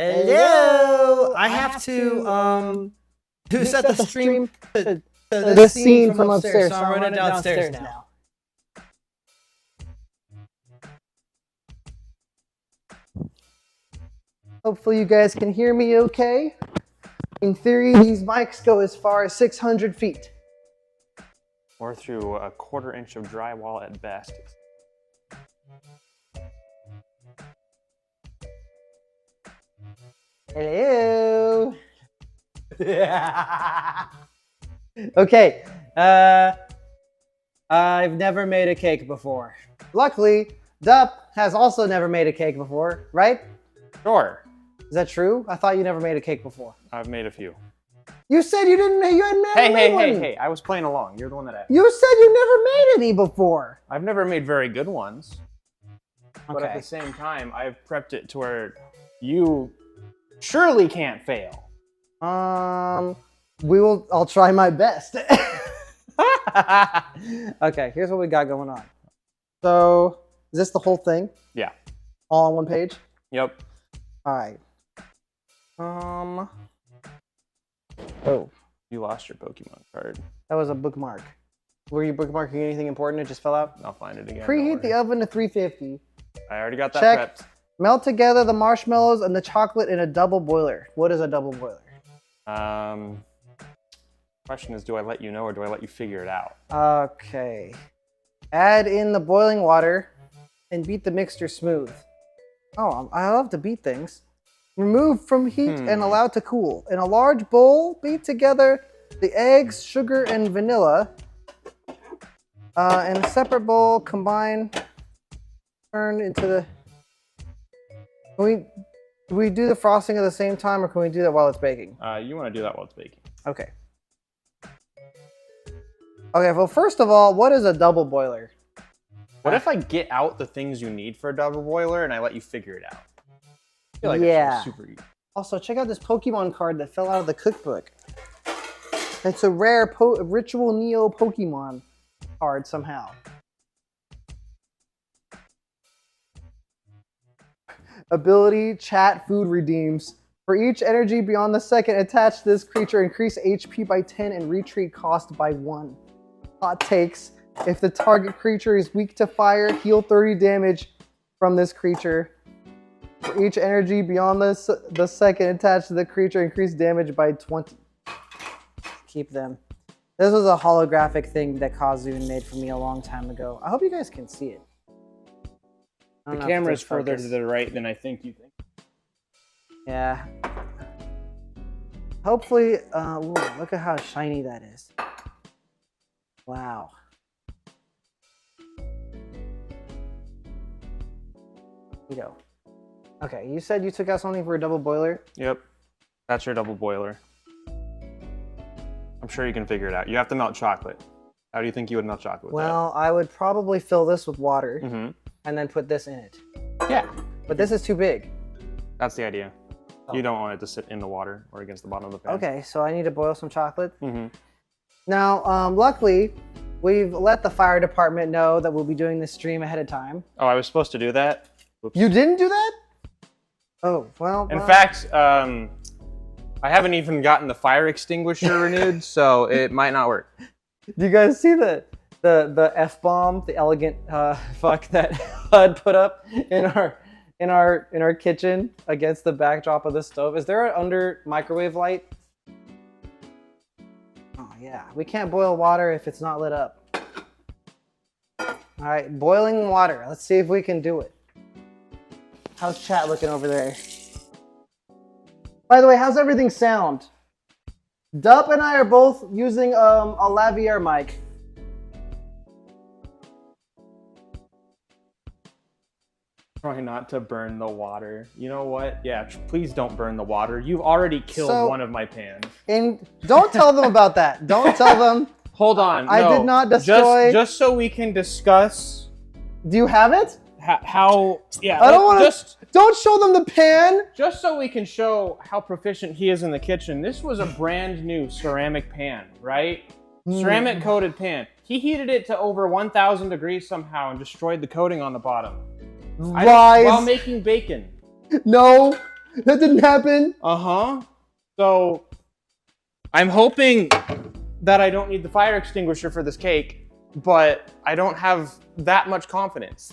Hello! I have to set the stream to the scene from upstairs, so I'm running downstairs now. Hopefully you guys can hear me okay. In theory, these mics go as far as 600 feet. Or through a 1/4 inch of drywall at best. Hello. Okay. I've never made a cake before. Luckily, Dup has also never made a cake before, right? Sure. Is that true? I thought you never made a cake before. I've made a few. You said you didn't. You had never made one. Hey! I was playing along. You're the one that asked. You said you never made any before. I've never made very good ones. Okay. But at the same time, I've prepped it to where you surely can't fail. I'll try my best. Okay, here's what we got going on. So, is this the whole thing? Yeah. All on one page? Yep. All right. Oh. You lost your Pokemon card. That was a bookmark. Were you bookmarking anything important? It just fell out? I'll find it again. Preheat the oven to 350. I already got that prepped. Melt together the marshmallows and the chocolate in a double boiler. What is a double boiler? Question is, do I let you know or do I let you figure it out? Okay. Add in the boiling water and beat the mixture smooth. Oh, I love to beat things. Remove from heat and allow to cool. In a large bowl, beat together the eggs, sugar, and vanilla. In a separate bowl, combine, turn into the... Do we do the frosting at the same time, or can we do that while it's baking? You want to do that while it's baking. Okay. Okay, well, first of all, what is a double boiler? What if I get out the things you need for a double boiler and I let you figure it out? I feel like that's super easy. Also, check out this Pokemon card that fell out of the cookbook. It's a rare RitualNeo Pokemon card somehow. Ability, chat, food redeems. For each energy beyond the second attached to this creature, increase HP by 10 and retreat cost by 1. Hot takes. If the target creature is weak to fire, heal 30 damage from this creature. For each energy beyond the second attached to the creature, increase damage by 20. Keep them. This was a holographic thing that Kazu made for me a long time ago. I hope you guys can see it. The camera's further to the right than I think you think. Yeah. Hopefully, ooh, look at how shiny that is. Wow. Okay, you said you took out something for a double boiler? Yep. That's your double boiler. I'm sure you can figure it out. You have to melt chocolate. How do you think you would melt chocolate with Well, I would probably fill this with water and then put this in it. Yeah. But this is too big. That's the idea. Oh. You don't want it to sit in the water or against the bottom of the pan. Okay, so I need to boil some chocolate. Now, luckily, we've let the fire department know that we'll be doing this stream ahead of time. Oh, I was supposed to do that? Oops. You didn't do that? Oh, well. In fact, I haven't even gotten the fire extinguisher renewed, so it might not work. Do you guys see the F-bomb, the elegant fuck that HUD put up in our kitchen against the backdrop of the stove? Is there an under microwave light? Oh yeah, we can't boil water if it's not lit up. All right, boiling water. Let's see if we can do it. How's chat looking over there? By the way, how's everything sound? Dup and I are both using a lavalier mic. Try not to burn the water. You know what? Yeah, please don't burn the water. You've already killed one of my pans. And don't tell them about that. Don't tell them. Hold on. I did not destroy. Just so we can discuss. Do you have it? How? Yeah. I don't want to. Don't show them the pan. Just so we can show how proficient he is in the kitchen. This was a brand new ceramic pan, right? Ceramic coated pan. He heated it to over 1,000 degrees somehow and destroyed the coating on the bottom. Lies. While making bacon. No. That didn't happen. Uh-huh. So I'm hoping that I don't need the fire extinguisher for this cake, but I don't have that much confidence.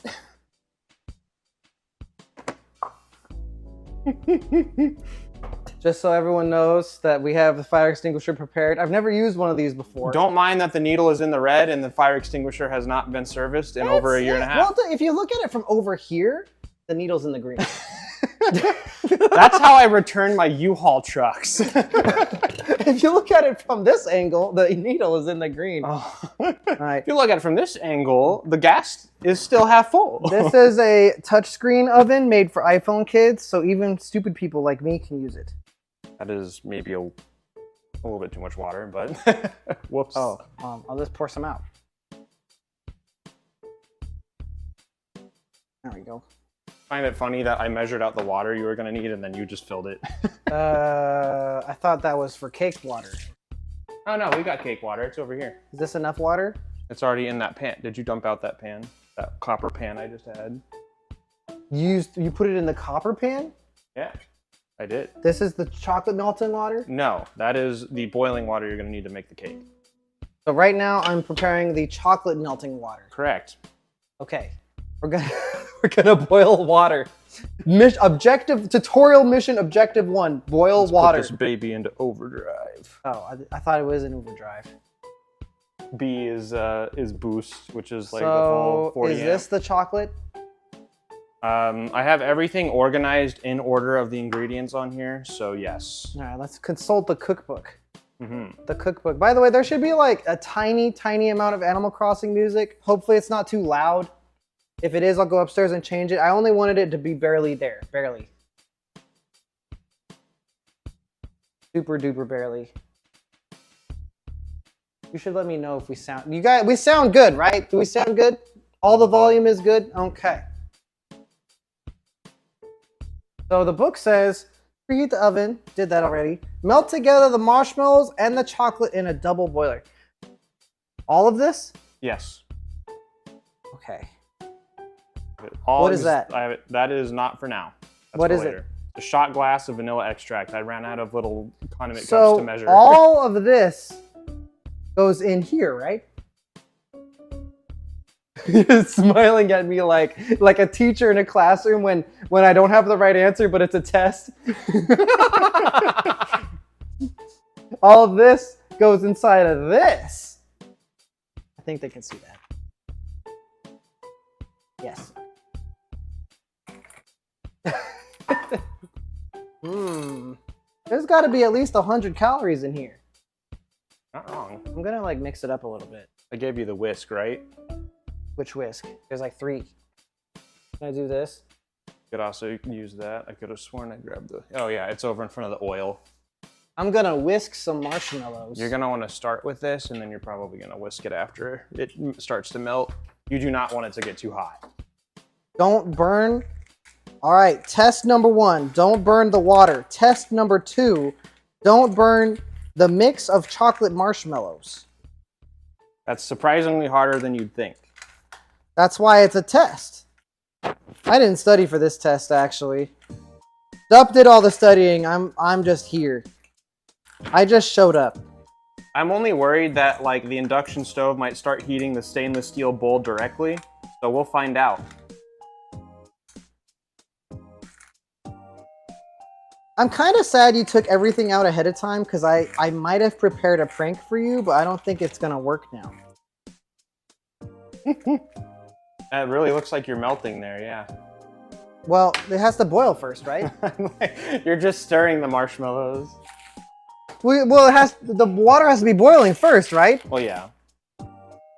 Just so everyone knows that we have the fire extinguisher prepared. I've never used one of these before. Don't mind that the needle is in the red and the fire extinguisher has not been serviced in over a year and a half. Well, if you look at it from over here, the needle's in the green. That's how I return my U-Haul trucks. If you look at it from this angle, the needle is in the green. Oh. All right. If you look at it from this angle, the gas is still half full. This is a touchscreen oven made for iPhone kids, so even stupid people like me can use it. That is maybe a little bit too much water, but whoops. Oh, I'll just pour some out. There we go. I find it funny that I measured out the water you were going to need and then you just filled it. I thought that was for cake water. Oh no, we got cake water. It's over here. Is this enough water? It's already in that pan. Did you dump out that pan? That copper pan I just had? You put it in the copper pan? Yeah, I did. This is the chocolate melting water? No, that is the boiling water you're going to need to make the cake. So right now I'm preparing the chocolate melting water. Correct. Okay, we're gonna boil water. Tutorial mission objective 1: boil Let's water. put this baby into overdrive. Oh, I thought it was in overdrive. B is boost, which is like so the full 40 is this the chocolate? I have everything organized in order of the ingredients on here, so yes. All right, let's consult the cookbook. Mm-hmm. The cookbook. By the way, there should be like a tiny amount of Animal Crossing music. Hopefully it's not too loud. If it is, I'll go upstairs and change it. I only wanted it to be barely there. Barely. Super duper barely. You should let me know if we sound... You guys, we sound good, right? Do we sound good? All the volume is good? Okay. So the book says, preheat the oven. Did that already. Melt together the marshmallows and the chocolate in a double boiler. All of this? Yes. Okay. What is that? That is not for now. That's what for is later. it? A shot glass of vanilla extract. I ran out of little condiment cups So to measure. all of this goes in here, right? You're smiling at me like a teacher in a classroom when I don't have the right answer, but it's a test. All of this goes inside of this. I think they can see that. Yes. There's got to be at least 100 calories in here. Not wrong. I'm gonna like mix it up a little bit. I gave you the whisk, right? Which whisk? There's like 3. Can I do this? You could also use that. I could have sworn I grabbed the... Oh yeah, it's over in front of the oil. I'm gonna whisk some marshmallows. You're gonna want to start with this, and then you're probably gonna whisk it after it starts to melt. You do not want it to get too hot. Don't burn. All right, test number 1, don't burn the water. Test number 2, don't burn the mix of chocolate marshmallows. That's surprisingly harder than you'd think. That's why it's a test. I didn't study for this test, actually. Dup did all the studying. I'm just here. I just showed up. I'm only worried that like the induction stove might start heating the stainless steel bowl directly, so we'll find out. I'm kind of sad you took everything out ahead of time because I might have prepared a prank for you, but I don't think it's gonna work now. It really looks like you're melting there, yeah. Well, it has to boil first, right? You're just stirring the marshmallows. Well, the water has to be boiling first, right? Well, yeah. Should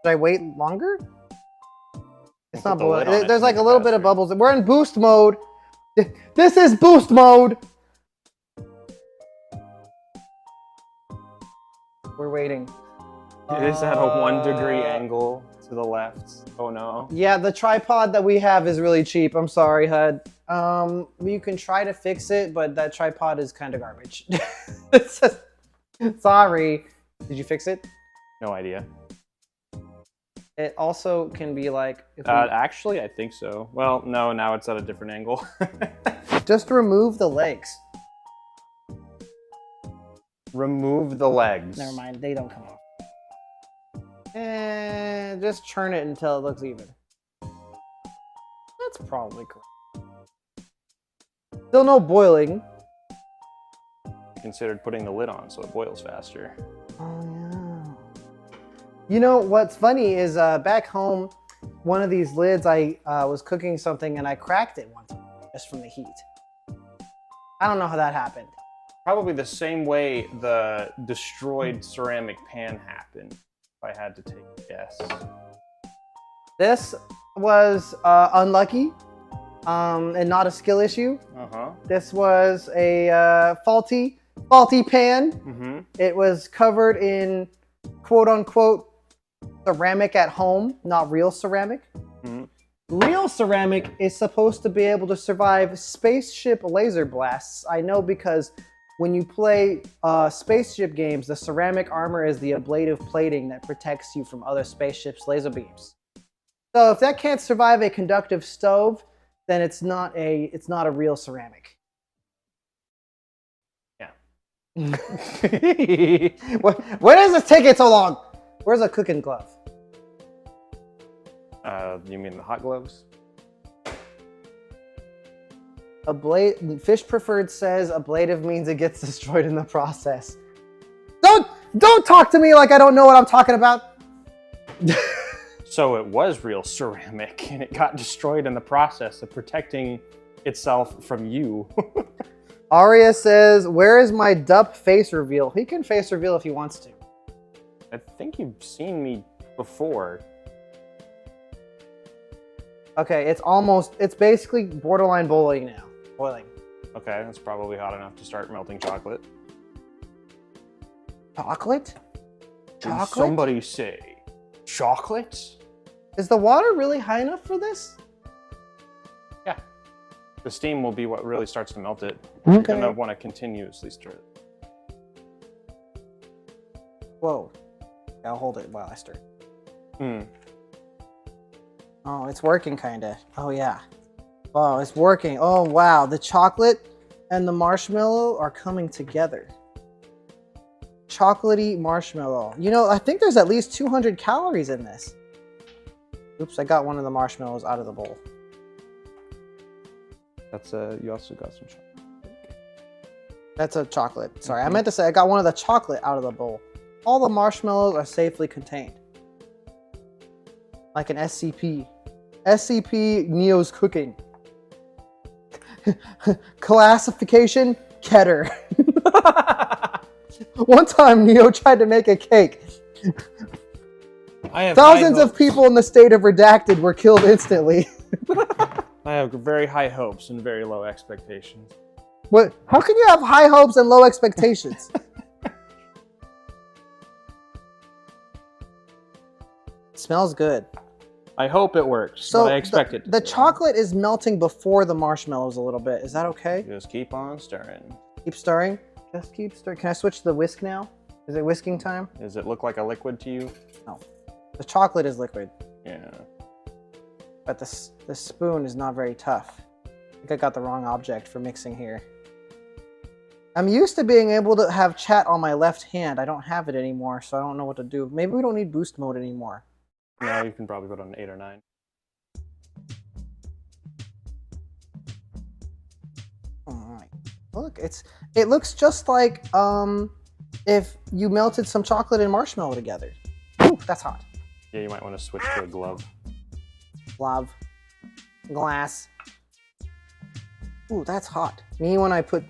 I wait longer? It's not Put the lid on boiling. it There's to like make a it little bit of faster. bubbles. We're in boost mode. This is boost mode. We're waiting. It is at a 1 degree angle to the left. Oh no. Yeah, the tripod that we have is really cheap. I'm sorry, HUD. You can try to fix it, but that tripod is kind of garbage. Sorry. Did you fix it? No idea. It also can be like... Actually, I think so. Well, no, now it's at a different angle. Just remove the legs. Remove the legs. Never mind, they don't come off. And just churn it until it looks even. That's probably correct. Still no boiling. Considered putting the lid on so it boils faster. Oh yeah. You know what's funny is back home, one of these lids, I was cooking something and I cracked it once just from the heat. I don't know how that happened. Probably the same way the destroyed ceramic pan happened, if I had to take a guess. This was unlucky and not a skill issue. Uh-huh. This was a faulty pan. Mm-hmm. It was covered in quote-unquote ceramic at home, not real ceramic. Mm-hmm. Real ceramic is supposed to be able to survive spaceship laser blasts. I know because when you play spaceship games, the ceramic armor is the ablative plating that protects you from other spaceships' laser beams. So if that can't survive a conductive stove, then it's not a real ceramic. Yeah. Where does this take it so long? Where's a cooking glove? You mean the hot gloves? Fish Preferred says ablative means it gets destroyed in the process. Don't talk to me like I don't know what I'm talking about. So it was real ceramic and it got destroyed in the process of protecting itself from you. Aria says, where is my Dup face reveal? He can face reveal if he wants to. I think you've seen me before. Okay, it's basically borderline boiling now. Boiling. Okay, that's probably hot enough to start melting chocolate. Chocolate? Did somebody say chocolate? Is the water really high enough for this? Yeah. The steam will be what really starts to melt it. Okay. You're going to want to continuously stir it. Whoa. I'll hold it while I stir. Hmm. Oh, it's working kinda. Oh yeah. Oh, it's working. Oh wow. The chocolate and the marshmallow are coming together. Chocolatey marshmallow. You know, I think there's at least 200 calories in this. Oops, I got one of the marshmallows out of the bowl. That's you also got some chocolate. That's a chocolate. Sorry, I meant to say I got one of the chocolate out of the bowl. All the marshmallows are safely contained. Like an SCP. SCP Neo's cooking. Classification, Keter. One time Neo tried to make a cake. Thousands of people in the state of redacted were killed instantly. I have very high hopes and very low expectations. What? How can you have high hopes and low expectations? Smells good. I hope it works, but I expect it to. The chocolate is melting before the marshmallows a little bit. Is that okay? Just keep on stirring. Keep stirring? Just keep stirring. Can I switch to the whisk now? Is it whisking time? Does it look like a liquid to you? No. The chocolate is liquid. Yeah. But the spoon is not very tough. I think I got the wrong object for mixing here. I'm used to being able to have chat on my left hand. I don't have it anymore, so I don't know what to do. Maybe we don't need boost mode anymore. No, you can probably put on 8 or 9. Alright. Look, it looks just like if you melted some chocolate and marshmallow together. Ooh, that's hot. Yeah, you might want to switch to a glove. Glove. Glass. Ooh, that's hot. Me when I put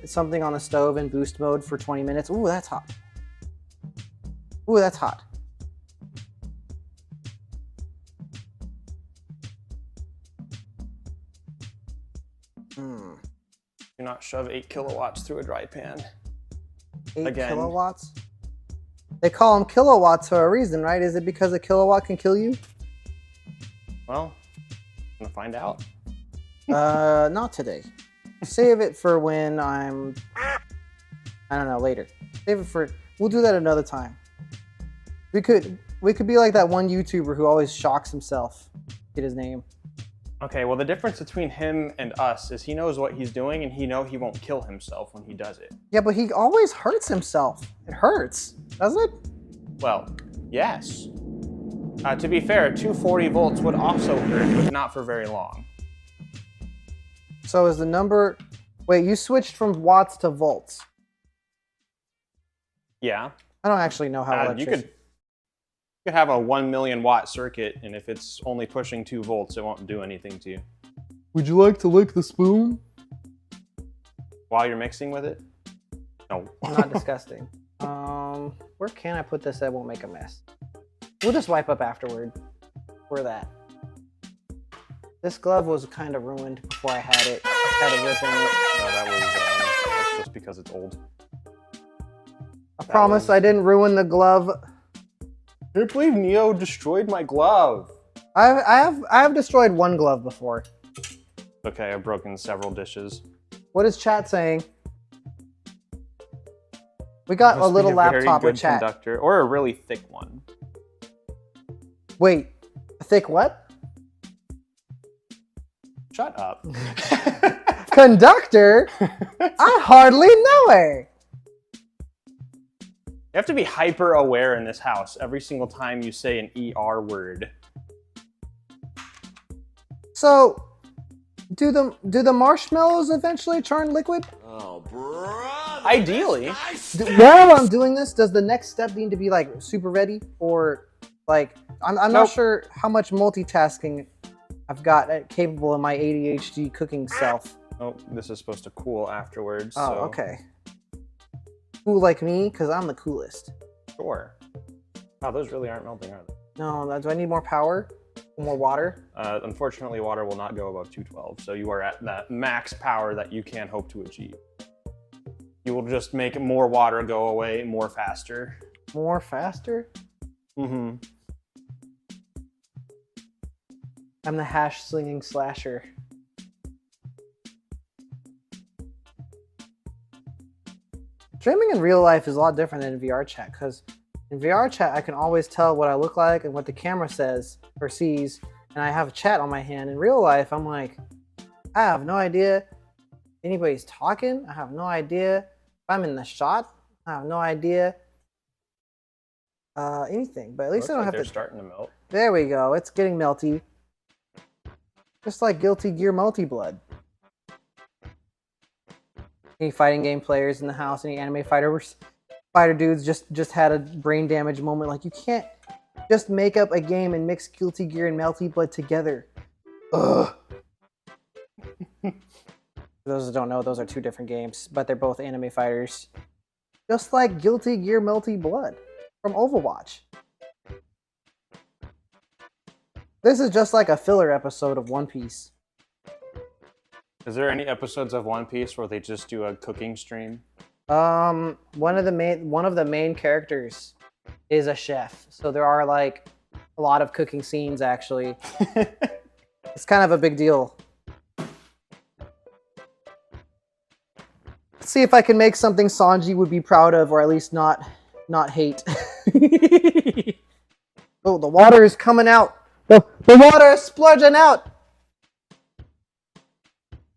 something on the stove in boost mode for 20 minutes. Ooh, that's hot. Ooh, that's hot. Do not shove 8 kilowatts through a dry pan. 8 Again. kilowatts? They call them kilowatts for a reason, right? Is it because a kilowatt can kill you? Well, I'm gonna find out. Not today. Save it for when I don't know, later. Save it for, we'll do that another time. We could be like that one YouTuber who always shocks himself. Get his name. Okay, well, the difference between him and us is he knows what he's doing, and he won't kill himself when he does it. Yeah, but he always hurts himself. It hurts, doesn't it? Well, yes. To be fair, 240 volts would also hurt, but not for very long. So is the number... Wait, you switched from watts to volts. Yeah. I don't actually know how You electricity... could have a 1 million watt circuit, and if it's only pushing 2 volts, it won't do anything to you. Would you like to lick the spoon? While you're mixing with it? No. Not disgusting. Where can I put this that won't make a mess? We'll just wipe up afterward. For that. This glove was kind of ruined before I had it. I had a rip in it. No, that's just because it's old. I promise I didn't ruin the glove. I can't believe Neo destroyed my glove. I have destroyed one glove before. Okay, I've broken several dishes. What is chat saying? We got a little laptop with chat. Conductor, or a really thick one. Wait, a thick what? Shut up. Conductor? I hardly know her. You have to be hyper aware in this house every single time you say an ER word. So, do the marshmallows eventually turn liquid? Oh, bro. Ideally. While I'm doing this, does the next step need to be like super ready, or like I'm not sure how much multitasking I've got capable in my ADHD cooking self. Oh, this is supposed to cool afterwards. Oh, so. okay. Cool like me, because I'm the coolest. Sure. Wow, those really aren't melting, are they? No, do I need more power? More water? Unfortunately, water will not go above 212, so you are at that max power that you can hope to achieve. You will just make more water go away more faster. More faster? Mm-hmm. I'm the hash slinging slasher. Streaming in real life is a lot different than in VR chat, because in VR chat I can always tell what I look like and what the camera says or sees, and I have a chat on my hand. In real life, I'm like, I have no idea anybody's talking. I have no idea if I'm in the shot. I have no idea anything. But at least I don't have to. They're starting to melt. There we go. It's getting melty. Just like Guilty Gear Multi-Blood. Any fighting game players in the house? Any anime fighter dudes just had a brain damage moment? Like, you can't just make up a game and mix Guilty Gear and Multi-Blood together. Ugh. For those that don't know, those are two different games, but they're both anime fighters. Just like Guilty Gear Multi-Blood from Overwatch. This is just like a filler episode of One Piece. Is there any episodes of One Piece where they just do a cooking stream? One of the main characters is a chef, so there are like a lot of cooking scenes actually. It's kind of a big deal. Let's see if I can make something Sanji would be proud of, or at least not hate. Oh, the water is coming out. The water is splurging out.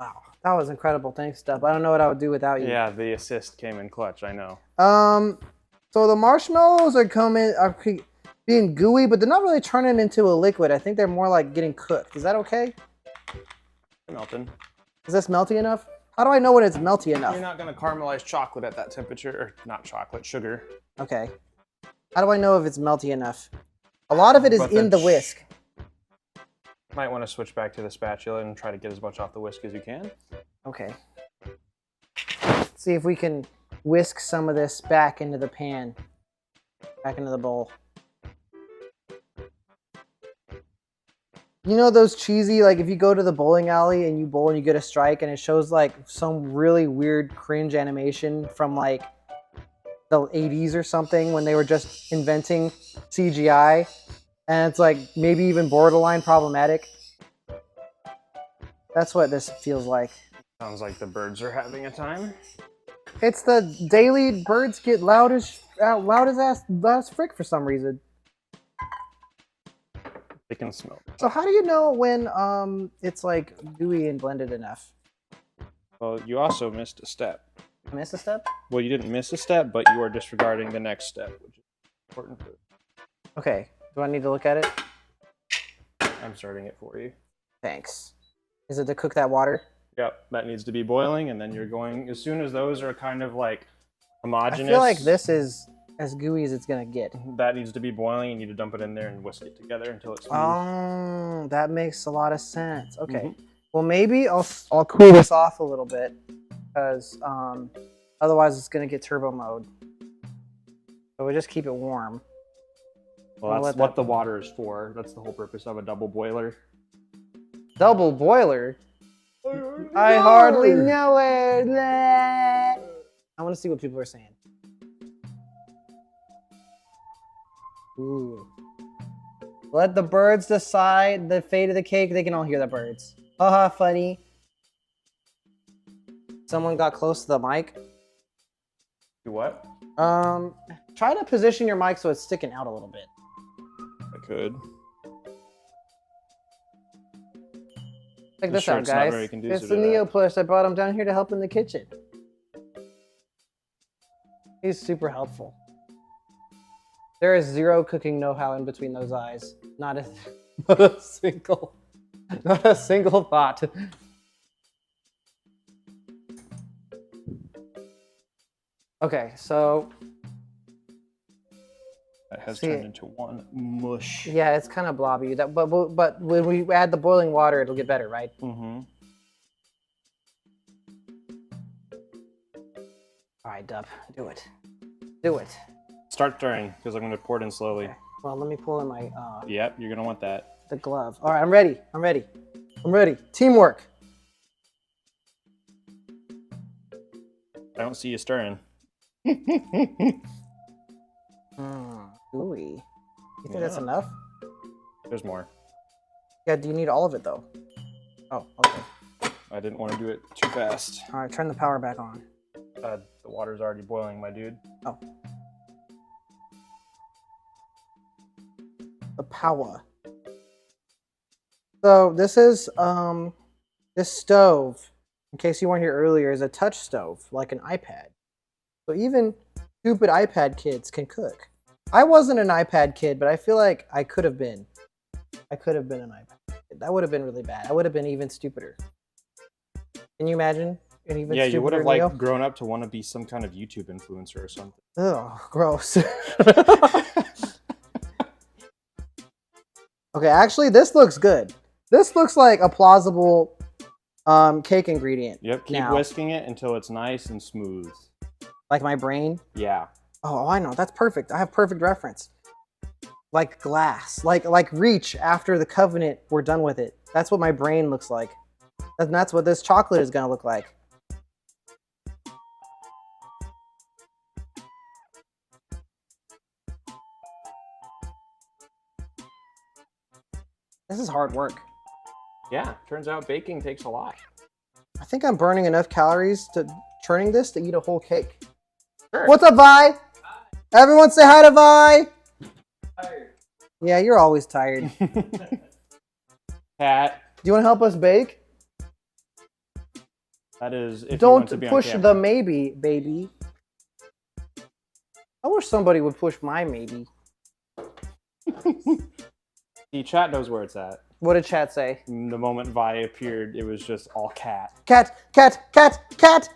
Wow, that was incredible. Thanks, Dup. I don't know what I would do without you. Yeah, the assist came in clutch, I know. So the marshmallows are being gooey, but they're not really turning into a liquid. I think they're more like getting cooked. Is that okay? They're melting. Is this melty enough? How do I know when it's melty enough? You're not going to caramelize chocolate at that temperature, or not chocolate, sugar. Okay. How do I know if it's melty enough? A lot of it is in the whisk. Might want to switch back to the spatula and try to get as much off the whisk as you can. Okay. Let's see if we can whisk some of this back into the pan. Back into the bowl. You know those cheesy, like if you go to the bowling alley and you bowl and you get a strike and it shows like some really weird cringe animation from like the 80s or something when they were just inventing CGI, and it's like maybe even borderline problematic? That's what this feels like. Sounds like the birds are having a time. It's the daily birds get loud as ass frick for some reason. They can smell. So how do you know when it's like gooey and blended enough? Well, you also missed a step. I missed a step? Well, you didn't miss a step, but you are disregarding the next step, which is important. Okay. Do I need to look at it? I'm starting it for you. Thanks. Is it to cook that water? Yep, that needs to be boiling, and then you're going, as soon as those are kind of like homogeneous. I feel like this is as gooey as it's gonna get. That needs to be boiling. You need to dump it in there and whisk it together until it's smooth. Oh, that makes a lot of sense. Okay. Mm-hmm. Well, maybe I'll cool this off a little bit because otherwise it's gonna get turbo mode. So we just keep it warm. Well, that's what the water is for. That's the whole purpose of a double boiler. Double boiler? I hardly know it. I want to see what people are saying. Ooh. Let the birds decide the fate of the cake. They can all hear the birds. Haha, funny. Someone got close to the mic. Do what? Try to position your mic so it's sticking out a little bit. I could. Check This this out, shirt's not guys. very conducive It's the to Neo that. plush. I brought him down here to help in the kitchen. He's super helpful. There is zero cooking know-how in between those eyes. Not a single thought. Okay, so That has See- turned into one mush. yeah, it's kind of blobby. But when we add the boiling water, it'll get better, right? Mm-hmm. All right, Dup, do it. Do it. Start stirring, because I'm going to pour it in slowly. Okay. Well, let me pull in my Yep, you're going to want that. the glove. All right, I'm ready. I'm ready. I'm ready. Teamwork. I don't see you stirring. Ooey. You think that's Yeah. enough? There's more. Yeah, do you need all of it though? Oh, okay. I didn't want to do it too fast. All right, turn the power back on. The water's already boiling, my dude. Oh. The power. So this is this stove, in case you weren't here earlier, is a touch stove, like an iPad. So even stupid iPad kids can cook. I wasn't an iPad kid, but I feel like I could have been. I could have been an iPad kid. That would have been really bad. I would have been even stupider. Can you imagine? An even Yeah, you would have stupider Neo? like grown up to want to be some kind of YouTube influencer or something. Ugh, gross. Okay, actually, this looks good. This looks like a plausible cake ingredient. Yep, keep now. whisking it until it's nice and smooth. Like my brain. Yeah. Oh, I know. That's perfect. I have perfect reference. Like glass. Like Reach after the Covenant, we're done with it. That's what my brain looks like. And that's what this chocolate is going to look like. This is hard work. Yeah, turns out baking takes a lot. I think I'm burning enough calories to churning this to eat a whole cake. Sure. What's up, Vi? Everyone say hi to Vi. Tired. Yeah, you're always tired. Do Pat, you want to help us bake? that is if you Don't want to be on push camera. the maybe, baby. I wish somebody would push my maybe. The chat knows where it's at. What did chat say? The moment Vi appeared, it was just all cat. Cat, cat, cat, cat.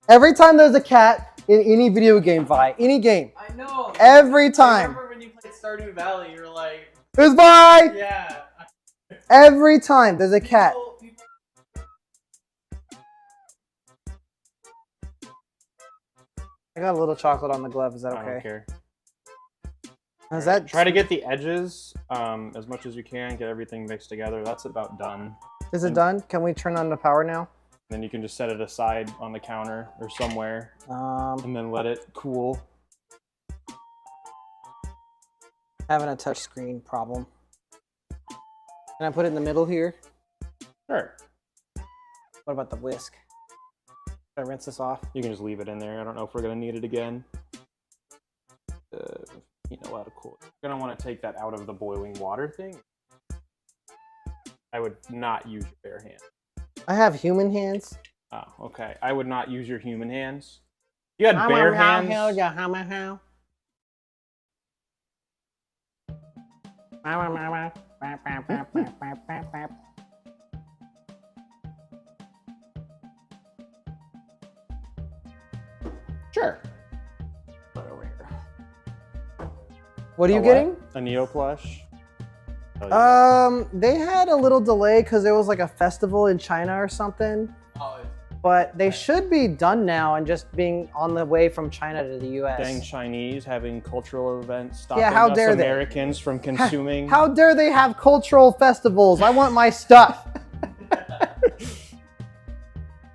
Every time there's a cat in any video game, Vi, any game, I know. every I time, remember when you played Stardew Valley, you were like, there's Vi. yeah. Every time there's a cat. People- I got a little chocolate on the glove. Is that I don't okay? care. Is that Try to get the edges as much as you can. Get everything mixed together. That's about done. Is it done? Can we turn on the power now? Then you can just set it aside on the counter or somewhere, and then let it cool. Having a touch screen problem. Can I put it in the middle here? Sure. What about the whisk? Should I rinse this off? You can just leave it in there. I don't know if we're gonna need it again. You know, a lot of cool. You're gonna want to take that out of the boiling water thing. I would not use your bare hand. I have human hands. Oh, okay. I would not use your human hands. You had bare hands. Sure. Put over here. What are you A getting? A Neo plush. Oh, yeah. They had a little delay because there was like a festival in China or something. Oh, But they should be done now and just being on the way from China to the U.S. Dang Chinese having cultural events stopping how us dare they? Americans from consuming. How dare they have cultural festivals? I want my stuff.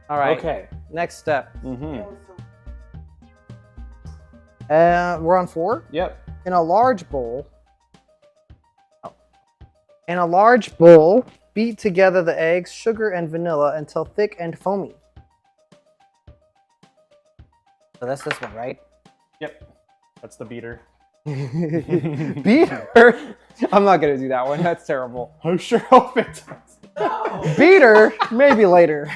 All right. Okay. Next step. Mm-hmm. We're on 4. Yep. In a large bowl. In a large bowl, beat together the eggs, sugar, and vanilla until thick and foamy. So that's this one, right? Yep. That's the beater. Beater? I'm not gonna do that one. That's terrible. I sure hope it does. no. Beater? Maybe later.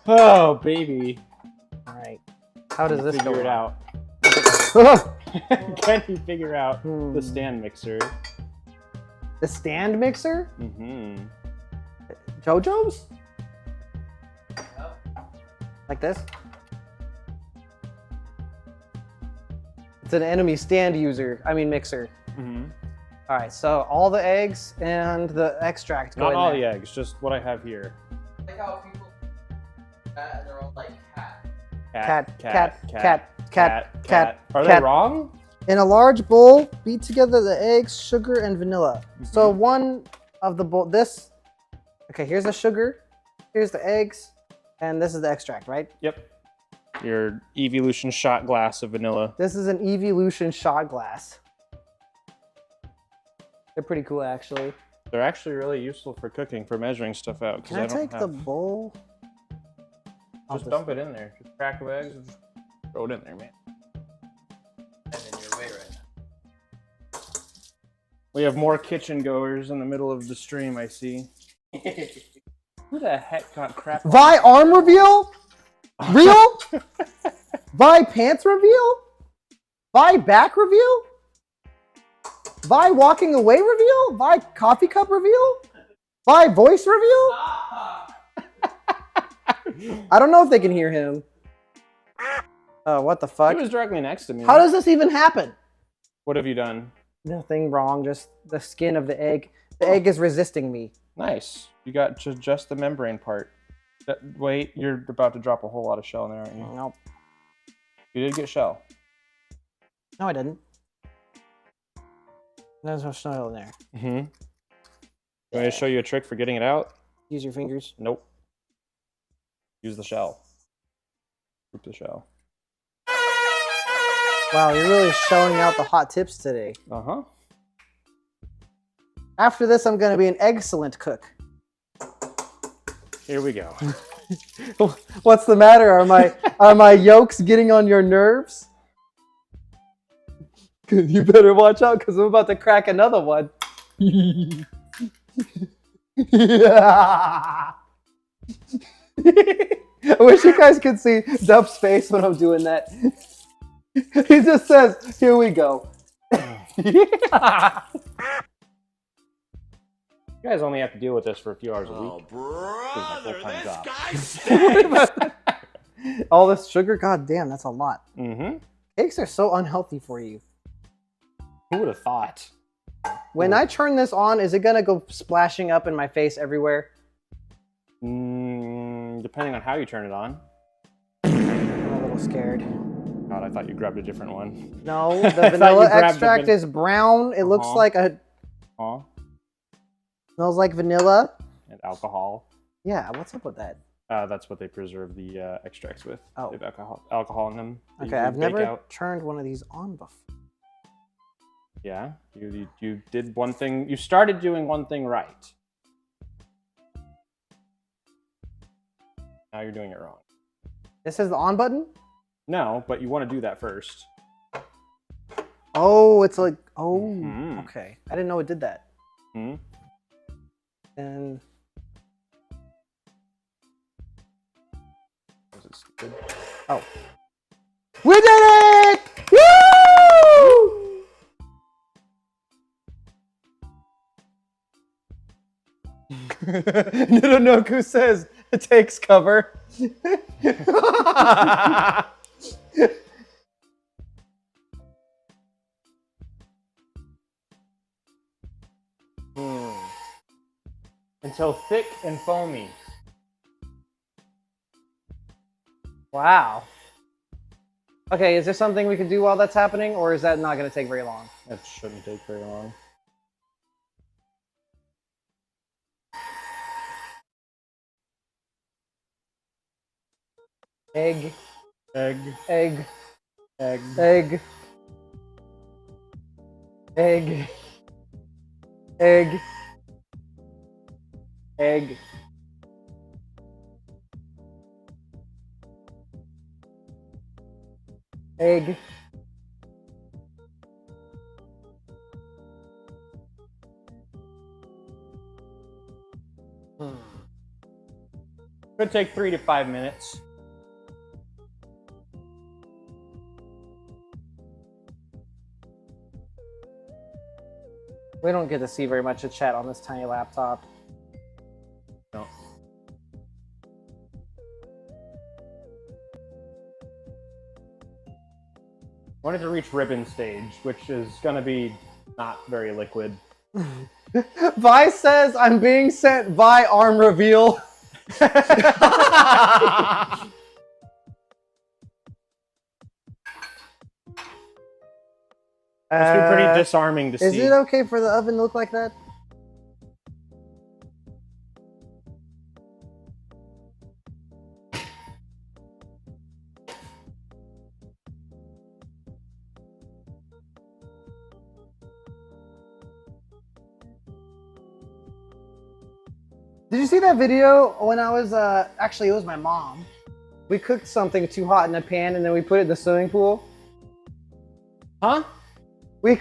Oh, baby. All right. How does this Figure go it out. Can you figure out the stand mixer? The stand mixer? Mm-hmm. JoJo's? Like this? It's an enemy stand mixer. Mm-hmm. All right, so all the eggs and the extract go Not in all there. the eggs, just what I have here. Like how people and they're all like cat. Cat. Are they wrong? In a large bowl, beat together the eggs, sugar, and vanilla. So one of the bowl, okay, here's the sugar, here's the eggs, and this is the extract, right? Yep. Your evolution shot glass of vanilla. This is an evolution shot glass. They're pretty cool, actually. They're actually really useful for cooking, for measuring stuff out. Can I take the bowl? Just dump it in there. Just crack of eggs and just throw it in there, man. And in your way right now. We have more kitchen goers in the middle of the stream, I see. Who the heck got crap? Vi arm reveal? Real? Vi pants reveal? Vi back reveal? Vi walking away reveal? Vi coffee cup reveal? Vi voice reveal? I don't know if they can hear him. Oh, what the fuck? He was directly next to me. How does this even happen? What have you done? Nothing wrong, just the skin of the egg. The egg is resisting me. Nice. You got just the membrane part. Wait, you're about to drop a whole lot of shell in there, aren't you? Nope. You did get shell. No, I didn't. There's no shell in there. Mm-hmm. Want me to show you a trick for getting it out? Use your fingers. Nope. Use the shell. Group the shell. Wow, you're really showing out the hot tips today. Uh-huh. After this, I'm going to be an excellent cook. Here we go. What's the matter? Are my yolks getting on your nerves? You better watch out because I'm about to crack another one. I wish you guys could see Dup's face when I'm doing that. He just says, "Here we go." You guys only have to deal with this for a few hours a week. Oh, brother, full-time this job. guy stinks. All this sugar, god damn, that's a lot. Mm-hmm. Cakes are so unhealthy for you. Who would have thought? When I turn this on, is it gonna go splashing up in my face everywhere? Depending on how you turn it on. I'm a little scared. God, I thought you grabbed a different one. No, the vanilla grabbed the extract is brown. It looks like Huh? smells like vanilla. And alcohol. Yeah, what's up with that? That's what they preserve the extracts with. Oh. They have alcohol in them. that Okay, you I've bake never out. turned one of these on before. Yeah, you did one thing. You started doing one thing right. Now you're doing it wrong. This is the on button? No, but you want to do that first. Oh, it's like, oh, Mhm. okay. I didn't know it did that. Hmm? And Was it stupid? oh, we did it! Woo! Nudonoku says it takes cover. Until thick and foamy. Wow. Okay, is there something we can do while that's happening, or is that not going to take very long? That shouldn't take very long. Egg, Egg, egg, egg, egg, egg, egg, egg. Egg. Could take 3 to 5 minutes. We don't get to see very much of chat on this tiny laptop. No. Wanted to reach ribbon stage, which is gonna be not very liquid. Vi says I'm being sent Vi arm reveal. Must be pretty disarming to see. Is it okay for the oven to look like that? Did you see that video when I was, actually it was my mom. We cooked something too hot in a pan and then we put it in the swimming pool. Huh? We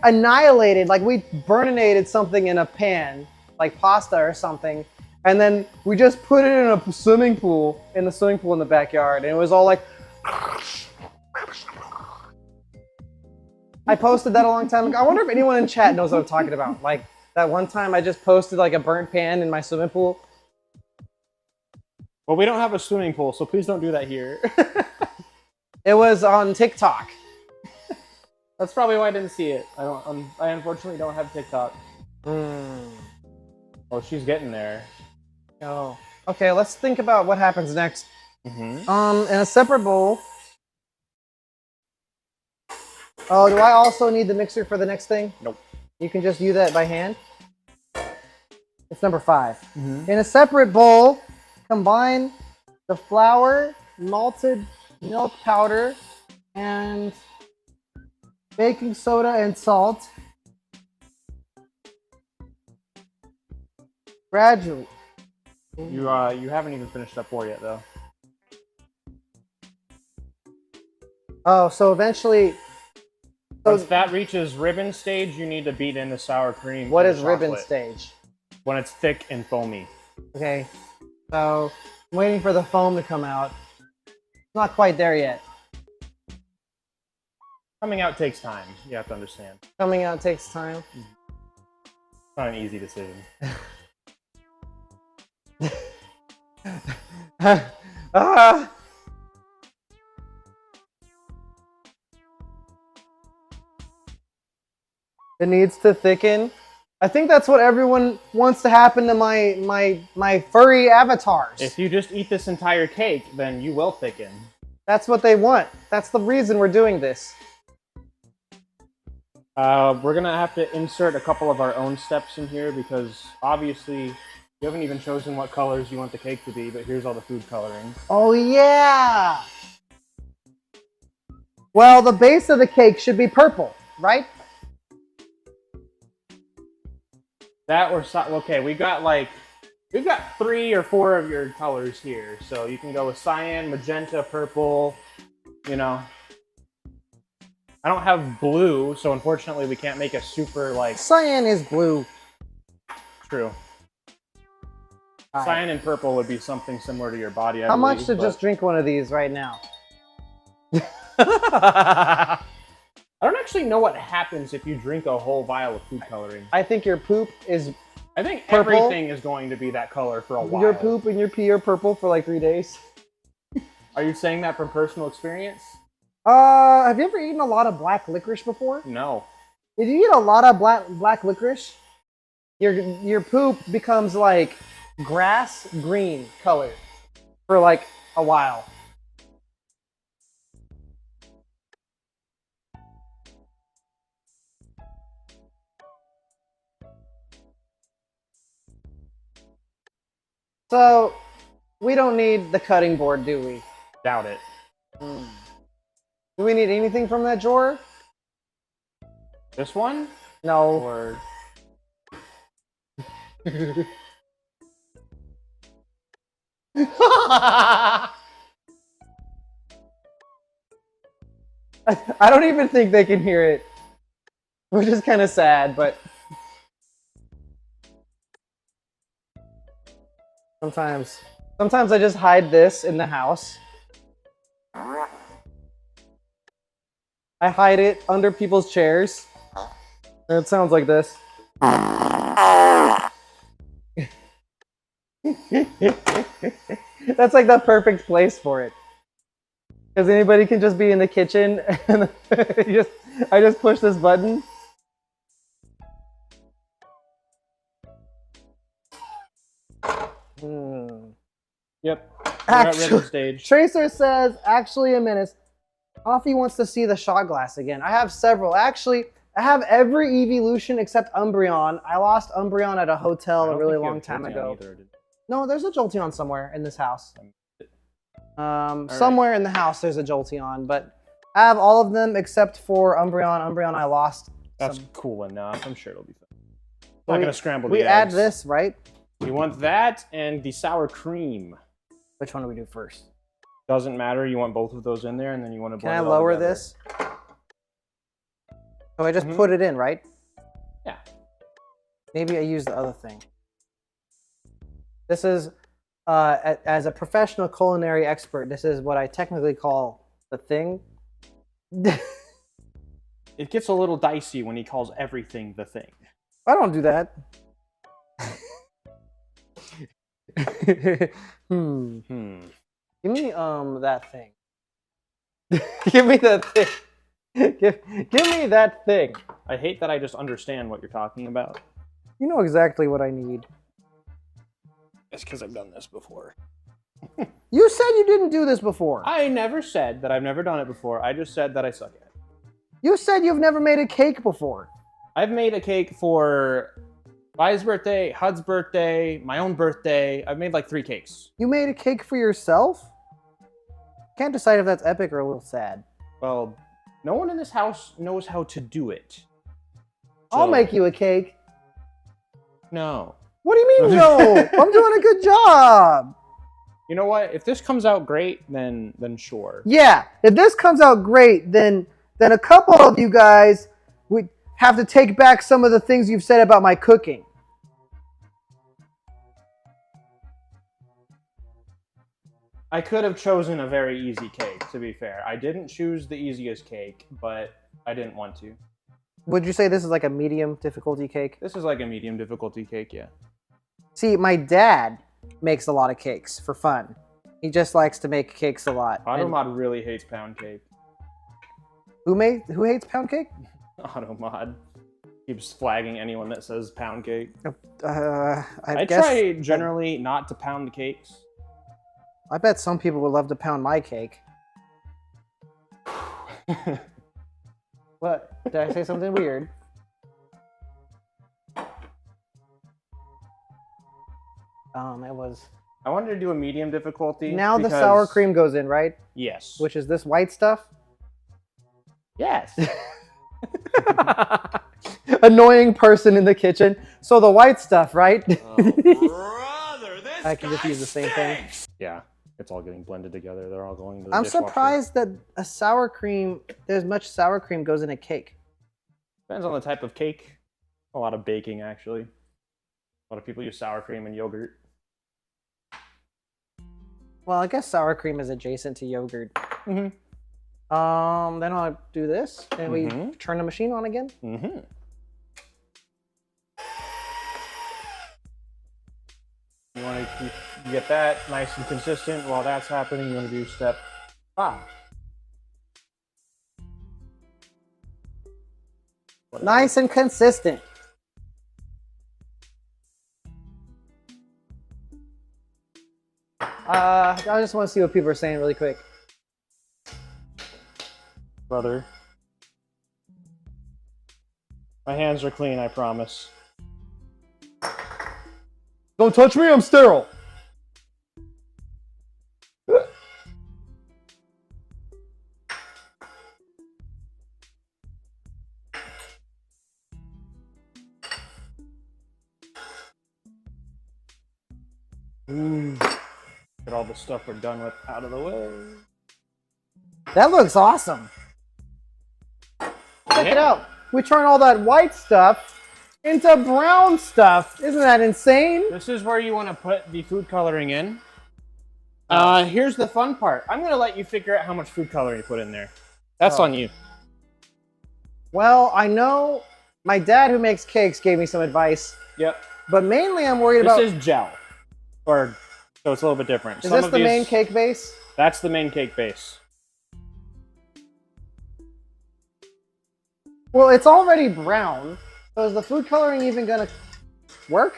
annihilated, like we burninated something in a pan, like pasta or something. And then we just put it in a swimming pool, in the backyard. And it was all like, I posted that a long time ago. I wonder if anyone in chat knows what I'm talking about. Like that one time I just posted like a burnt pan in my swimming pool. Well, we don't have a swimming pool, so please don't do that here. It was on TikTok. That's probably why I didn't see it. I unfortunately don't have TikTok. Oh, she's getting there. Oh. Okay, let's think about what happens next. Mm-hmm. In a separate bowl. Oh, do I also need the mixer for the next thing? Nope. You can just do that by hand. It's number 5. Mm-hmm. In a separate bowl, combine the flour, malted milk powder, and baking soda and salt. Gradually. You haven't even finished up 4 yet, though. Oh, so eventually. Once that reaches ribbon stage, you need to beat in the sour cream. What and is the ribbon chocolate. stage? When it's thick and foamy. Okay, so I'm waiting for the foam to come out. It's not quite there yet. Coming out takes time. You have to understand. Coming out takes time. It's not an easy decision. Ah! It needs to thicken. I think that's what everyone wants to happen to my furry avatars. If you just eat this entire cake, then you will thicken. That's what they want. That's the reason we're doing this. We're gonna have to insert a couple of our own steps in here because obviously you haven't even chosen what colors you want the cake to be, but here's all the food coloring. Oh yeah! Well, the base of the cake should be purple, right? Okay, we've got 3 or 4 of your colors here. So you can go with cyan, magenta, purple, you know. I don't have blue, so unfortunately we can't make a super, like... Cyan is blue. True. All right. Cyan and purple would be something similar to your body. How much to just drink one of these right now? I don't actually know what happens if you drink a whole vial of food coloring. I think your poop is I think purple. everything is going to be that color for a while. Your poop and your pee are purple for like 3 days. Are you saying that from personal experience? Have you ever eaten a lot of black licorice before? No. If you eat a lot of black licorice, your poop becomes like grass green color for like a while. So we don't need the cutting board, do we? Doubt it. Do we need anything from that drawer? This one? No. Or I don't even think they can hear it, which is kind of sad, but sometimes I just hide this in the house. I hide it under people's chairs. And it sounds like this. That's like the perfect place for it. Because anybody can just be in the kitchen and I just push this button. Yep. We're at rhythm stage. Tracer says, actually a menace. Coffee wants to see the shot glass again. I have several. Actually, I have every evolution except Umbreon. I lost Umbreon at a hotel a really long time ago. No, there's a Jolteon somewhere in this house. Somewhere in the house there's a Jolteon, but I have all of them except for Umbreon. Umbreon I lost. That's cool enough. I'm sure it'll be fun. I'm not gonna scramble the eggs. We add this, right? You want that and the sour cream. Which one do we do first? Doesn't matter. You want both of those in there, and then you want to blend it all Can I lower together. this? So I just put it in, right? Yeah. Maybe I use the other thing. This is, as a professional culinary expert, this is what I technically call the thing. It gets a little dicey when he calls everything the thing. I don't do that. Give me that thing. Give me that thing. Give me that thing. I hate that I just understand what you're talking about. You know exactly what I need. It's because I've done this before. You said you didn't do this before. I never said that I've never done it before. I just said that I suck at it. You said you've never made a cake before. I've made a cake for Vi's birthday, Hud's birthday, my own birthday. I've made like 3 cakes. You made a cake for yourself? Can't decide if that's epic or a little sad. Well, no one in this house knows how to do it. I'll make you a cake. No. What do you mean no? I'm doing a good job. You know what? If this comes out great, then sure. Yeah, if this comes out great, then a couple of you guys would have to take back some of the things you've said about my cooking. I could have chosen a very easy cake, to be fair. I didn't choose the easiest cake, but I didn't want to. Would you say this is like a medium difficulty cake? This is like a medium difficulty cake, yeah. See, my dad makes a lot of cakes for fun. He just likes to make cakes a lot. Automod really hates pound cake. Who hates pound cake? Automod keeps flagging anyone that says pound cake. I try generally not to pound the cakes. I bet some people would love to pound my cake. What? Did I say something weird? It was... I wanted to do a medium difficulty. Now the sour cream goes in, right? Yes. Which is this white stuff? Yes. Annoying person in the kitchen. So the white stuff, right? Oh, brother, this I can just use the same thing. Yeah. It's all getting blended together. They're all going to the I'm dishwasher. surprised that a sour cream, there's much sour cream goes in a cake. Depends on the type of cake. A lot of baking, actually. A lot of people use sour cream and yogurt. Well, I guess sour cream is adjacent to yogurt. Mm-hmm. Then I'll do this, and we Mhm. turn the machine on again. Mm-hmm. You want to get that nice and consistent. While that's happening, you want to do step 5. Whatever. Nice and consistent. I just want to see what people are saying really quick. Brother. My hands are clean, I promise. Don't touch me, I'm sterile. Get all the stuff we're done with out of the way. That looks awesome. Check it out. We turn all that white stuff into brown stuff. Isn't that insane? This is where you want to put the food coloring in. Here's the fun part. I'm going to let you figure out how much food coloring you put in there. That's on you. Well, I know my dad who makes cakes gave me some advice, Yep. but mainly I'm worried This about... is gel. So it's a little bit different. Is this the main cake base? That's the main cake base. Well, it's already brown. So is the food coloring even gonna work?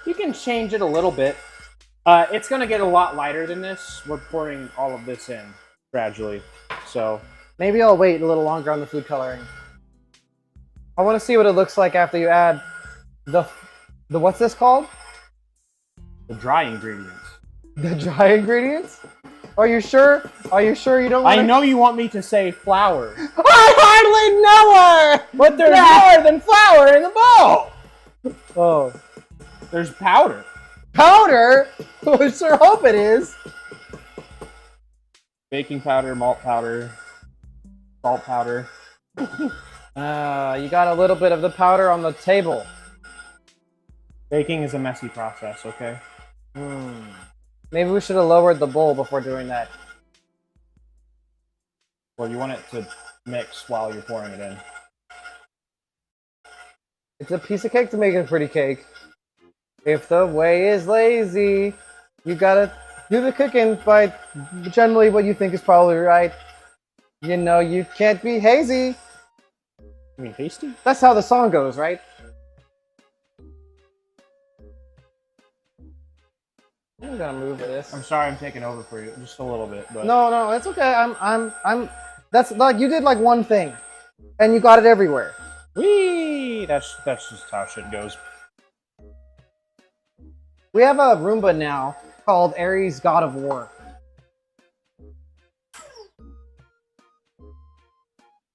You can change it a little bit. It's going to get a lot lighter than this. We're pouring all of this in gradually. So Maybe I'll wait a little longer on the food coloring. I want to see what it looks like after you add the what's this called? the dry ingredients. The dry ingredients? Are you sure? Are you sure you don't want I know you want me to say flour, I hardly know her! but there's more than flour in the bowl. Oh. There's powder. Powder? I sure hope it is. Baking powder, malt powder, salt powder. You got a little bit of the powder on the table. Baking is a messy process, okay? Maybe we should have lowered the bowl before doing that. Well, you want it to mix while you're pouring it in. It's a piece of cake to make a pretty cake. If the way is lazy, you gotta do the cooking by generally what you think is probably right. You know, you can't be hazy. You mean hasty? That's how the song goes, right? I'm gonna move this. I'm sorry I'm taking over for you just a little bit, but No, it's okay. That's like you did like one thing, and you got it everywhere. whee! That's just how shit goes. We have a Roomba now called Ares God of War.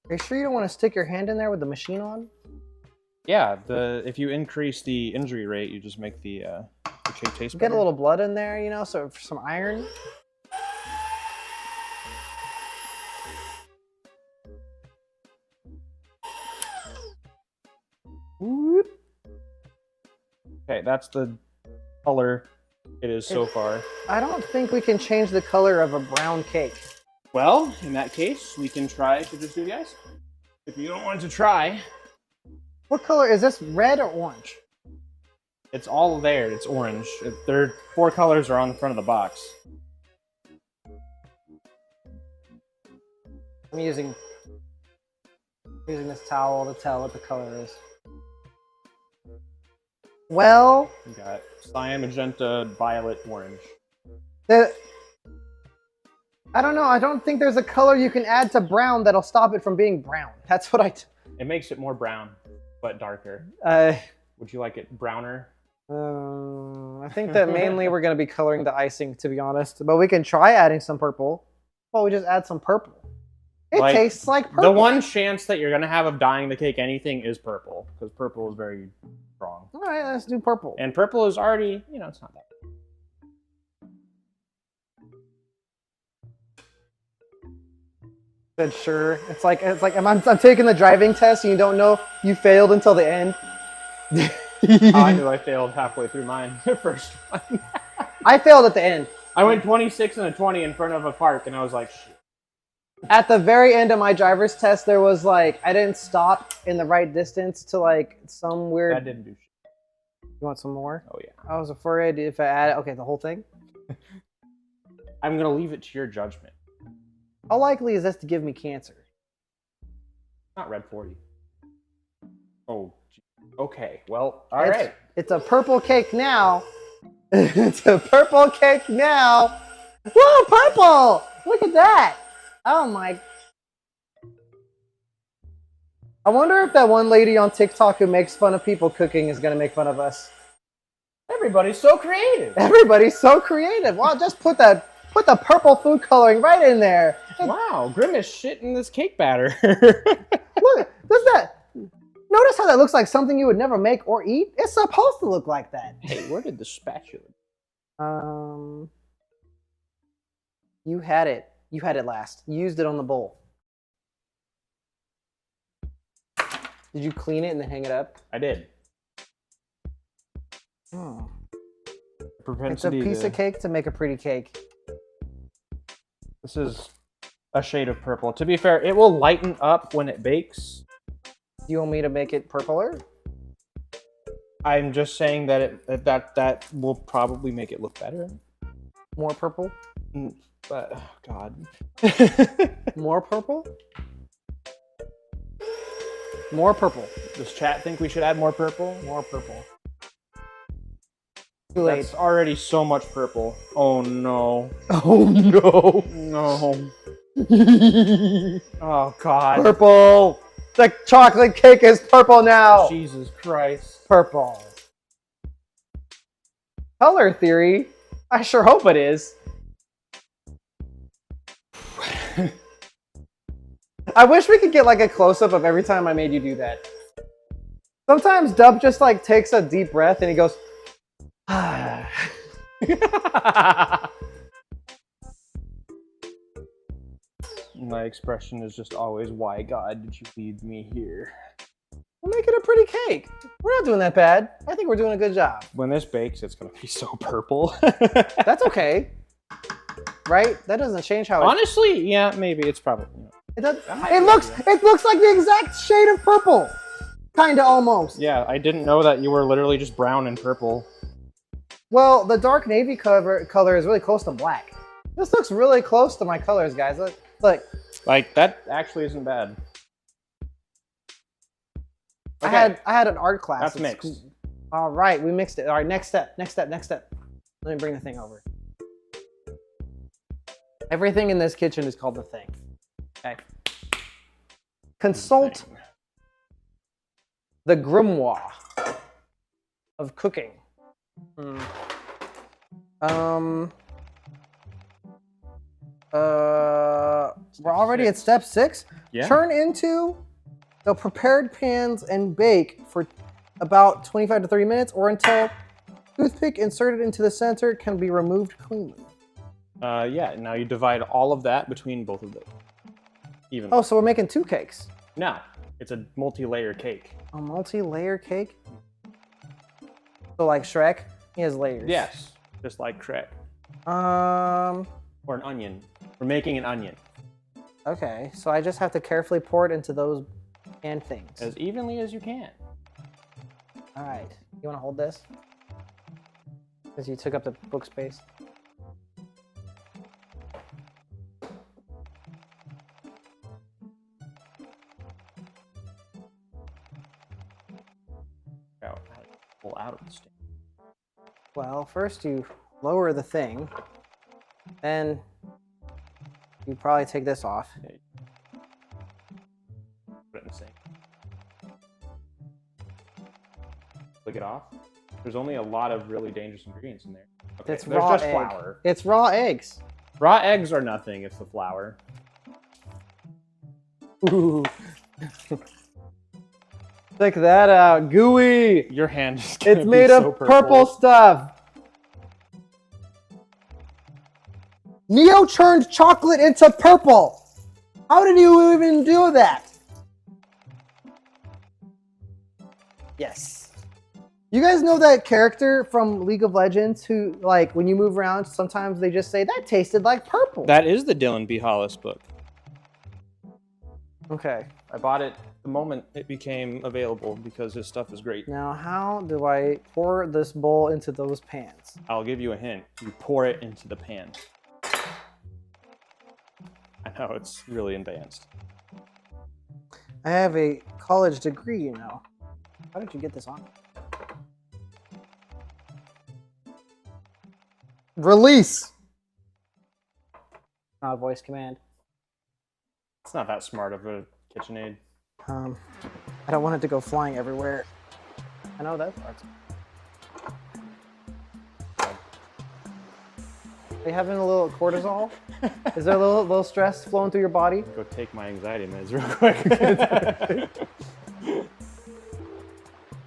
Are you sure you don't want to stick your hand in there with the machine on? Yeah, if you increase the injury rate, you just make the cake taste Get better. a little blood in there, you know, so for some iron. Whoop. Okay, that's the color it is so far. I don't think we can change the color of a brown cake. Well, in that case, we can try to just do the icing. If you don't want to try, What color is this? Red or orange? it's all there. It's orange. There, 4 colors are on the front of the box. I'm using this towel to tell what the color is. Well, You got cyan, magenta, violet, orange. I don't know. I don't think there's a color you can add to brown that'll stop it from being brown. That's what It makes it more brown, but darker. Would you like it browner? I think that mainly we're going to be coloring the icing, to be honest. But we can try adding some purple. Well, we just add some purple. It Like, tastes like purple. The one chance that you're going to have of dyeing the cake anything is purple, because purple is very strong. All right, let's do purple. And purple is already, it's not that. Said sure. It's like I'm taking the driving test and you don't know you failed until the end. I knew I failed halfway through mine, the first one. I failed at the end. I went 26 and a 20 in front of a park, and I was like, shit. At the very end of my driver's test, there was like, I didn't stop in the right distance to like some weird... That didn't do shit. You want some more? Oh, yeah. I was afraid if I added... Okay, the whole thing? I'm going to leave it to your judgment. How likely is this to give me cancer? Not red 40. Oh, okay. Well, all right. It's a purple cake now. It's a purple cake now. Whoa, purple! Look at that. Oh my. I wonder if that one lady on TikTok who makes fun of people cooking is going to make fun of us. Everybody's so creative. Everybody's so creative. Well, just put the purple food coloring right in there. Wow, Grimace shit in this cake batter. Look, does that... Notice how that looks like something you would never make or eat? It's supposed to look like that. Hey, where did the spatula? You had it. You had it last. You used it on the bowl. Did you clean it and then hang it up? I did. Oh. It's a Propensity piece of cake to make a pretty cake. This is a shade of purple. To be fair, it will lighten up when it bakes. Do you want me to make it purpler? I'm just saying that that will probably make it look better. More purple? But oh God. More purple? More purple. Does chat think we should add more purple? More purple. Too late. That's already so much purple. Oh no. Oh no. No. Oh God. Purple. The chocolate cake is purple now. Jesus Christ. Purple. Color theory? I sure hope it is. I wish we could get like a close-up of every time I made you do that. Sometimes Dub just like takes a deep breath and he goes, ah. My expression is just always, why God did you lead me here? We'll make it a pretty cake. We're not doing that bad. I think we're doing a good job. When this bakes, it's gonna be so purple. That's okay. Right? That doesn't change how it... Honestly, yeah, maybe it's probably. It looks like the exact shade of purple. Kinda almost. Yeah, I didn't know that you were literally just brown and purple. Well, the dark navy color is really close to black. This looks really close to my colors, guys. Look. Like, that actually isn't bad. Okay. I had an art class. That's mixed. All right, we mixed it. All right, next step. Let me bring the thing over. Everything in this kitchen is called the thing. Okay. Consult the grimoire of cooking. We're already at step 6. Yeah. Turn into the prepared pans and bake for about 25 to 30 minutes or until toothpick inserted into the center can be removed cleanly. Yeah, now you divide all of that between both of those. Even. Oh, so we're making 2 cakes. No, it's a multi-layer cake. A multi-layer cake? So like Shrek, he has layers. Yes, just like Shrek. Or an onion. We're making an onion. Okay, so I just have to carefully pour it into those pan things. As evenly as you can. All right, you want to hold this? Because you took up the book space. Pull out of the stand. Well, first you lower the thing, then you probably take this off. Okay. Put it in the sink. Flick it off. There's only a lot of really dangerous ingredients in there. Okay, It's there's raw just egg. flour. It's raw eggs. Raw eggs are nothing. It's the flour. Ooh. Check that out, gooey. Your hand is It's made of purple stuff. Neo turned chocolate into purple. How did you even do that? Yes. You guys know that character from League of Legends who, like, when you move around, sometimes they just say, that tasted like purple. That is the Dylan B. Hollis book. Okay. I bought it the moment it became available because his stuff is great. Now, how do I pour this bowl into those pans? I'll give you a hint. You pour it into the pan. I know, it's really advanced. I have a college degree, you know. How did you get this on? Release! Not a voice command. It's not that smart of a KitchenAid. I don't want it to go flying everywhere. I know that part. Are you having a little cortisol? Is there a little stress flowing through your body? Go take my anxiety meds real quick.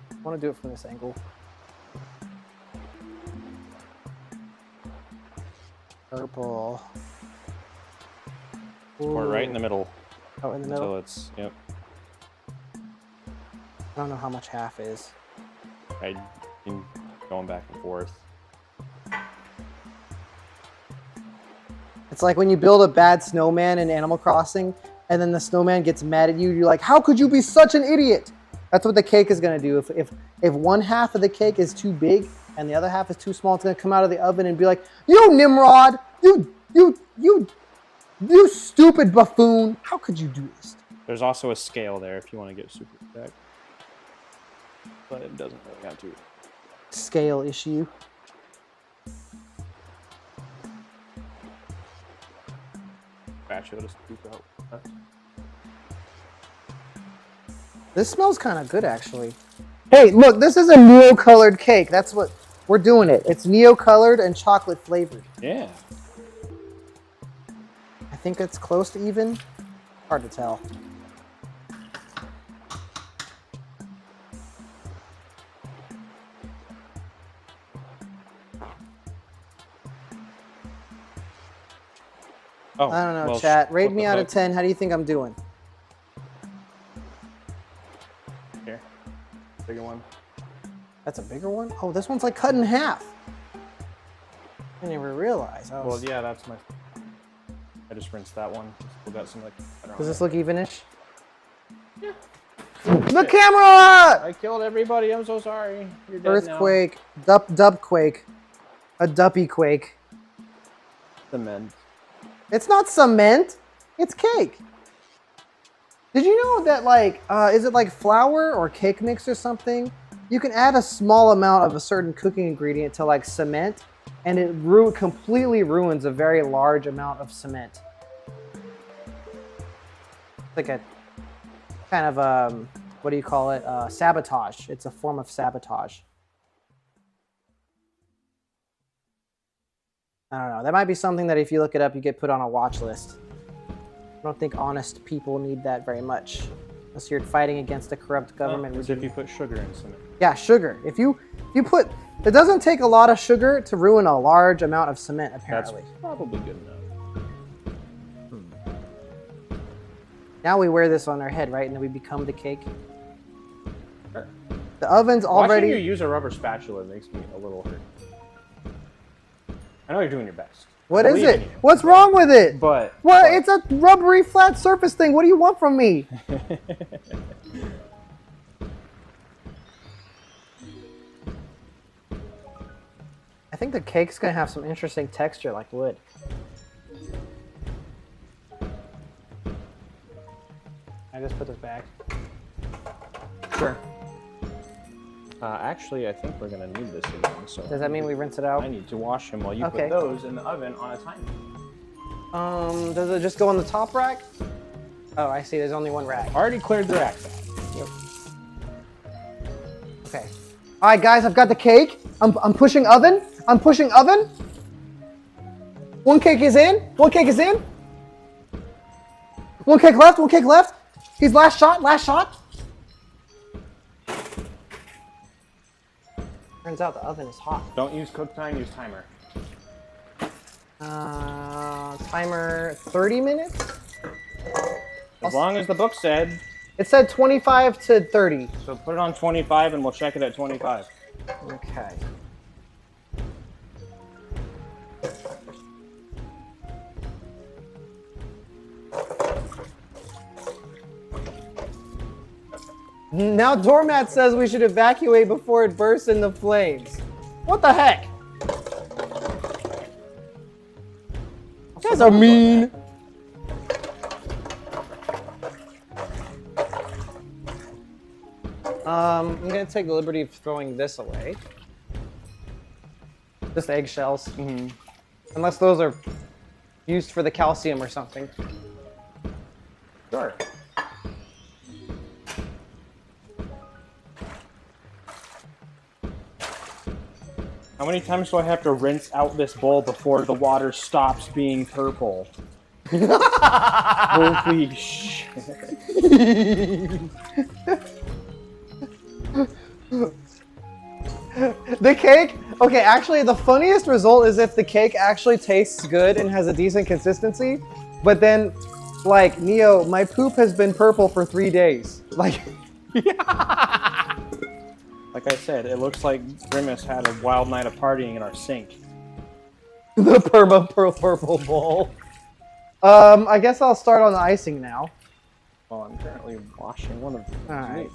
I want to do it from this angle. Purple. Pour it right in the middle. Oh, in the middle? Until it's, yep. I don't know how much half is. I've been going back and forth. It's like when you build a bad snowman in Animal Crossing, and then the snowman gets mad at you, you're like, how could you be such an idiot? That's what the cake is gonna do. If one half of the cake is too big and the other half is too small, it's gonna come out of the oven and be like, you Nimrod, you stupid buffoon, how could you do this? There's also a scale there if you want to get super exact. But it doesn't really have to. Scale issue. Spatula to scoop out. This smells kind of good, actually. Hey, look, this is a Neo colored cake. That's what we're doing it. It's Neo colored and chocolate flavored. Yeah. I think it's close to even. Hard to tell. Oh, I don't know, well, chat. Rate flip me the out of hook. 10. How do you think I'm doing? Here. Bigger one. That's a bigger one? Oh, this one's like cut in half. I didn't even realize. Well, yeah, that's my... I just rinsed that one. Still got some, like... Does this look evenish? Yeah. The camera! I killed everybody. I'm so sorry. You're dead Earthquake. Dup quake. A duppy quake. now. Cement. It's not cement. It's cake. Did you know that, like, is it like flour or cake mix or something? You can add a small amount of a certain cooking ingredient to, like, cement, and it completely ruins a very large amount of cement. It's like a kind of, what do you call it? Sabotage. It's a form of sabotage. I don't know. That might be something that if you look it up, you get put on a watch list. I don't think honest people need that very much. Unless you're fighting against a corrupt government. As if you put sugar in cement. Yeah, sugar. If you put... It doesn't take a lot of sugar to ruin a large amount of cement, apparently. That's probably good enough. Now we wear this on our head, right? And then we become the cake. Sure. The oven's already... Watching you use a rubber spatula makes me a little hurt. I know you're doing your best. What I is believe in it? you. What's wrong with it? But... It's a rubbery flat surface thing. What do you want from me? I think the cake's gonna have some interesting texture like wood. I just put this back. Sure. Actually, I think we're gonna need this again. So Does that mean we rinse it out? I need to wash them while you Okay. put those in the oven on a timer. Does it just go on the top rack? Oh, I see. There's only one rack. Already cleared the racks out. Yep. Okay. All right, guys. I've got the cake. I'm pushing oven. I'm pushing oven. One cake is in. One cake is in. One cake left. One cake left. He's last shot. Last shot. Turns out the oven is hot. Don't use cook time, use timer. Timer 30 minutes? As long as the book said. It said 25 to 30. So put it on 25 and we'll check it at 25. Okay. Now Doormat says we should evacuate before it bursts into flames. What the heck? You guys are mean. I'm gonna take the liberty of throwing this away. Just eggshells. Unless those are used for the calcium or something. Sure. How many times do I have to rinse out this bowl before the water stops being purple? Holy shit. The cake? Okay, actually, the funniest result is if the cake actually tastes good and has a decent consistency, but then, like, Neo, my poop has been purple for 3 days. Like, Like I said, it looks like Grimace had a wild night of partying in our sink. the purple bowl. I guess I'll start on the icing now. Well, I'm currently washing one of them. Alright.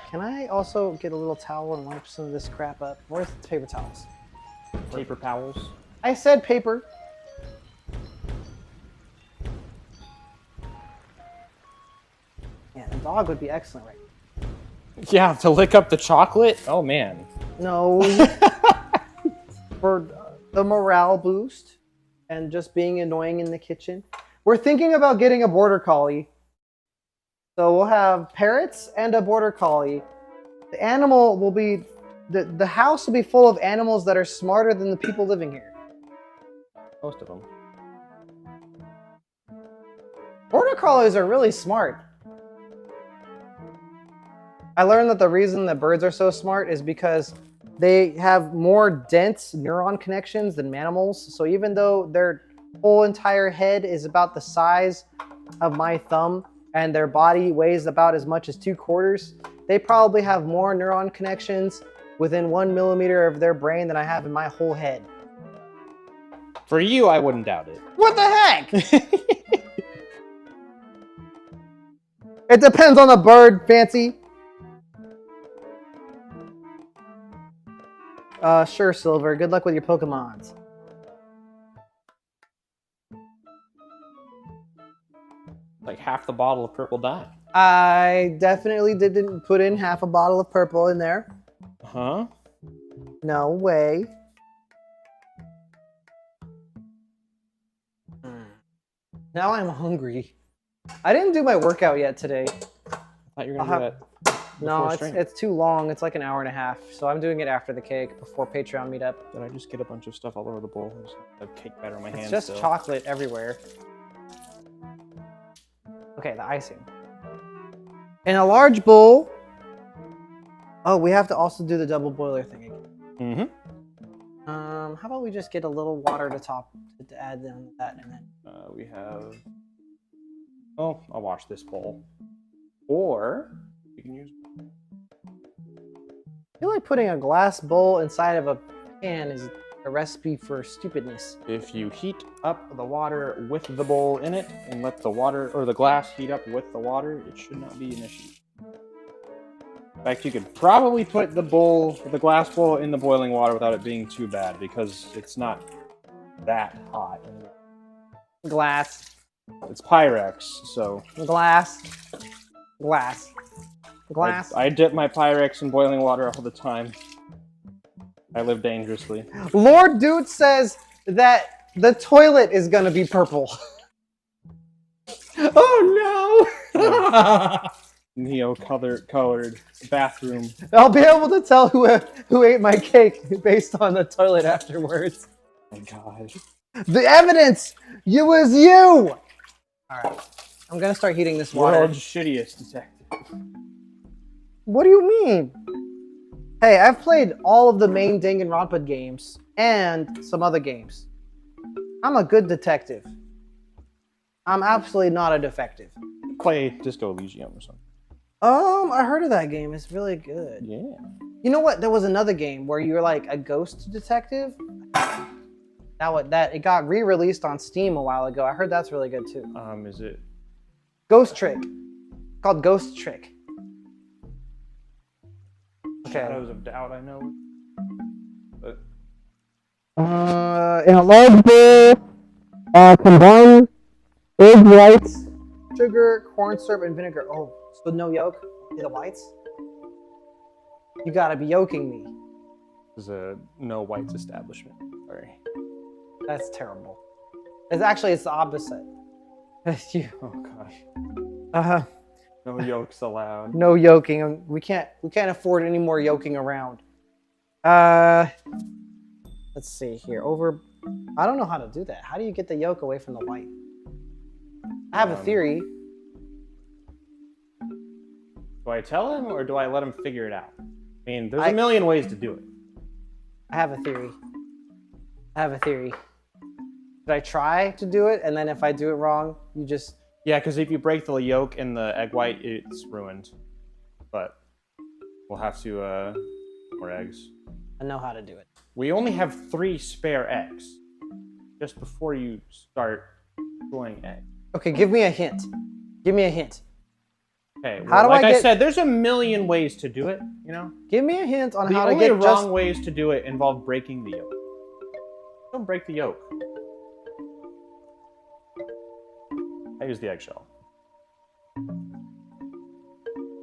Can I also get a little towel and wipe some of this crap up? Where's the paper towels? Paper towels. I said paper. Yeah, the dog would be excellent right now. Yeah, to lick up the chocolate? Oh, man. No. For the morale boost and just being annoying in the kitchen. We're thinking about getting a border collie. So we'll have parrots and a border collie. The animal will be... The house will be full of animals that are smarter than the people living here. Most of them. Border collies are really smart. I learned that the reason that birds are so smart is because they have more dense neuron connections than mammals. So even though their whole entire head is about the size of my thumb and their body weighs about as much as 2/4, they probably have more neuron connections within 1 millimeter of their brain than I have in my whole head. For you, I wouldn't doubt it. What the heck? It depends on the bird, Fancy. Sure, Silver. Good luck with your Pokemons. Like half the bottle of purple dye. I definitely didn't put in half a bottle of purple in there. Huh? No way. Now I'm hungry. I didn't do my workout yet today. I thought you were gonna do that. No, before stream. it's too long. It's like an hour and a half. So I'm doing it after the cake, before Patreon meetup. Did I just get a bunch of stuff all over the bowl? I just have cake batter in my hands. It's just still. chocolate everywhere. Okay, the icing. In a large bowl. Oh, we have to also do the double boiler thing again. How about we just get a little water to add in that, and then We have. Oh, I'll wash this bowl. Or you can use. I feel like putting a glass bowl inside of a pan is a recipe for stupidness. If you heat up the water with the bowl in it and let the water or the glass heat up with the water, it should not be an issue. In fact, you could probably put the glass bowl in the boiling water without it being too bad because it's not that hot. Glass. It's Pyrex, so Glass. Glass. Glass. I dip my Pyrex in boiling water all the time. I live dangerously. Lord Dude says that the toilet is gonna be purple. Oh no! Neo colored bathroom. I'll be able to tell who ate my cake based on the toilet afterwards. Oh my god. The evidence! It was you! Alright. I'm gonna start heating this water. World's shittiest detective. What do you mean? Hey, I've played all of the main Danganronpa games and some other games. I'm a good detective. I'm absolutely not a defective. Play Disco Elysium or something. I heard of that game. It's really good. Yeah. You know what? There was another game where you're like a ghost detective. It got re-released on Steam a while ago. I heard that's really good too. Is it Ghost Trick. It's called Ghost Trick. Okay. Shadows of Doubt? I know. But In a large bowl, combine egg whites, sugar, corn syrup, and vinegar. Oh, so no yolk? Only the whites? You gotta be yolking me. this is a no whites establishment. Sorry. That's terrible. It's the opposite. That's you. Oh gosh. No yolks allowed. No yolking. We can't afford any more yolking around. Let's see here. I don't know how to do that. How do you get the yolk away from the white? I have a theory. Do I tell him or do I let him figure it out? I mean, there's a million ways to do it. I have a theory. Should I try to do it, and then if I do it wrong, you just... Yeah, because if you break the yolk and the egg white, it's ruined. But we'll have to more eggs. I know how to do it. We only have 3 spare eggs. Just before you start throwing eggs. Okay, give me a hint. Okay, well, How do like I I get- said, there's a million ways to do it, you know? Give me a hint on The how to only get wrong ways to do it involve breaking the yolk. Don't break the yolk. I use the eggshell.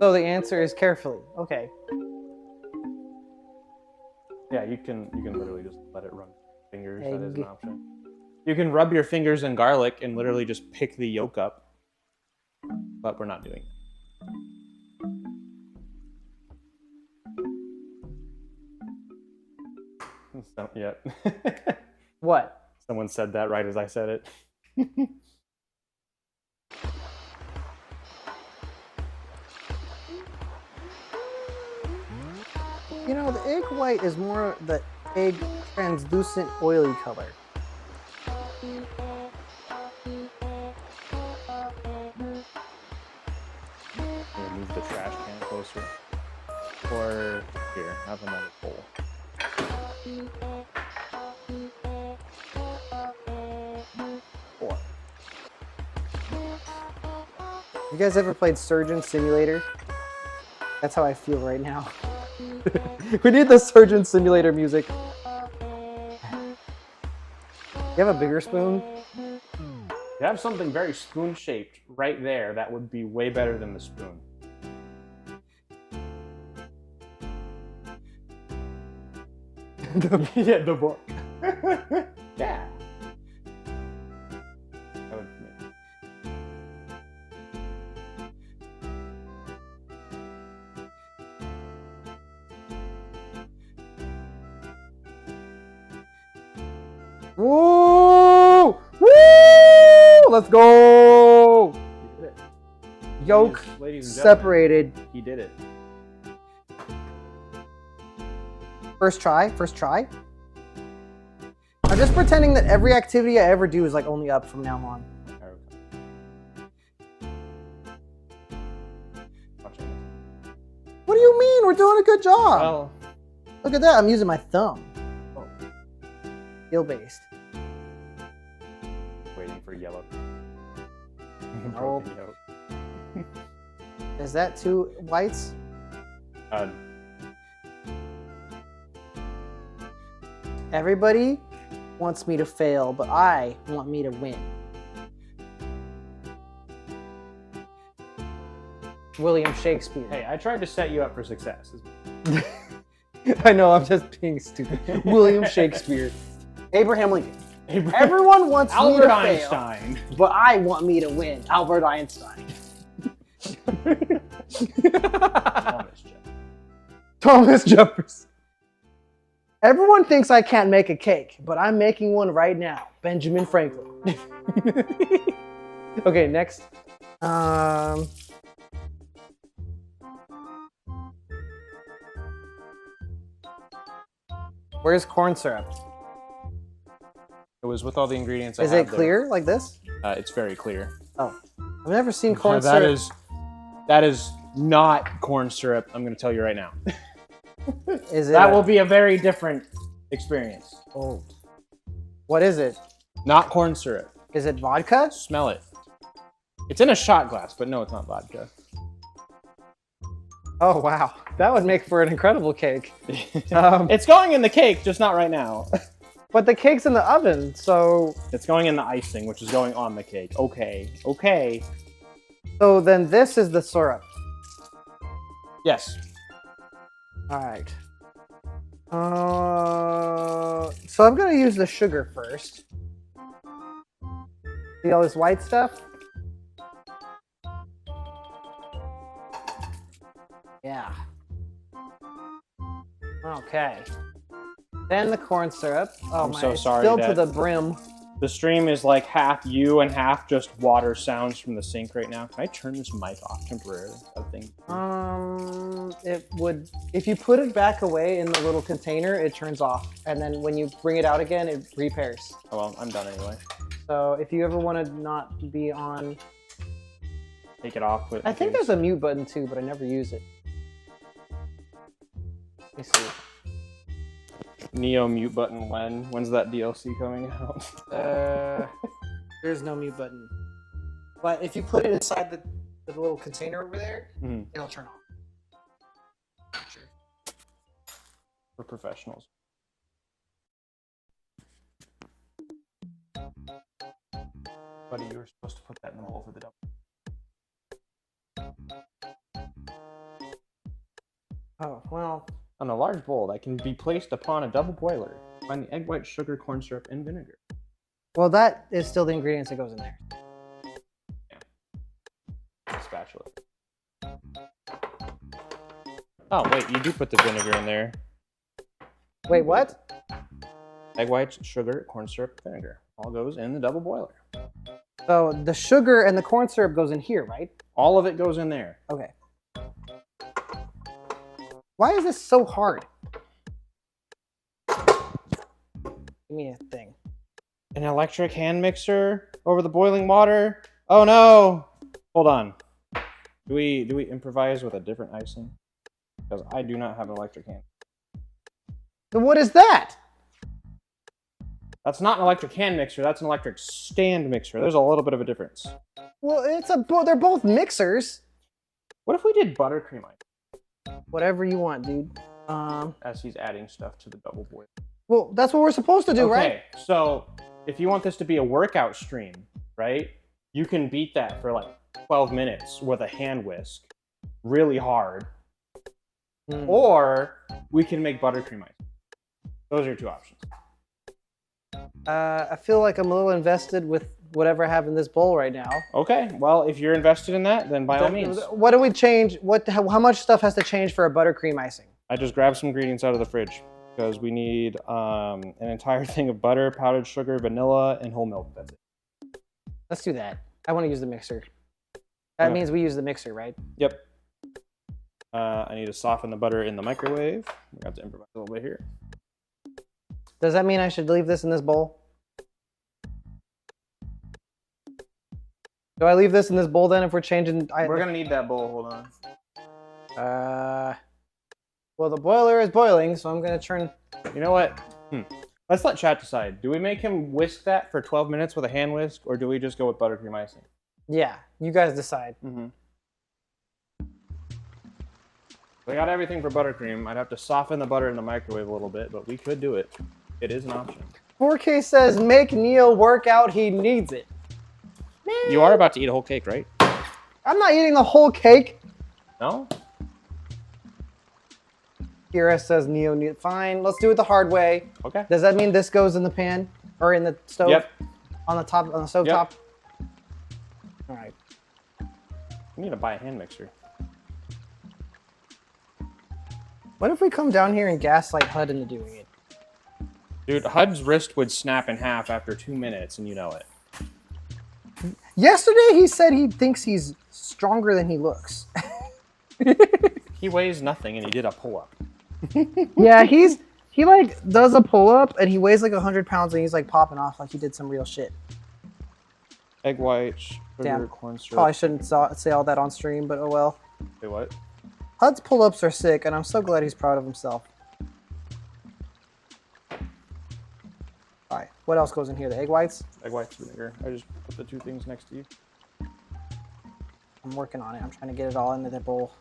So the answer is carefully. Okay. Yeah, you can literally just let it run fingers. That is Egg. an option. You can rub your fingers in garlic and literally just pick the yolk up. But we're not doing it. What? Someone said that right as I said it. You know, the egg white is more the egg translucent oily color. Move the trash can closer. Or here, have another bowl. Four. You guys ever played Surgeon Simulator? That's how I feel right now. We need the Surgeon Simulator music. You have a bigger spoon? You have something very spoon-shaped right there that would be way better than the spoon. Yeah, the book. Yeah. That would Woo! Woo! Let's go! Yolk Ladies and gentlemen, separated. he did it. First try. I'm just pretending that every activity I ever do is like only up from now on. What do you mean? We're doing a good job. Well, Look at that. I'm using my thumb. Oh. Skill-based. waiting for yellow. Nope. Broken yolk. Is that 2 whites? Everybody wants me to fail, but I want me to win. William Shakespeare. Hey, I tried to set you up for success. I know, I'm just being stupid. William Shakespeare. Abraham Lincoln. Everyone wants me Albert to Einstein. fail, but I want me to win. Albert Einstein. Thomas Jefferson. Everyone thinks I can't make a cake, but I'm making one right now. Benjamin Franklin. Okay, next. Where's corn syrup? It was with all the ingredients I Is have it clear like this? there. It's very clear. Oh, I've never seen corn That syrup. is not corn syrup. I'm going to tell you right now. Is it? That will be a very different experience. Oh. What is it? Not corn syrup. Is it vodka? Smell it. It's in a shot glass, but no, it's not vodka. Oh wow, that would make for an incredible cake. It's going in the cake, just not right now. But the cake's in the oven, so. It's going in the icing, which is going on the cake. Okay, okay. So then this is the syrup. Yes. All right. So I'm gonna use the sugar first. See all this white stuff? Yeah. Okay. Then the corn syrup. Oh I'm my! so it's sorry filled to that- the brim. The stream is like half you and half just water sounds from the sink right now. Can I turn this mic off temporarily? I think. It would, if you put it back away in the little container, it turns off, and then when you bring it out again, it repairs. Oh well, I'm done anyway. So if you ever want to not be on, Take it off. Put it in I think the case. there's a mute button too, but I never use it. Let me see. Neo mute button when? When's that DLC coming out? There's no mute button, but if you put it inside the little container over there, Mhm. it'll turn off. Sure. For professionals. Buddy, you were supposed to put that in the bowl for the double. Oh well. On a large bowl that can be placed upon a double boiler, find the egg white, sugar, corn syrup, and vinegar. Well, that is still the ingredients that goes in there. Spatula. Oh wait, you do put the vinegar in there. Wait, what? Egg whites, sugar, corn syrup, vinegar. All goes in the double boiler. So the sugar and the corn syrup goes in here, right? All of it goes in there. Okay. Why is this so hard? Give me a thing. An electric hand mixer over the boiling water. Oh no! Hold on. Do we improvise with a different icing? Because I do not have an electric hand. Then what is that? That's not an electric hand mixer. That's an electric stand mixer. There's a little bit of a difference. Well, they're both mixers. What if we did buttercream ice Whatever you want, dude. as he's adding stuff to the double boiler? Well, that's what we're supposed to do, right? Okay, so if you want this to be a workout stream, right? You can beat that for like 12 minutes with a hand whisk, really hard. Or we can make buttercream ice. Those are your two options. I feel like I'm a little invested with whatever I have in this bowl right now. Okay, well, if you're invested in that, then by all means. What do we change? How much stuff has to change for a buttercream icing? I just grabbed some ingredients out of the fridge because we need an entire thing of butter, powdered sugar, vanilla, and whole milk. That's it. Let's do that. I want to use the mixer. That Okay. means we use the mixer, right? Yep. I need to soften the butter in the microwave. We have to improvise a little bit here. Does that mean I should leave this in this bowl? Do I leave this in this bowl then if we're changing? We're gonna need that bowl. Hold on. Well, the boiler is boiling, so I'm gonna turn. You know what? Let's let chat decide. Do we make him whisk that for 12 minutes with a hand whisk, or do we just go with buttercream icing? Yeah, you guys decide. Mm-hmm. I got everything for buttercream. I'd have to soften the butter in the microwave a little bit, but we could do it. It is an option. 4K says, make Neo work out, he needs it. Man. You are about to eat a whole cake, right? I'm not eating the whole cake. No? Kira says Neo need fine. Let's do it the hard way. Okay. Does that mean this goes in the pan or in the stove? Yep. On the top, on the stove Yep. top. All right. We need to buy a hand mixer. What if we come down here and gaslight HUD into doing it? Dude, HUD's wrist would snap in half after 2 minutes, and you know it. Yesterday he said he thinks he's stronger than he looks. He weighs nothing, and he did a pull-up. Yeah, he like does a pull up and he weighs like 100 pounds and he's like popping off like he did some real shit. Egg whites, sugar, Damn. corn syrup. Probably shouldn't say all that on stream, but oh well. Say what? HUD's pull ups are sick and I'm so glad he's proud of himself. What else goes in here? The egg whites? Egg whites, vinegar. I just put the two things next to you. I'm working on it. I'm trying to get it all into the bowl.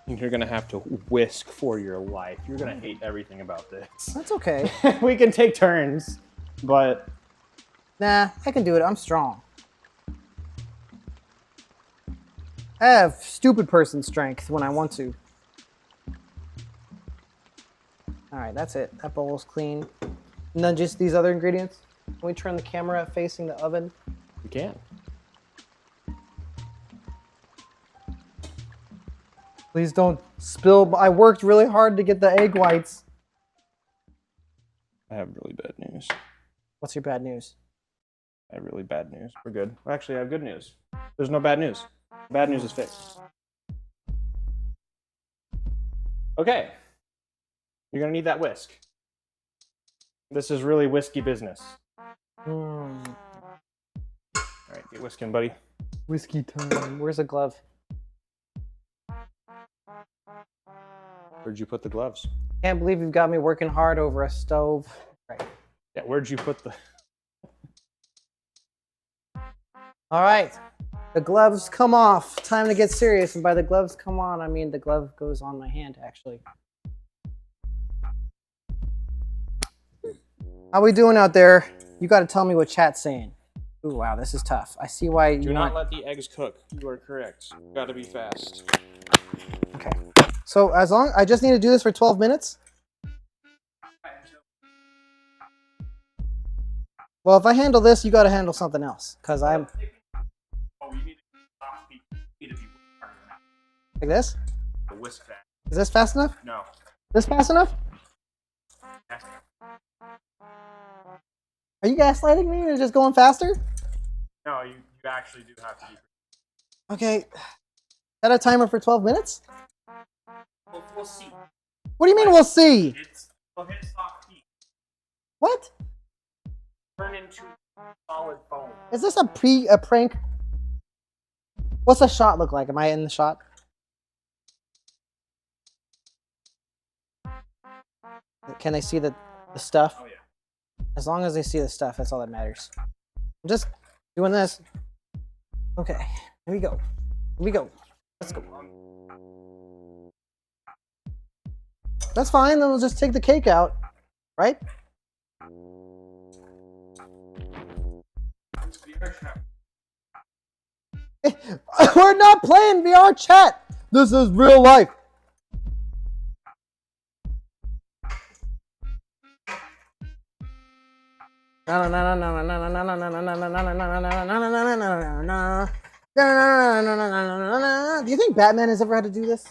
You're gonna have to whisk for your life. You're gonna hate everything about this. That's okay. We can take turns, but Nah, I can do it. I'm strong. I have stupid person strength when I want to. All right, that's it. That bowl's clean. And then just these other ingredients. Can we turn the camera facing the oven? you can. Please don't spill. I worked really hard to get the egg whites. I have really bad news. What's your bad news? I have really bad news. We're good. Well, actually, I have good news. There's no bad news. Bad news is fixed. Okay. You're gonna need that whisk. This is really whiskey business. All right, get whisking, buddy. Whiskey time. Where's the glove? Where'd you put the gloves? Can't believe you've got me working hard over a stove. Right. Yeah, where'd you put the... All right. The gloves come off. Time to get serious. And by the gloves come on, I mean the glove goes on my hand, actually. How we doing out there? You got to tell me what chat's saying. Ooh, wow, this is tough. I see why you Do not let the eggs cook. You are correct. Gotta be fast. Okay. So as long I just need to do this for 12 minutes. Well, if I handle this, you got to handle something else, because I'm Oh, you need to be like this. the whisk fast. Is this fast enough? No. This fast enough? Are you gaslighting me or just going faster? No, you actually do have to be. Okay. Set a timer for 12 minutes? We'll see. What do you mean we'll see? We'll hit soft heat. What? Turn into solid foam. Is this a prank? What's the shot look like? Am I in the shot? Can they see the stuff? Oh, yeah. As long as they see the stuff, that's all that matters. I'm just doing this. Okay, here we go. Here we go. Let's go. That's fine, then we'll just take the cake out, right? We're not playing VR chat. This is real life. Do you think Batman has ever had to do this?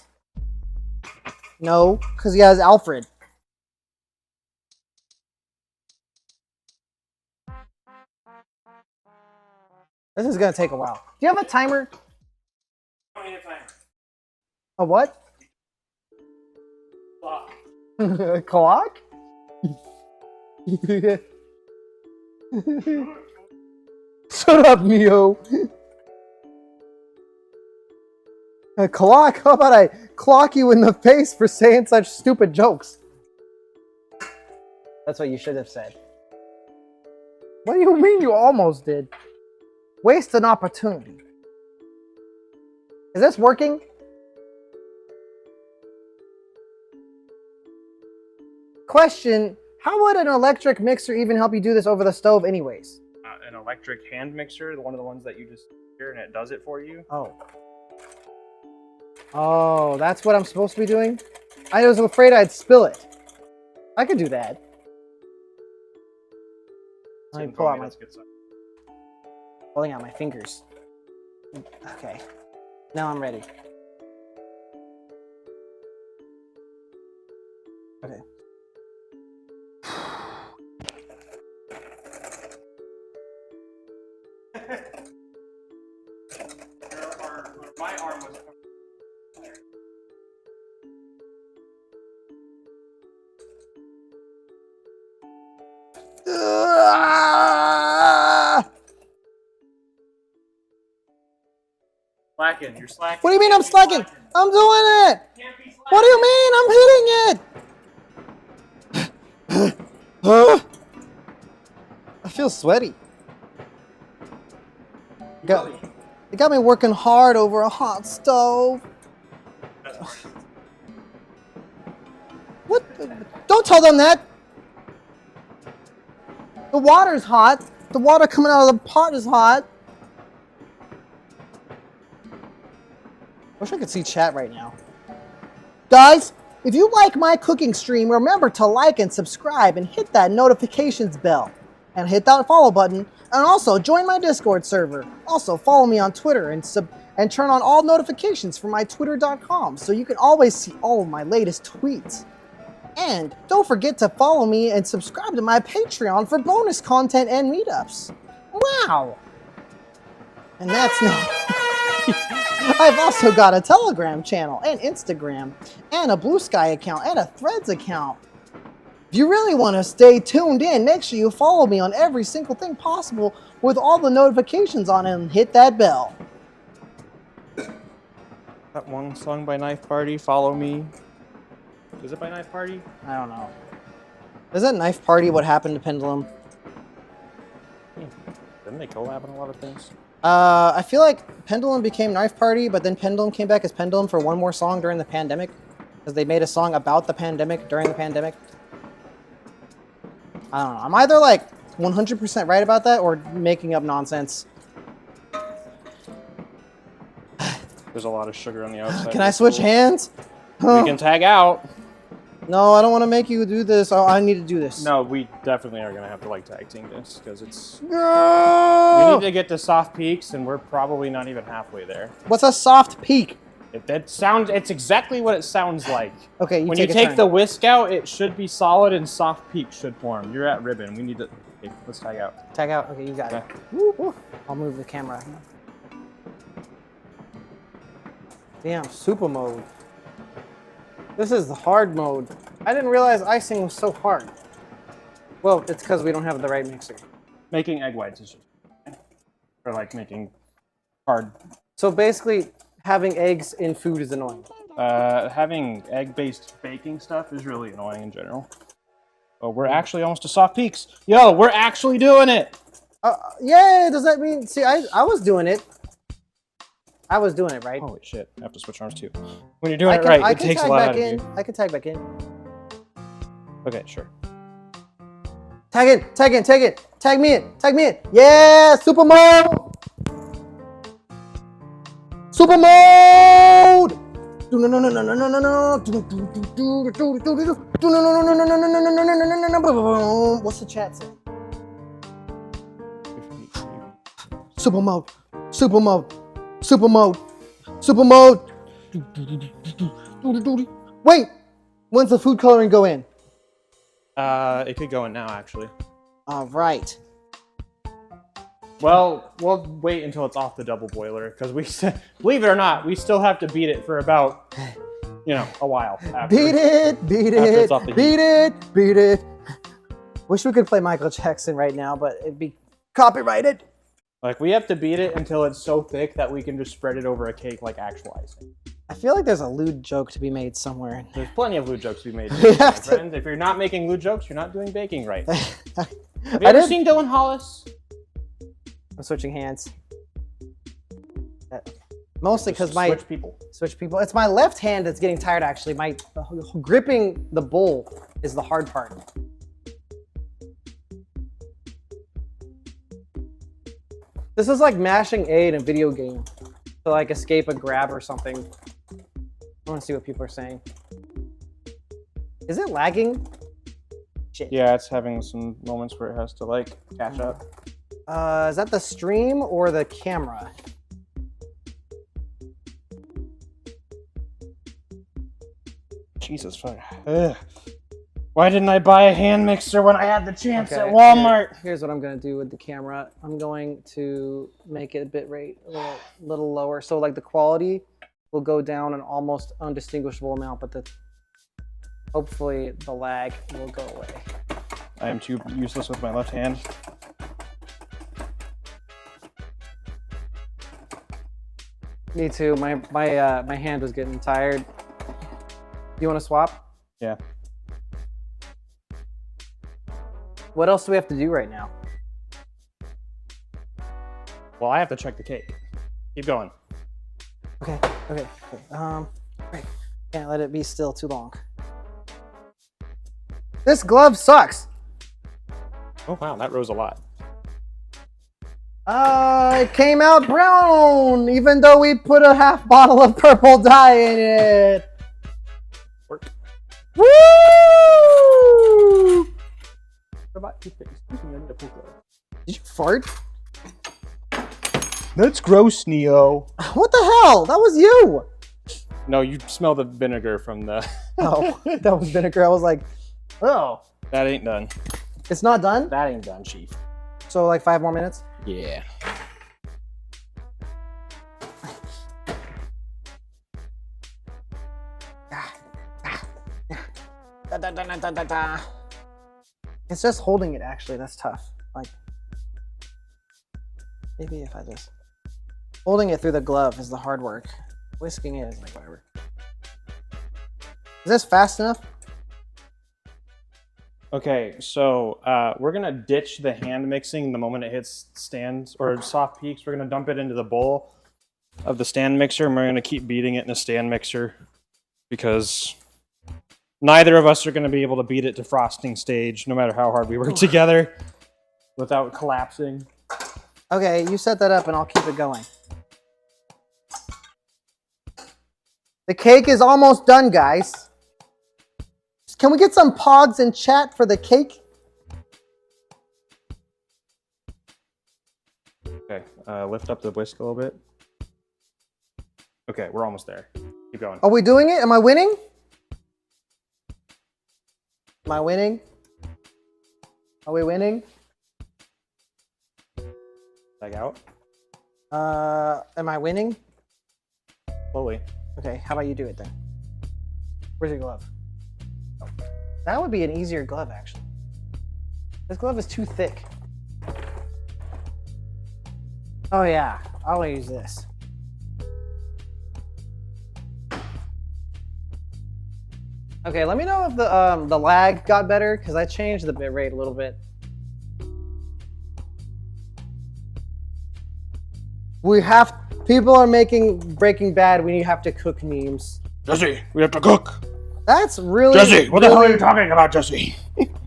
No, because he has Alfred. This is gonna take a while. Do you have a timer? I don't need a timer. A what? Clock. A clock? Shut up, Neo. A clock? How about I clock you in the face for saying such stupid jokes? That's what you should have said. What do you mean you almost did? Waste an opportunity. Is this working? Question, how would an electric mixer even help you do this over the stove anyways? An electric hand mixer, one of the ones that you just hear and it does it for you. Oh. Oh, that's what I'm supposed to be doing? I was afraid I'd spill it. I could do that. Let me pull out my... Pulling out my fingers. Okay. Now I'm ready. Okay. My arm was... Slacking, you're slacking. What do you mean I'm slacking? I'm doing it! Can't be slacking. What do you mean I'm hitting it? I feel sweaty. It got me working hard over a hot stove. What? Don't tell them that. The water's hot. The water coming out of the pot is hot. Wish I could see chat right now. Guys, if you like my cooking stream, remember to like and subscribe and hit that notifications bell. And hit that follow button. And also join my Discord server. Also follow me on Twitter and turn on all notifications from my twitter.com so you can always see all of my latest tweets. And don't forget to follow me and subscribe to my Patreon for bonus content and meetups. Wow! And that's not... I've also got a Telegram channel, and Instagram, and a Blue Sky account, and a Threads account. If you really want to stay tuned in, make sure you follow me on every single thing possible with all the notifications on and hit that bell. That one song by Knife Party, Follow Me. Is it by Knife Party? I don't know. Is that Knife Party what happened to Pendulum? Didn't they collab on a lot of things? I feel like Pendulum became Knife Party, but then Pendulum came back as Pendulum for one more song during the pandemic. Because they made a song about the pandemic during the pandemic. I don't know. I'm either like 100% right about that or making up nonsense. There's a lot of sugar on the outside. Can I switch hands? We can tag out. No, I don't want to make you do this. Oh, I need to do this. No, we definitely are gonna have to like tag team this because it's. No! We need to get to soft peaks, and we're probably not even halfway there. What's a soft peak? It's exactly what it sounds like. Okay, when you take the whisk out, it should be solid, and soft peaks should form. You're at ribbon. We need to. Okay, let's tag out. Tag out. Okay, you got Okay. it. Woo, woo. I'll move the camera. Damn, super mode. This is the hard mode. I didn't realize icing was so hard. Well, it's because we don't have the right mixer. Making egg whites is just, or like making hard. So basically, having eggs in food is annoying. Having egg-based baking stuff is really annoying in general. Oh, we're actually almost to soft peaks. Yo, we're actually doing it. Yay! Does that mean? See, I was doing it. I was doing it right. Holy shit! I have to switch arms too. When you're doing it right, it takes a lot out of you. I can tag back in. Okay, sure. Tag in, tag in, tag in, tag me in, tag me in. Yeah, super mode! Super mode! What's the chat say? Super mode, super mode, super mode, super mode. Wait, when's the food coloring go in? It could go in now, actually. All right. Well, we'll wait until it's off the double boiler because believe it or not, we still have to beat it for about, a while. After. Beat it, beat it, beat it, beat it. Wish we could play Michael Jackson right now, but it'd be copyrighted. Like, we have to beat it until it's so thick that we can just spread it over a cake like actual icing. I feel like there's a lewd joke to be made somewhere. There's plenty of lewd jokes to be made, my friend. If you're not making lewd jokes, you're not doing baking right. Have you ever seen Dylan Hollis? I'm switching hands. Mostly because switch people. It's my left hand that's getting tired. Actually, gripping the bowl is the hard part. This is like mashing A in a video game to like escape a grab or something. I want to see what people are saying. Is it lagging? Shit. Yeah, it's having some moments where it has to like catch up. Is that the stream or the camera? Jesus fuck. Ugh. Why didn't I buy a hand mixer when I had the chance at Walmart? Here's what I'm gonna do with the camera. I'm going to make it a bit rate a little lower, so like the quality will go down an almost undistinguishable amount, but hopefully the lag will go away. I am too useless with my left hand. Me too. My hand was getting tired. You want to swap? Yeah. What else do we have to do right now? Well, I have to check the cake. Keep going. Okay. Right. Can't let it be still too long. This glove sucks. Oh wow, that rose a lot. It came out brown, even though we put a half bottle of purple dye in it. Work. Woo! What about toothpaste? Excuse me, I need a poke. Did you fart? That's gross, Neo. What the hell? That was you. No, you smell the vinegar from the... Oh, that was vinegar. I was like, oh. That ain't done. It's not done? That ain't done, Chief. So like 5 more minutes? Yeah. It's just holding it, actually. That's tough. Like, maybe if I just... Holding it through the glove is the hard work. Whisking it is like whatever. Is this fast enough? Okay, so we're gonna ditch the hand mixing the moment it hits stands or soft peaks. We're gonna dump it into the bowl of the stand mixer, and we're gonna keep beating it in a stand mixer because neither of us are gonna be able to beat it to frosting stage, no matter how hard we work together, without collapsing. Okay, you set that up and I'll keep it going. The cake is almost done, guys. Can we get some pogs in chat for the cake? Okay, lift up the whisk a little bit. Okay, we're almost there. Keep going. Are we doing it? Am I winning? Am I winning? Are we winning? Leg out. Am I winning? Slowly. Okay, how about you do it then? Where's your glove? Oh, that would be an easier glove, actually. This glove is too thick. Oh yeah, I want to use this. Okay, let me know if the lag got better, because I changed the bit rate a little bit. People are making Breaking Bad when you have to cook memes. Jesse, we have to cook. That's really Jesse, what the hell are you talking about, Jesse?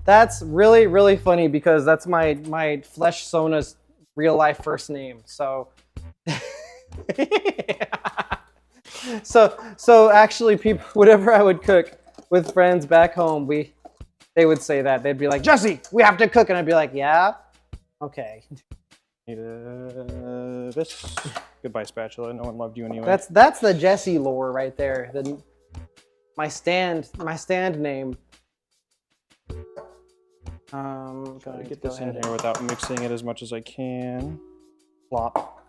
That's really, really funny because that's my Flesh Sona's real life first name. So, so actually, people, whatever I would cook with friends back home, they would say that. They'd be like, Jesse, we have to cook, and I'd be like, yeah, okay. Need this. Goodbye, spatula. No one loved you anyway. That's the Jesse lore right there. My stand name. Try to get this in here without mixing it as much as I can. Plop.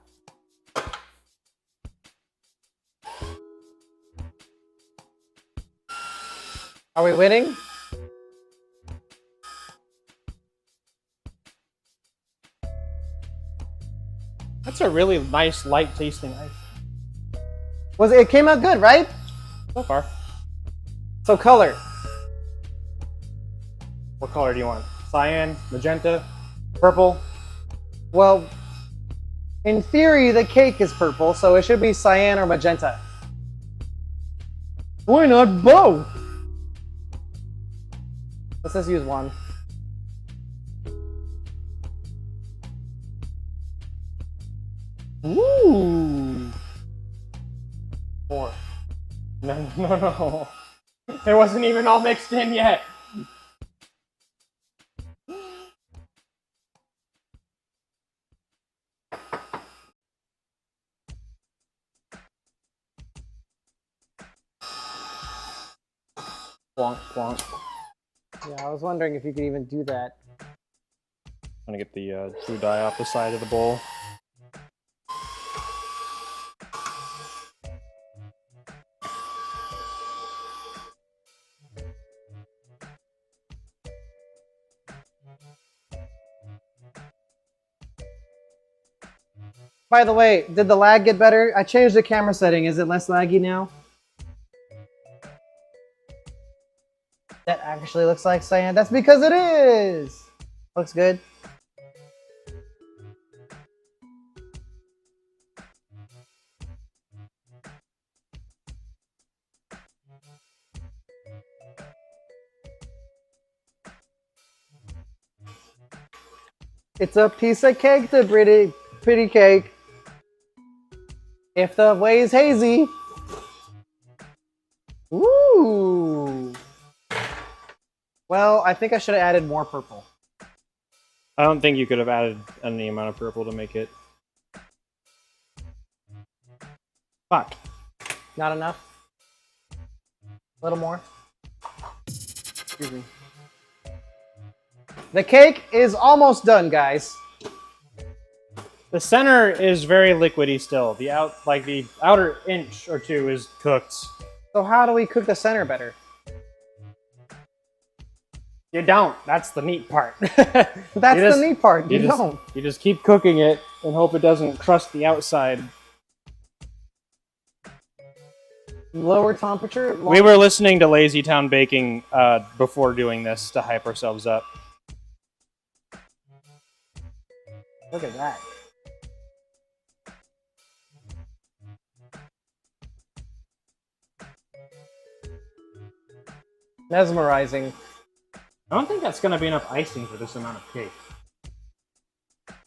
Are we winning? That's a really nice, light tasting ice. It came out good, right? So far. So color. What color do you want? Cyan, magenta, purple? Well, in theory, the cake is purple, so it should be cyan or magenta. Why not both? Let's just use one. Ooh. 4. No. It wasn't even all mixed in yet. Plonk, plonk. Yeah, I was wondering if you could even do that. I'm gonna get the blue dye off the side of the bowl. By the way, did the lag get better? I changed the camera setting. Is it less laggy now? That actually looks like cyan. That's because it is! Looks good. It's a piece of cake, the pretty cake. If the way is hazy. Ooh. Well, I think I should have added more purple. I don't think you could have added any amount of purple to make it. Fuck. Not enough? A little more? Excuse me. The cake is almost done, guys. The center is very liquidy still. The outer inch or two is cooked. So how do we cook the center better? You don't. That's the neat part. That's the neat part. You don't. You just keep cooking it and hope it doesn't crust the outside. Lower temperature? We were listening to Lazy Town Baking before doing this to hype ourselves up. Look at that. Mesmerizing. I don't think that's going to be enough icing for this amount of cake.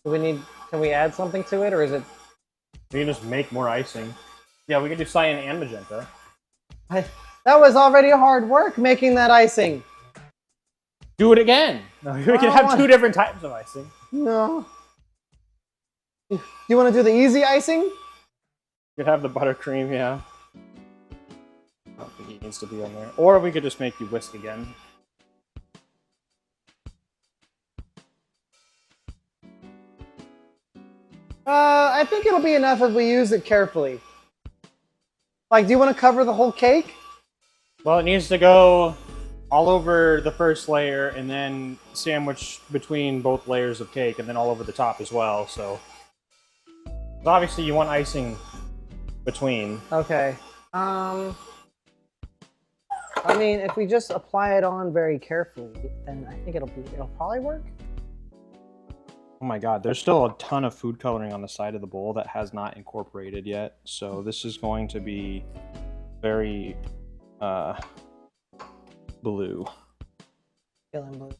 Can we add something to it, or is it? We can just make more icing. Yeah, we can do cyan and magenta. That was already hard work making that icing. Do it again. No, we can have two different types of icing. No. You want to do the easy icing? You could have the buttercream, yeah. I don't think he needs to be on there. Or we could just make you whisk again. I think it'll be enough if we use it carefully. Like, do you want to cover the whole cake? Well, it needs to go all over the first layer and then sandwich between both layers of cake and then all over the top as well, so obviously you want icing between. Okay. I mean, if we just apply it on very carefully, then I think it'll probably work. Oh my god, there's still a ton of food coloring on the side of the bowl that has not incorporated yet, so this is going to be very blue. Feeling blue.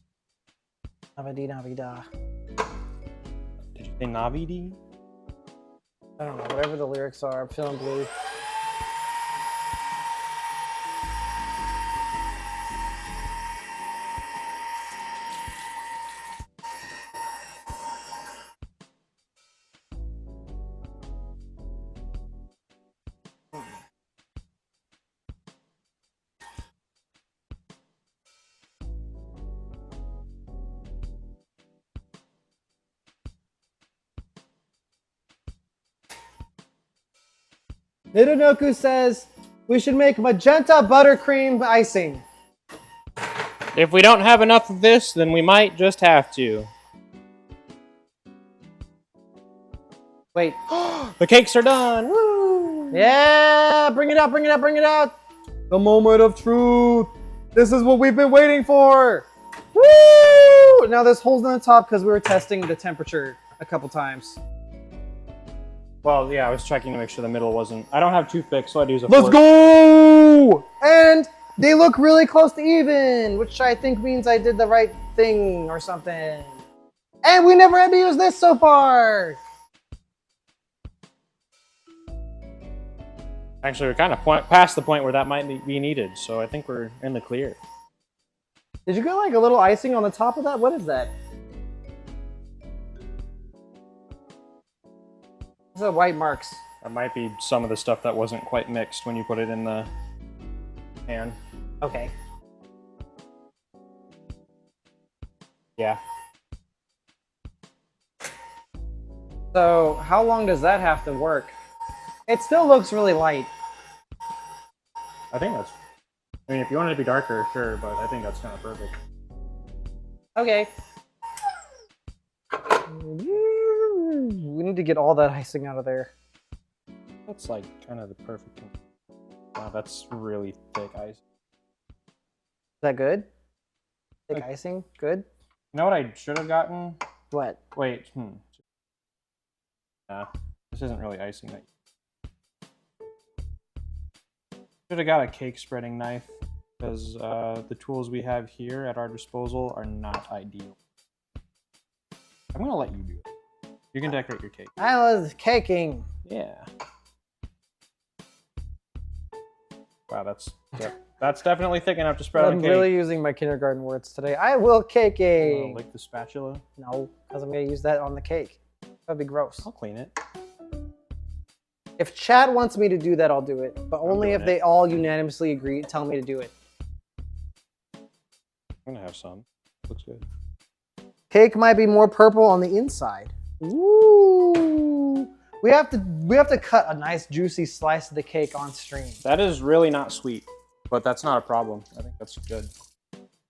Navidi navida. Did you say Navidi? I don't know, whatever the lyrics are, I'm feeling blue. Nidonoku says we should make magenta buttercream icing. If we don't have enough of this, then we might just have to. Wait. The cakes are done! Woo! Yeah! Bring it out, bring it out, bring it out! The moment of truth! This is what we've been waiting for! Woo! Now there's holes in the top because we were testing the temperature a couple times. Well, yeah, I was checking to make sure the middle wasn't... I don't have toothpicks, so I'd use a Let's fork. go! And they look really close to even, which I think means I did the right thing or something. And we never had to use this so far! Actually, we're kind of past the point where that might be needed, so I think we're in the clear. Did you get like a little icing on the top of that? What is that? Those are white marks. That might be some of the stuff that wasn't quite mixed when you put it in the pan. Okay. Yeah. So, how long does that have to work? It still looks really light. I think that's... I mean, if you want it to be darker, sure, but I think that's kind of perfect. Okay. We need to get all that icing out of there. That's like kind of the perfect... Wow, that's really thick ice. Is that good? Thick icing? Good? You know what I should have gotten? What? Wait. This isn't really icing. That should have got a cake spreading knife because the tools we have here at our disposal are not ideal. I'm gonna let you do it. You can decorate your cake. I was caking. Yeah. Wow, that's definitely thick enough to spread on a I'm cake. really using my kindergarten words today. I will caking. Oh, like the spatula? No, because I'm going to use that on the cake. That'd be gross. I'll clean it. If chat wants me to do that, I'll do it. But only if doing they all unanimously agree, tell me to do it. I'm gonna have some. Looks good. Cake might be more purple on the inside. Ooh. We have to cut a nice juicy slice of the cake on stream. That is really not sweet, but that's not a problem. I think that's good.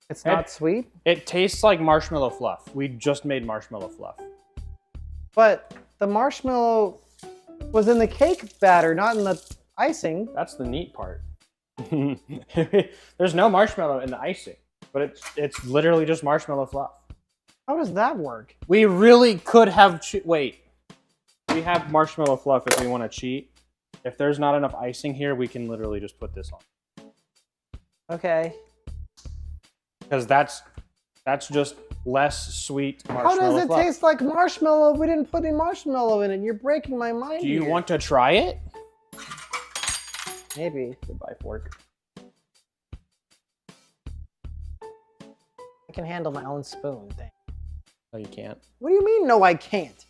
It's not sweet, It tastes like marshmallow fluff. We just made marshmallow fluff. but the marshmallow was in the cake batter, not in the icing. That's the neat part. There's no marshmallow in the icing, but it's literally just marshmallow fluff. How does that work? We really could have wait. We have marshmallow fluff if we want to cheat. If there's not enough icing here, we can literally just put this on. Okay. Because that's just less sweet marshmallow How does it fluff. taste like marshmallow if we didn't put any marshmallow in it? You're breaking my mind. Do you here. want to try it? Maybe. Goodbye, fork. I can handle my own spoon thing. No, you can't. What do you mean, no, I can't?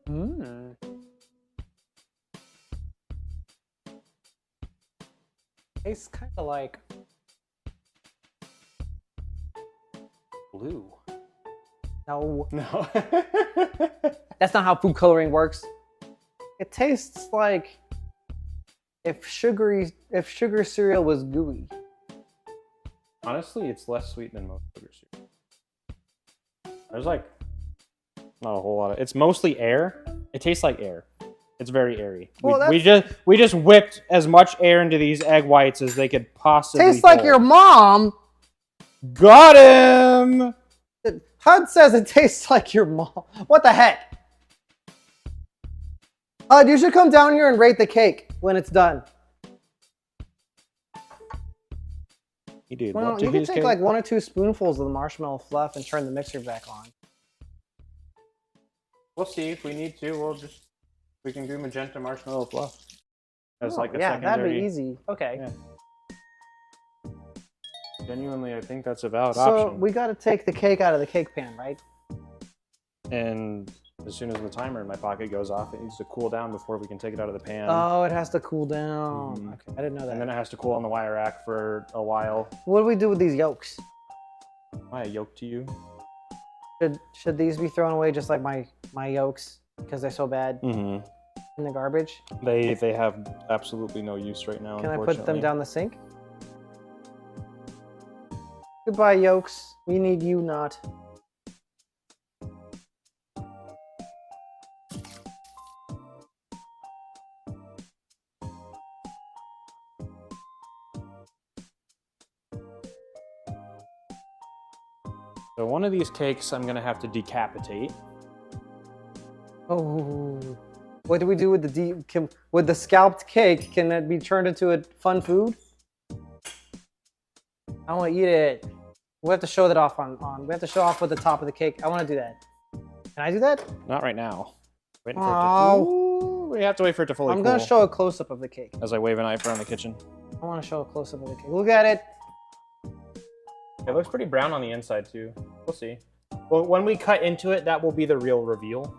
Mmm. Tastes kind of like Blue. no. No. That's not how food coloring works. It tastes like if sugar cereal was gooey. Honestly, it's less sweet than most sugar cereal. There's like not a whole lot of. It's mostly air. It tastes like air. It's very airy. Well, we just whipped as much air into these egg whites as they could possibly. Tastes like hold. your mom. Got him. HUD says it tastes like your mom. What the heck? HUD, you should come down here and rate the cake when it's done. He did. Well, what you to can his take cake? like 1 or 2 spoonfuls of the marshmallow fluff and turn the mixer back on. We'll see if we need to. We can do magenta marshmallow fluff as like a yeah, secondary. that'd be easy. Okay. Yeah. Genuinely, I think that's a valid So option. we got to take the cake out of the cake pan, right? And as soon as the timer in my pocket goes off, it needs to cool down before we can take it out of the pan. Oh, it has to cool down. Mhm. Okay, I didn't know that. And then it has to cool on the wire rack for a while. What do we do with these yolks? Am I a yoke to you? Should these be thrown away just like my yolks because they're so bad Mm-hmm. in the garbage? They have absolutely no use right now. Can I put them unfortunately. down the sink? Goodbye, yolks. We need you not. So one of these cakes I'm gonna have to decapitate. Oh, what do we do with with the scalped cake? Can that be turned into a fun food? I want to eat it. We have to show that off on. We have to show off with the top of the cake. I want to do that. Can I do that? Not right now. Waiting Oh. for it to. Ooh, we have to wait for it to fully I'm cool. gonna show a close up of the cake. As I wave a knife around the kitchen. I want to show a close up of the cake. Look at it. It looks pretty brown on the inside too. We'll see. Well, when we cut into it, that will be the real reveal.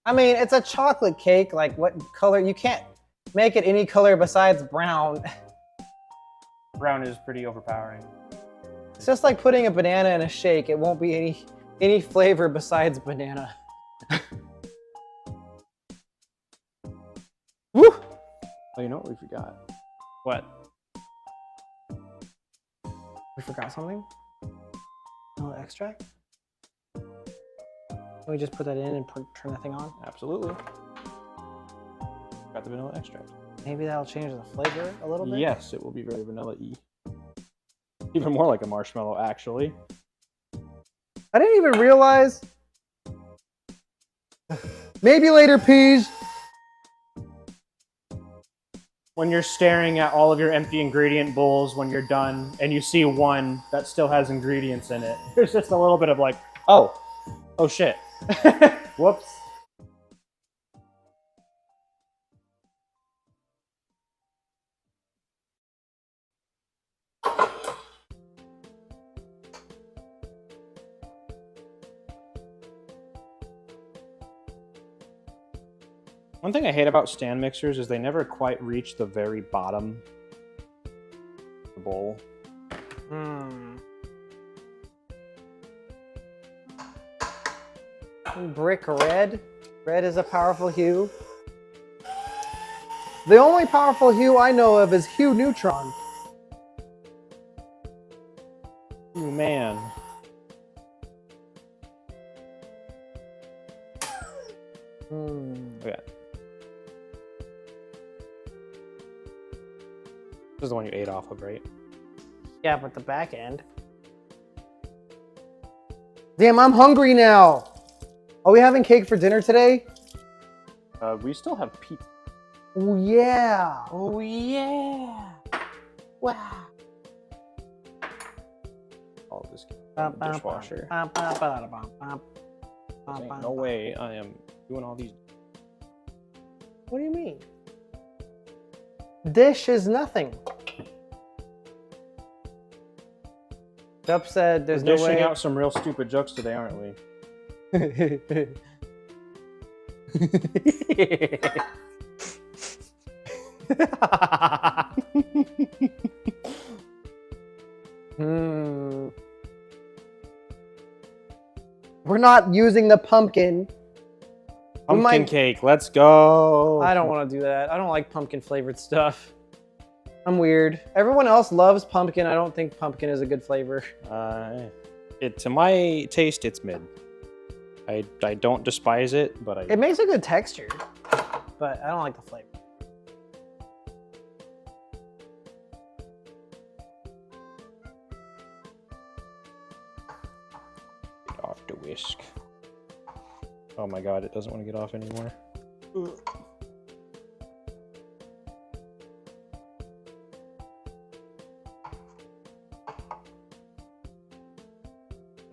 I mean, it's a chocolate cake. Like, what color? You can't make it any color besides brown. Brown is pretty overpowering. It's just like putting a banana in a shake. It won't be any flavor besides banana. Woo! Oh, you know what we forgot? What? We forgot something? No extract? Can we just put that in and turn that thing on? Absolutely. add the vanilla extract. Maybe that'll change the flavor a little bit? Yes, it will be very vanilla-y. Even more like a marshmallow, actually. I didn't even realize. Maybe later, Peas. When you're staring at all of your empty ingredient bowls when you're done, and you see one that still has ingredients in it, there's just a little bit of like, oh shit. Whoops. One thing I hate about stand mixers is they never quite reach the very bottom of the bowl. Brick red. Red is a powerful hue. The only powerful hue I know of is hue neutron. Ooh, man. Okay. This is the one you ate off of, right? Yeah, but the back end. Damn, I'm hungry now. Are we having cake for dinner today? We still have pizza. Oh yeah. Oh yeah! Wow. All of this in the dishwasher. Ain't no way I am doing all these. What do you mean? Dish is nothing. Dup said there's We're no dishing way. out some real stupid jokes today, aren't we? We're not using the pumpkin. Pumpkin cake, let's go! I don't want to do that. I don't like pumpkin flavored stuff. I'm weird. Everyone else loves pumpkin. I don't think pumpkin is a good flavor. To my taste, it's mid. I don't despise it, but It makes a good texture, but I don't like the flavor. Get off the whisk. Oh my god, it doesn't want to get off anymore.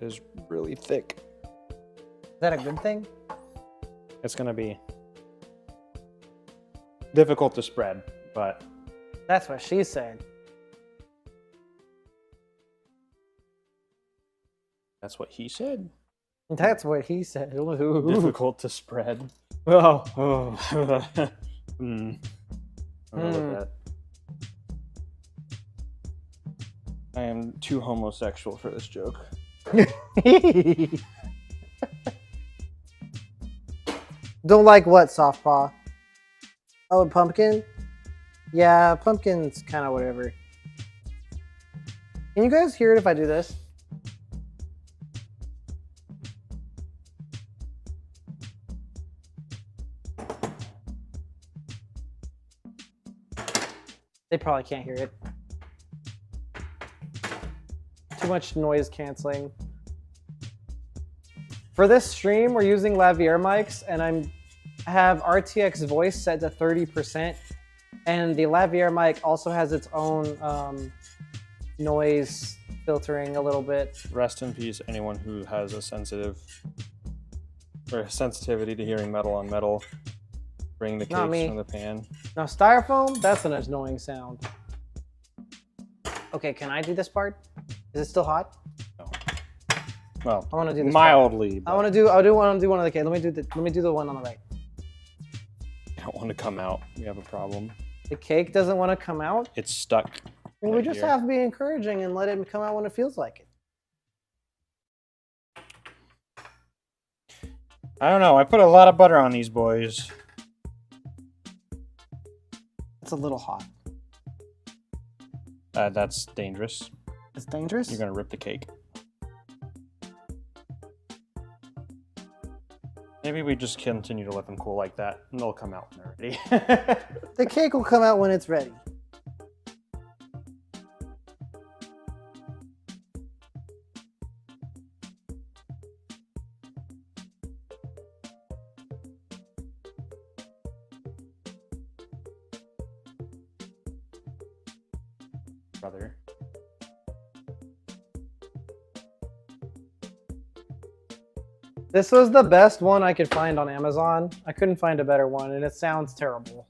It is really thick. Is that a good thing? It's gonna be difficult to spread, but That's what she said. that's what he said. That's what he said. Difficult to spread. Oh. Oh. I don't know about that. I am too homosexual for this joke. Don't like what, Softpaw? Oh, pumpkin? Yeah, pumpkin's kind of whatever. Can you guys hear it if I do this? They probably can't hear it. Too much noise canceling. For this stream, we're using lavalier mics, and I have RTX voice set to 30%, and the lavalier mic also has its own noise filtering a little bit. Rest in peace, anyone who has a sensitivity to hearing metal on metal. Bring the Not cakes me. from the pan. Now, styrofoam, that's an annoying sound. Okay, can I do this part? Is it still hot? No. Well, I want to do this mildly. part. I want to do one of the cake. Let me do the one on the right. I don't want to come out. We have a problem. The cake doesn't want to come out? It's stuck. Well, we right just here. have to be encouraging and let it come out when it feels like it. I don't know. I put a lot of butter on these boys. It's a little hot. That's dangerous. It's dangerous? You're gonna rip the cake. Maybe we just continue to let them cool like that, and they'll come out when they're ready. The cake will come out when it's ready. Brother. This was the best one I could find on Amazon. I couldn't find a better one, and it sounds terrible.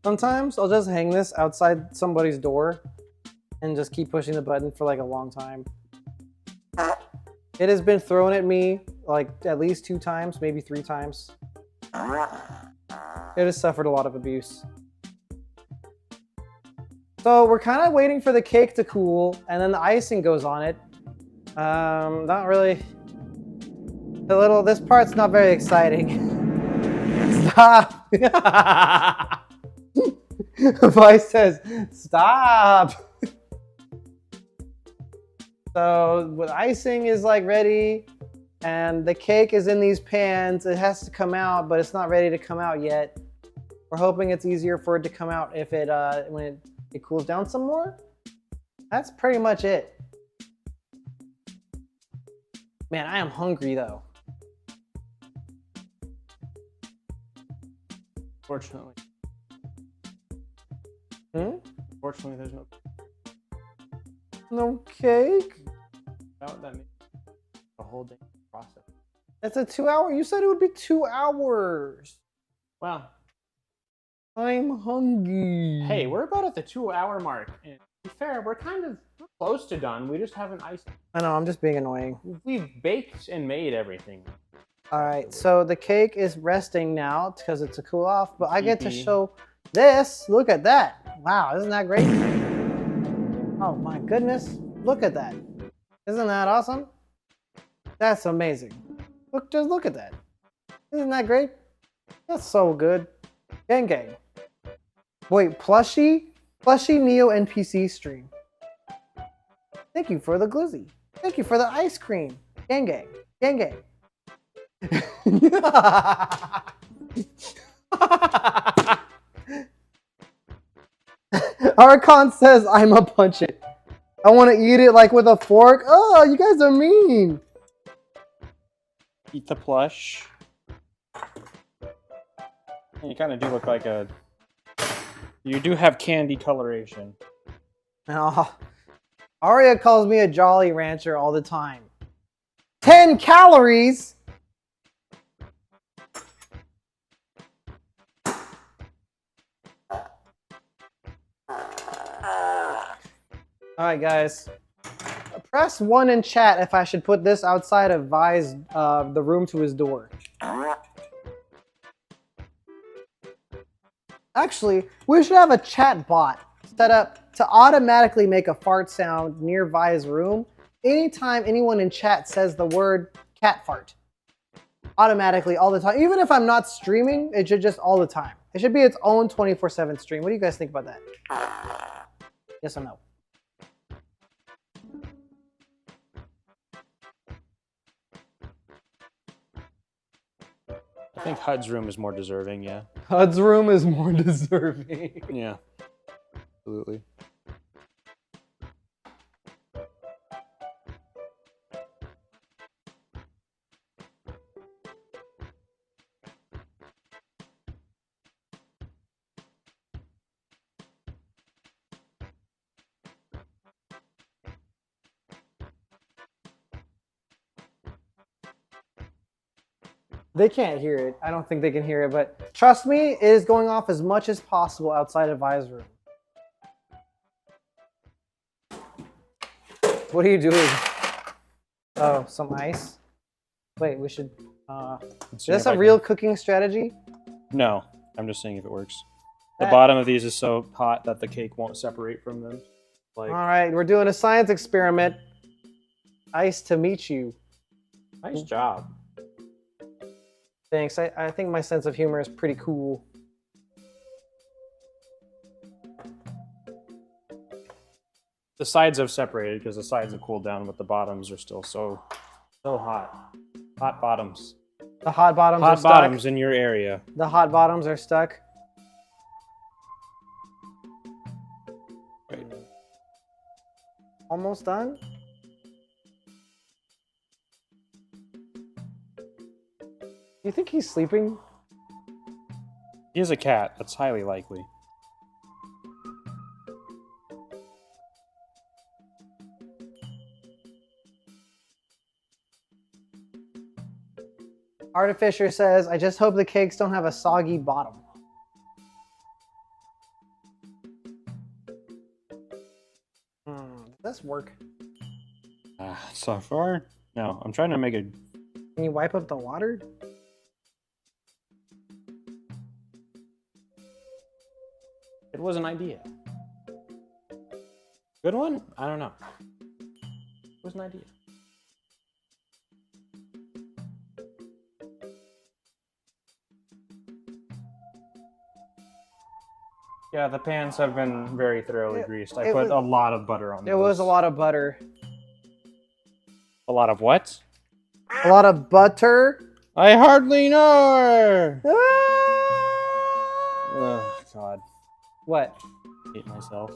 Sometimes I'll just hang this outside somebody's door and just keep pushing the button for like a long time. It has been thrown at me like at least 2 times, maybe 3 times. It has suffered a lot of abuse. So we're kind of waiting for the cake to cool, and then the icing goes on it. Not really. This part's not very exciting. Stop. Vice says, stop. So the icing is like ready, and the cake is in these pans. It has to come out, but it's not ready to come out yet. We're hoping it's easier for it to come out if it when it cools down some more. That's pretty much it. Man, I am hungry though. Fortunately. Fortunately, there's No cake? that makes a whole day process. That's a 2-hour. You said it would be 2 hours. Wow. I'm hungry. Hey, we're about at the 2-hour mark. And to be fair, we're close to done. We just haven't iced. I know, I'm just being annoying. We've baked and made everything. All right, so the cake is resting now because it's a cool off, but I get to show this. Look at that. Wow, isn't that great? Oh my goodness. Look at that. Isn't that awesome? That's amazing. Just look at that. Isn't that great? That's so good. Gang gang. Wait, plushie Neo NPC stream. Thank you for the glizzy. Thank you for the ice cream. Gang gang. Gang gang. Archon says I'ma punch it. I want to eat it like with a fork. Oh, you guys are mean. Eat the plush. You kind of do look like a... You do have candy coloration. Oh, Arya calls me a Jolly Rancher all the time. 10 calories? Alright guys, press 1 in chat if I should put this outside of Vi's, the room to his door. Actually, we should have a chat bot set up to automatically make a fart sound near Vi's room anytime anyone in chat says the word cat fart. Automatically, all the time. Even if I'm not streaming, it should just all the time. It should be its own 24/7 stream. What do you guys think about that? Yes or no? I think HUD's room is more deserving, yeah. HUD's room is more deserving. Yeah. Absolutely. They can't hear it. I don't think they can hear it, but trust me, it is going off as much as possible outside of Vi's room. What are you doing? Oh, some ice? Wait, we should... is this a real cooking strategy? No, I'm just seeing if it works. The bottom of these is so hot that the cake won't separate from them. Like, all right, we're doing a science experiment. Nice to meet you. nice job. Thanks. I think my sense of humor is pretty cool. The sides have separated because the sides have cooled down, but the bottoms are still so hot. Hot bottoms. The hot bottoms are Hot stuck. bottoms in your area. The hot bottoms are stuck. Right. Almost done. You think he's sleeping? He is a cat. That's highly likely. Artificer says, I just hope the cakes don't have a soggy bottom. Does this work? So far, no. I'm trying to make it. Can you wipe up the water? It was an idea. Good one? I don't know. It was an idea. Yeah, the pans have been very thoroughly greased. I put a lot of butter on them. It was a lot of butter. A lot of what? A lot of butter. I hardly know her! Ah! Oh, God. What? I hate myself.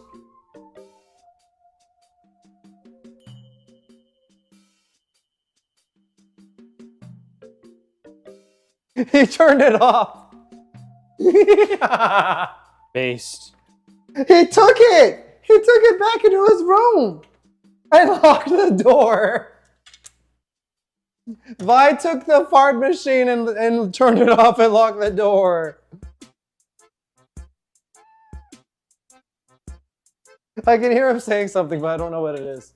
He turned it off. Based. He took it. He took it back into his room and locked the door. Vi took the fart machine and turned it off and locked the door. I can hear him saying something, but I don't know what it is.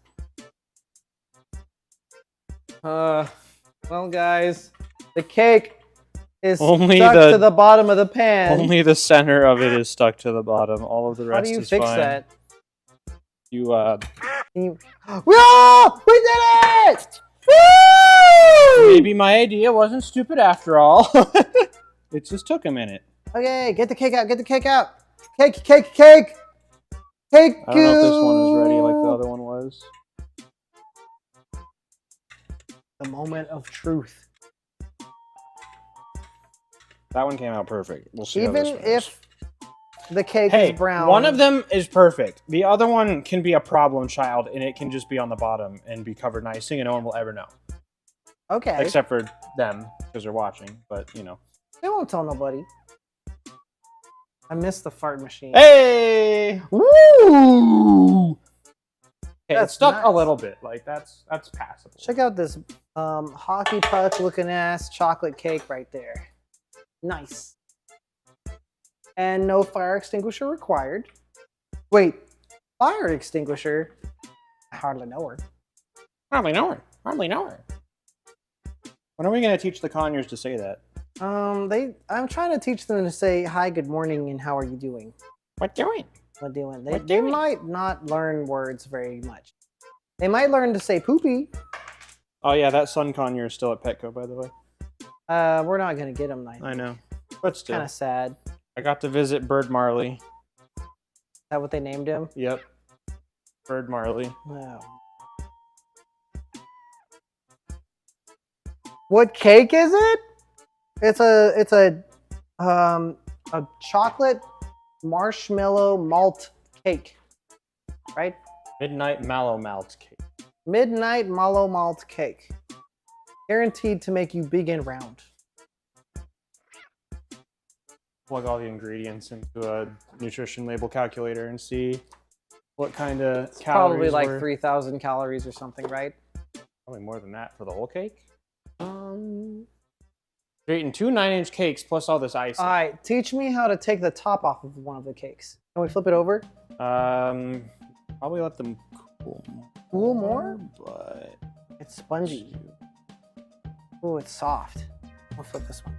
Well, guys, the cake is Only stuck the- to the bottom of the pan. Only the center of it is stuck to the bottom. All of the How rest do you is fix fine. that? You, Whoa! We did it! Woo! maybe my idea wasn't stupid after all. It just took a minute. Okay, get the cake out. Get the cake out. Cake, cake, cake. Cake. I don't know if this one is ready like the other one was. The moment of truth. That one came out perfect. We'll see. how Even this one if the cake Hey, is brown. one of them is perfect. The other one can be a problem child, and it can just be on the bottom and be covered in icing, and no one will ever know. Okay. Except for them, because they're watching, but, you know. They won't tell nobody. I missed the fart machine. Hey! Woo! Okay, it That's stuck a nice. little bit. Like, that's passable. Check out this hockey puck looking ass chocolate cake right there. Nice. And no fire extinguisher required. Wait, fire extinguisher? I hardly know her. Hardly know her. Hardly know her. When are we going to teach the Conyers to say that? I'm trying to teach them to say hi, good morning, and how are you doing? What doing? What doing? What They doing? might not learn words very much. They might learn to say poopy. Oh, yeah, that son Conyer is still at Petco, by the way. We're not gonna get them. I know. But still. Kind of sad. I got to visit Bird Marley. Is that what they named him? Yep. Bird Marley. No. What cake is it? It's a chocolate marshmallow malt cake, right? Midnight Mallow Malt Cake. Midnight mallow malt cake, guaranteed to make you big and round. Plug all the ingredients into a nutrition label calculator and see what kind of calories Probably like were. 3,000 calories or something, right? Probably more than that for the whole cake. You're eating 2 9-inch cakes plus all this icing. All right, teach me how to take the top off of one of the cakes. Can we flip it over? Probably let them cool. Cool more? But It's spongy. Ooh, it's soft. We'll flip this one.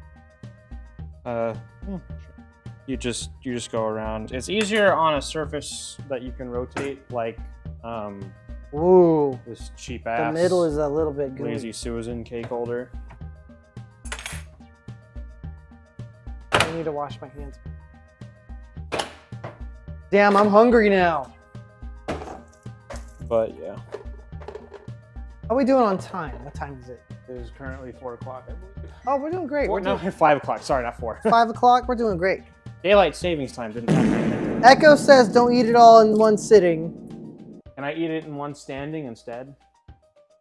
you just go around. It's easier on a surface that you can rotate, like Ooh, this cheap the ass middle is a little bit gooey. Lazy Susan cake holder. I need to wash my hands. Damn, I'm hungry now. But yeah, How are we doing on time? What time is it? it is currently 4 o'clock, I believe. Oh, we're doing great. We're No, doing 5 o'clock. Sorry, not 4. 5 o'clock. We're doing great. Daylight savings time didn't have anything. Echo says don't eat it all in one sitting. Can I eat it in one standing instead?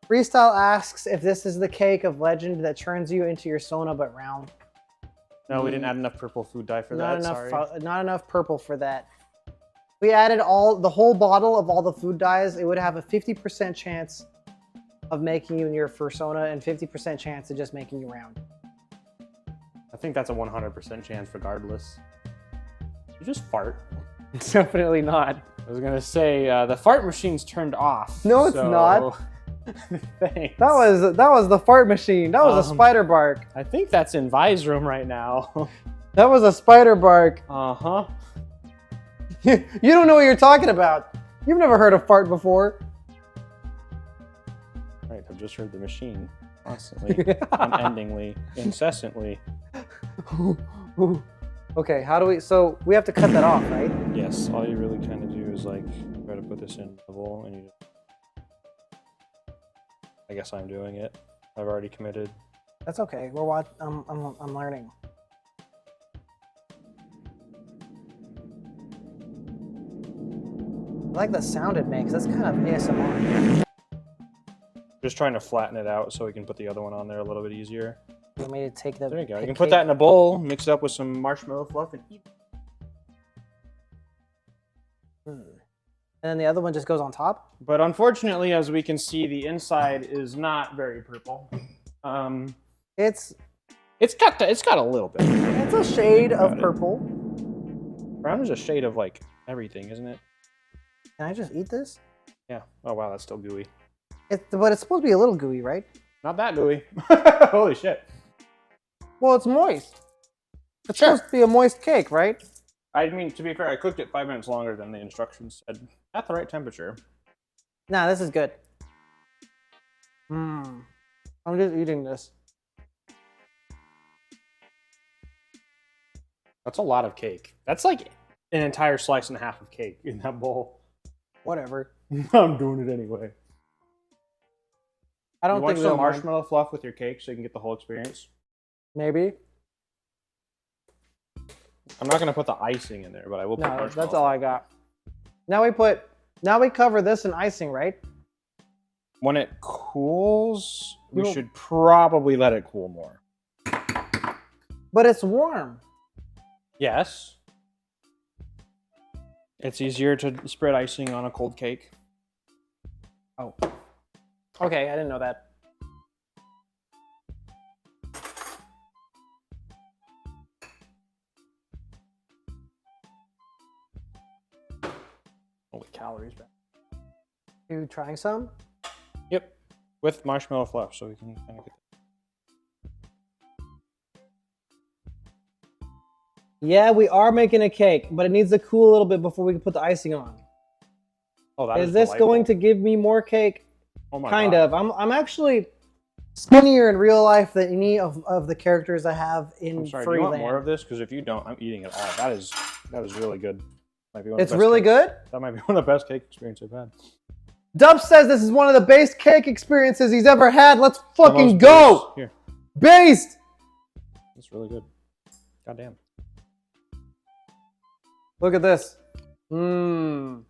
Freestyle asks if this is the cake of legend that turns you into your Sona but round. No, we didn't add enough purple food dye for Not that. enough. Sorry. Not enough purple for that. We added the whole bottle of all the food dyes. It would have a 50% chance of making you in your fursona and 50% chance of just making you round. I think that's a 100% chance regardless. You just fart. Definitely not. I was gonna say the fart machine's turned off. No, it's not. Thanks. That was the fart machine. That was a spider bark. I think that's in Vi's room right now. That was a spider bark. Uh-huh. You don't know what you're talking about. You've never heard a fart before. Right, I've just heard the machine constantly, unendingly, incessantly. Okay, how do we? So we have to cut that off, right? Yes, all you really kind of do is like try to put this in the bowl, and you just... I guess I'm doing it. I've already committed. That's okay. I'm learning. I like the sound it makes. That's kind of ASMR. Just trying to flatten it out so we can put the other one on there a little bit easier. You want me to take the? There you go. You can put that in a bowl, mix it up with some marshmallow fluff, and eat. And then the other one just goes on top? But unfortunately, as we can see, the inside is not very purple. It's got a little bit. it's a shade of purple. Brown is a shade of like everything, isn't it? Can I just eat this? Yeah. Oh wow, that's still gooey. But it's supposed to be a little gooey, right? Not that gooey. Holy shit. Well, it's moist. It's supposed to be a moist cake, right? I mean, to be fair, I cooked it 5 minutes longer than the instructions said. At the right temperature. Nah, this is good. I'm just eating this. That's a lot of cake. That's like an entire slice and a half of cake in that bowl. Whatever. I'm doing it anyway. I don't you want think some they'll mind. marshmallow fluff with your cake so you can get the whole experience? Maybe. I'm not gonna put the icing in there, but I will put No, marshmallow. that's all I got. Now we cover this in icing, right? When it cools, we Well- should probably let it cool more. But it's warm. Yes. It's easier to spread icing on a cold cake. Oh. Okay, I didn't know that. Holy calories back. You trying some? Yep. With marshmallow fluff, so we can kind of get Yeah, we are making a cake, but it needs to cool a little bit before we can put the icing on. Oh, that Is this going to give me more cake? Oh my Kind God. of. I'm actually skinnier in real life than any of the characters I have in I'm sorry, do you want Freeland. more of this? Because if you don't, I'm eating it all. That is really good. Might be one of It's the best really cakes. good? That might be one of the best cake experiences I've had. Dup says this is one of the best cake experiences he's ever had. Let's fucking Almost go! based. Here, Based! it's really good. Goddamn. Look at this. Mmm.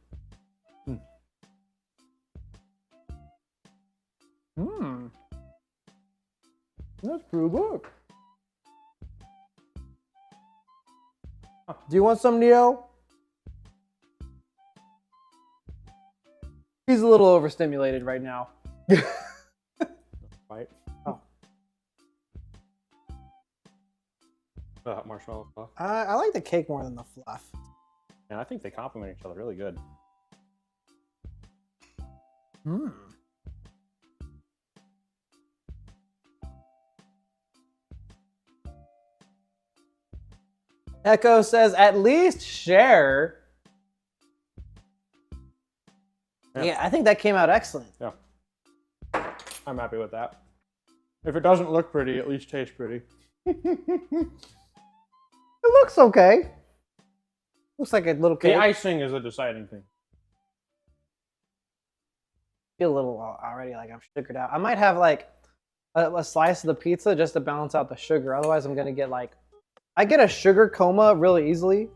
Mmm. That's pretty good. Do you want some, Neo? He's a little overstimulated right now. Right? Oh. Marshmallow fluff. I like the cake more than the fluff. Yeah, I think they complement each other really good. Mmm. Echo says, at least share. Yeah, I think that came out excellent. Yeah. I'm happy with that. If it doesn't look pretty, at least taste pretty. It looks okay. Looks like a little cake. The icing is a deciding thing. feel a little already like I'm sugared out. I might have like a slice of the pizza just to balance out the sugar. Otherwise, I'm gonna get like I get a sugar coma really easily.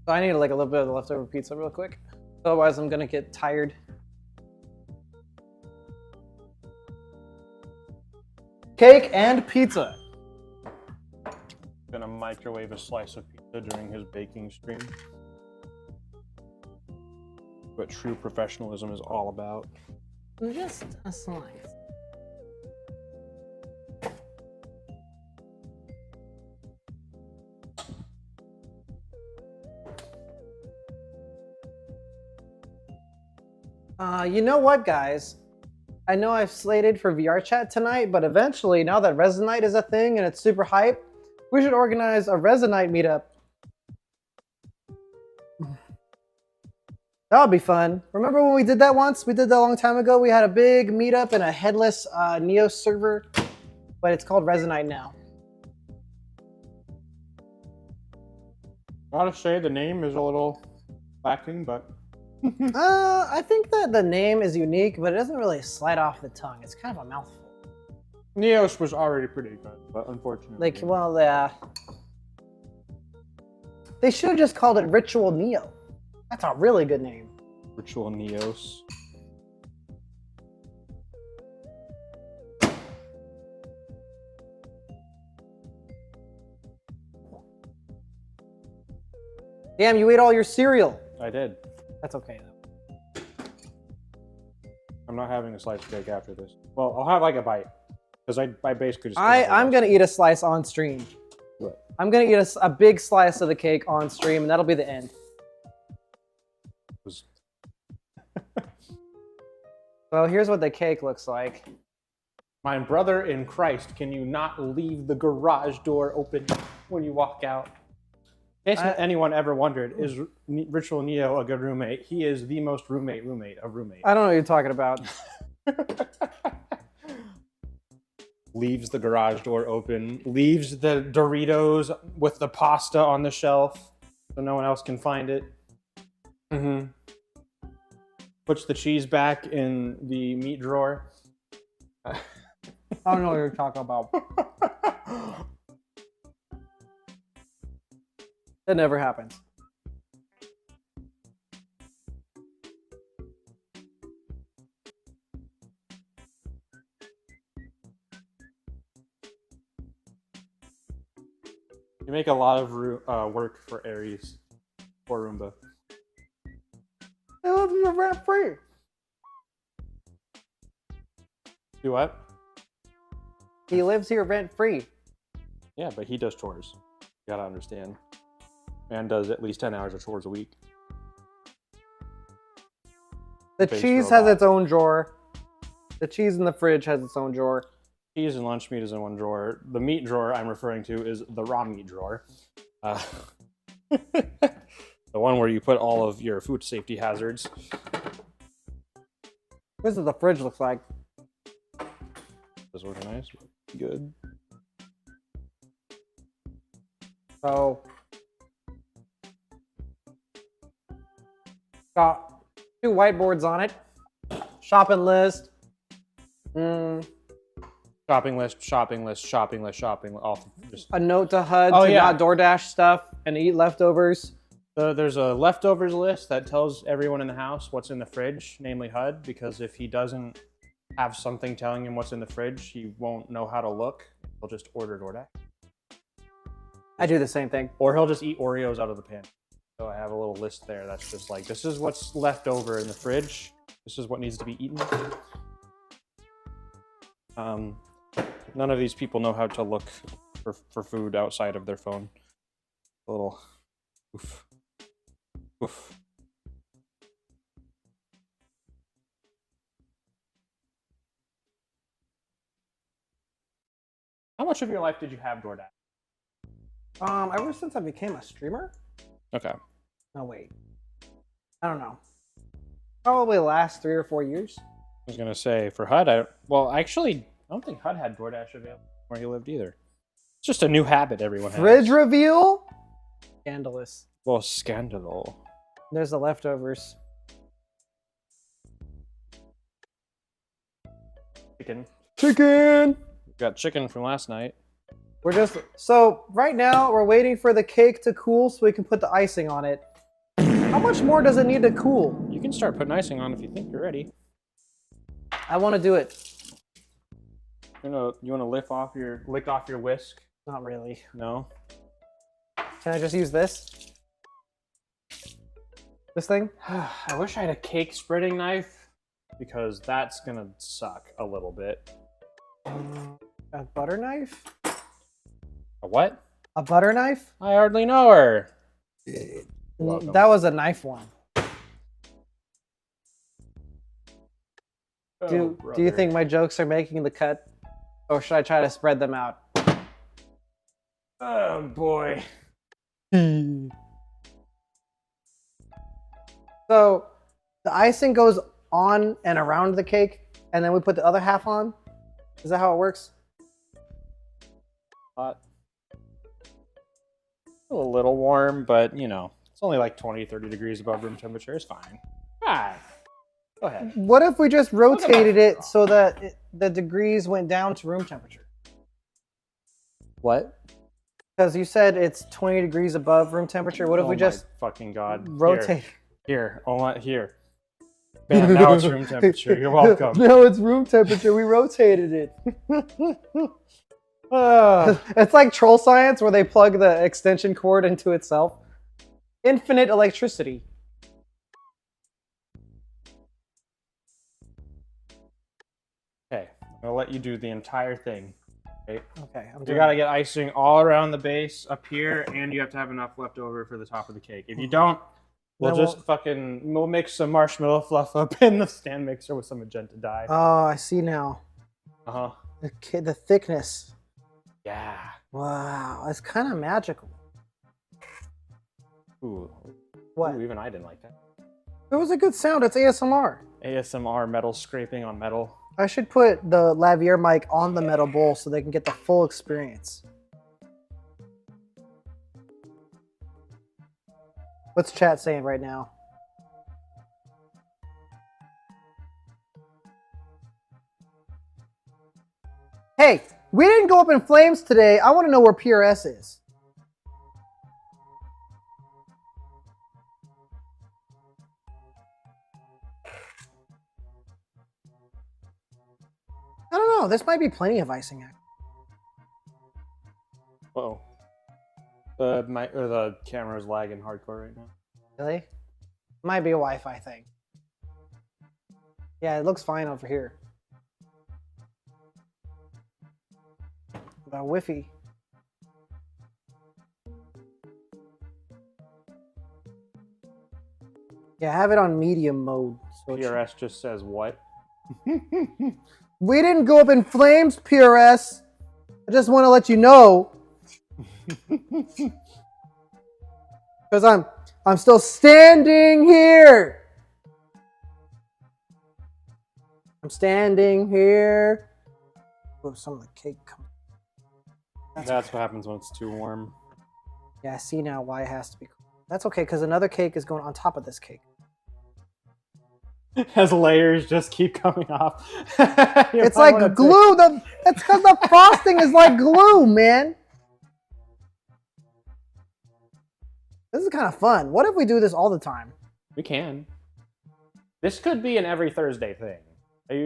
So I need like a little bit of the leftover pizza real quick. Otherwise, I'm gonna get tired. Cake and pizza. Gonna microwave a slice of pizza during his baking stream. What true professionalism is all about. Just a slice. You know what, guys? I know I've slated for VR chat tonight, but eventually, now that Resonite is a thing and it's super hype, we should organize a Resonite meetup. That would be fun. Remember when we did that once? We did that a long time ago. We had a big meetup in a headless Neo server, but it's called Resonite now. I gotta say the name is a little lacking, but I think that the name is unique, but it doesn't really slide off the tongue. It's kind of a mouthful. Neos was already pretty good, but unfortunately. Like, well, they should have just called it RitualNeo. That's a really good name. RitualNeos. Damn, you ate all your cereal. I did. That's okay, though. I'm not having a slice of cake after this. Well, I'll have like a bite. Because I basically just... I'm going to eat a slice on stream. What? I'm going to eat a big slice of the cake on stream, and that'll be the end. Well, here's what the cake looks like. My brother in Christ, can you not leave the garage door open when you walk out? In case anyone ever wondered, is Ritual Neo a good roommate? He is the most roommate of roommates. I don't know what you're talking about. Leaves the garage door open, leaves the Doritos with the pasta on the shelf so no one else can find it. Mm-hmm. Puts the cheese back in the meat drawer. I don't know what you're talking about. That never happens. You make a lot of work for Aries or Roomba. They live here rent free. Do what? He lives here rent free. Yeah, but he does chores. You gotta understand. Man does at least 10 hours of chores a week. The Base cheese robot. has its own drawer. The cheese in the fridge has its own drawer. Cheese and lunch meat is in one drawer. The meat drawer I'm referring to is the raw meat drawer. The one where you put all of your food safety hazards. This is what the fridge looks like. This organized. Good. So, got 2 whiteboards on it. Shopping list. Shopping list. All just... A note to HUD Oh, to yeah. not DoorDash stuff and eat leftovers. There's a leftovers list that tells everyone in the house what's in the fridge, namely HUD, because if he doesn't have something telling him what's in the fridge, he won't know how to look. He'll just order DoorDash. I do the same thing. Or he'll just eat Oreos out of the pan. So I have a little list there that's just like, this is what's left over in the fridge. This is what needs to be eaten. None of these people know how to look for food outside of their phone. A little oof. Oof. How much of your life did you have DoorDash? Ever since I became a streamer? Okay. No, wait. I don't know. Probably the last 3 or 4 years. I was gonna say for HUD, I don't think HUD had DoorDash available where he lived either. It's just a new habit everyone has. Fridge reveal? Scandalous. Well, scandal. There's the leftovers. Chicken. Chicken! Got chicken from last night. We're just... So, right now, we're waiting for the cake to cool so we can put the icing on it. How much more does it need to cool? You can start putting icing on if you think you're ready. I want to do it. You want to lick off your whisk? Not really. No. Can I just use this? This thing? I wish I had a cake spreading knife because that's gonna suck a little bit. A butter knife? A what? A butter knife? I hardly know her. Welcome. That was a knife one. Do you think my jokes are making the cut? Or should I try to spread them out? Oh boy. So, the icing goes on and around the cake, and then we put the other half on? Is that how it works? Hot. A little warm, but you know, it's only like 20-30 degrees above room temperature. It's fine. Fine. Go ahead. What if we just rotated it so that the degrees went down to room temperature? What? Because you said it's 20 degrees above room temperature. What if we just fucking God. rotate? Here. Here. Bam, now it's room temperature. You're welcome. No, it's room temperature. We rotated it. It's like troll science where they plug the extension cord into itself. Infinite electricity. Okay, I'm gonna let you do the entire thing. Okay, I'm you doing gotta it. get icing all around the base up here, and you have to have enough left over for the top of the cake. If you don't, we'll mix some marshmallow fluff up in the stand mixer with some magenta dye. Oh, I see now. Uh-huh. The thickness. Yeah. Wow, it's kind of magical. Ooh. What? Ooh, even I didn't like that. It was a good sound. It's ASMR. ASMR metal scraping on metal. I should put the lavalier mic on the metal bowl so they can get the full experience. What's chat saying right now? Hey, we didn't go up in flames today. I want to know where PRS is. I don't know. This might be plenty of icing. Uh-oh. The camera's lagging hardcore right now. Really? Might be a Wi-Fi thing. Yeah, it looks fine over here. The Wi-Fi. Yeah, have it on medium mode. So PRS just says what? we didn't go up in flames, PRS. I just want to let you know. Because I'm still standing here. I'm standing here. Oh, some of the cake comes. That's what happens when it's too warm. Yeah, I see now why it has to be cool. That's okay, because another cake is going on top of this cake. As layers just keep coming off. It's like glue. That's because the frosting is like glue, man. This is kind of fun. What if we do this all the time? We can. This could be an every Thursday thing.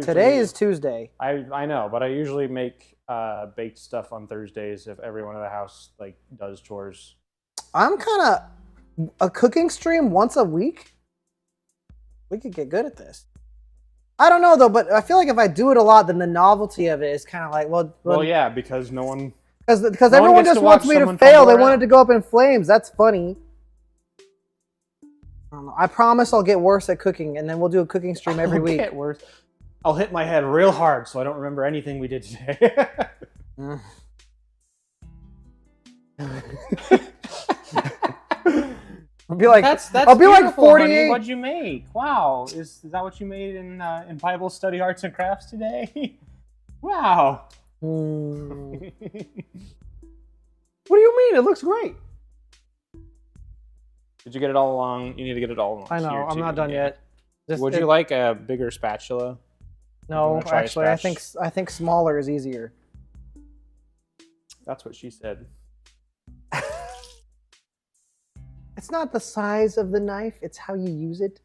Today is Tuesday. I know, but I usually make baked stuff on Thursdays if everyone in the house like does chores. I'm kind of a cooking stream once a week. We could get good at this. I don't know though, but I feel like if I do it a lot, then the novelty of it is kind of like, well, yeah, because no one. Because everyone just wants me to fail. They wanted to go up in flames. That's funny. I don't know. I promise I'll get worse at cooking, and then we'll do a cooking stream every week. Get worse. I'll hit my head real hard so I don't remember anything we did today. I'll be like, that's I'll be like 48. Honey. What'd you make? Wow, is that what you made in Bible study arts and crafts today? Wow. What do you mean? It looks great. Did you get it all along? You need to get it all along. I know. here, I'm too, not done yeah. yet. Would you like a bigger spatula? No, wanna try a actually, I think smaller is easier. That's what she said. It's not the size of the knife; it's how you use it.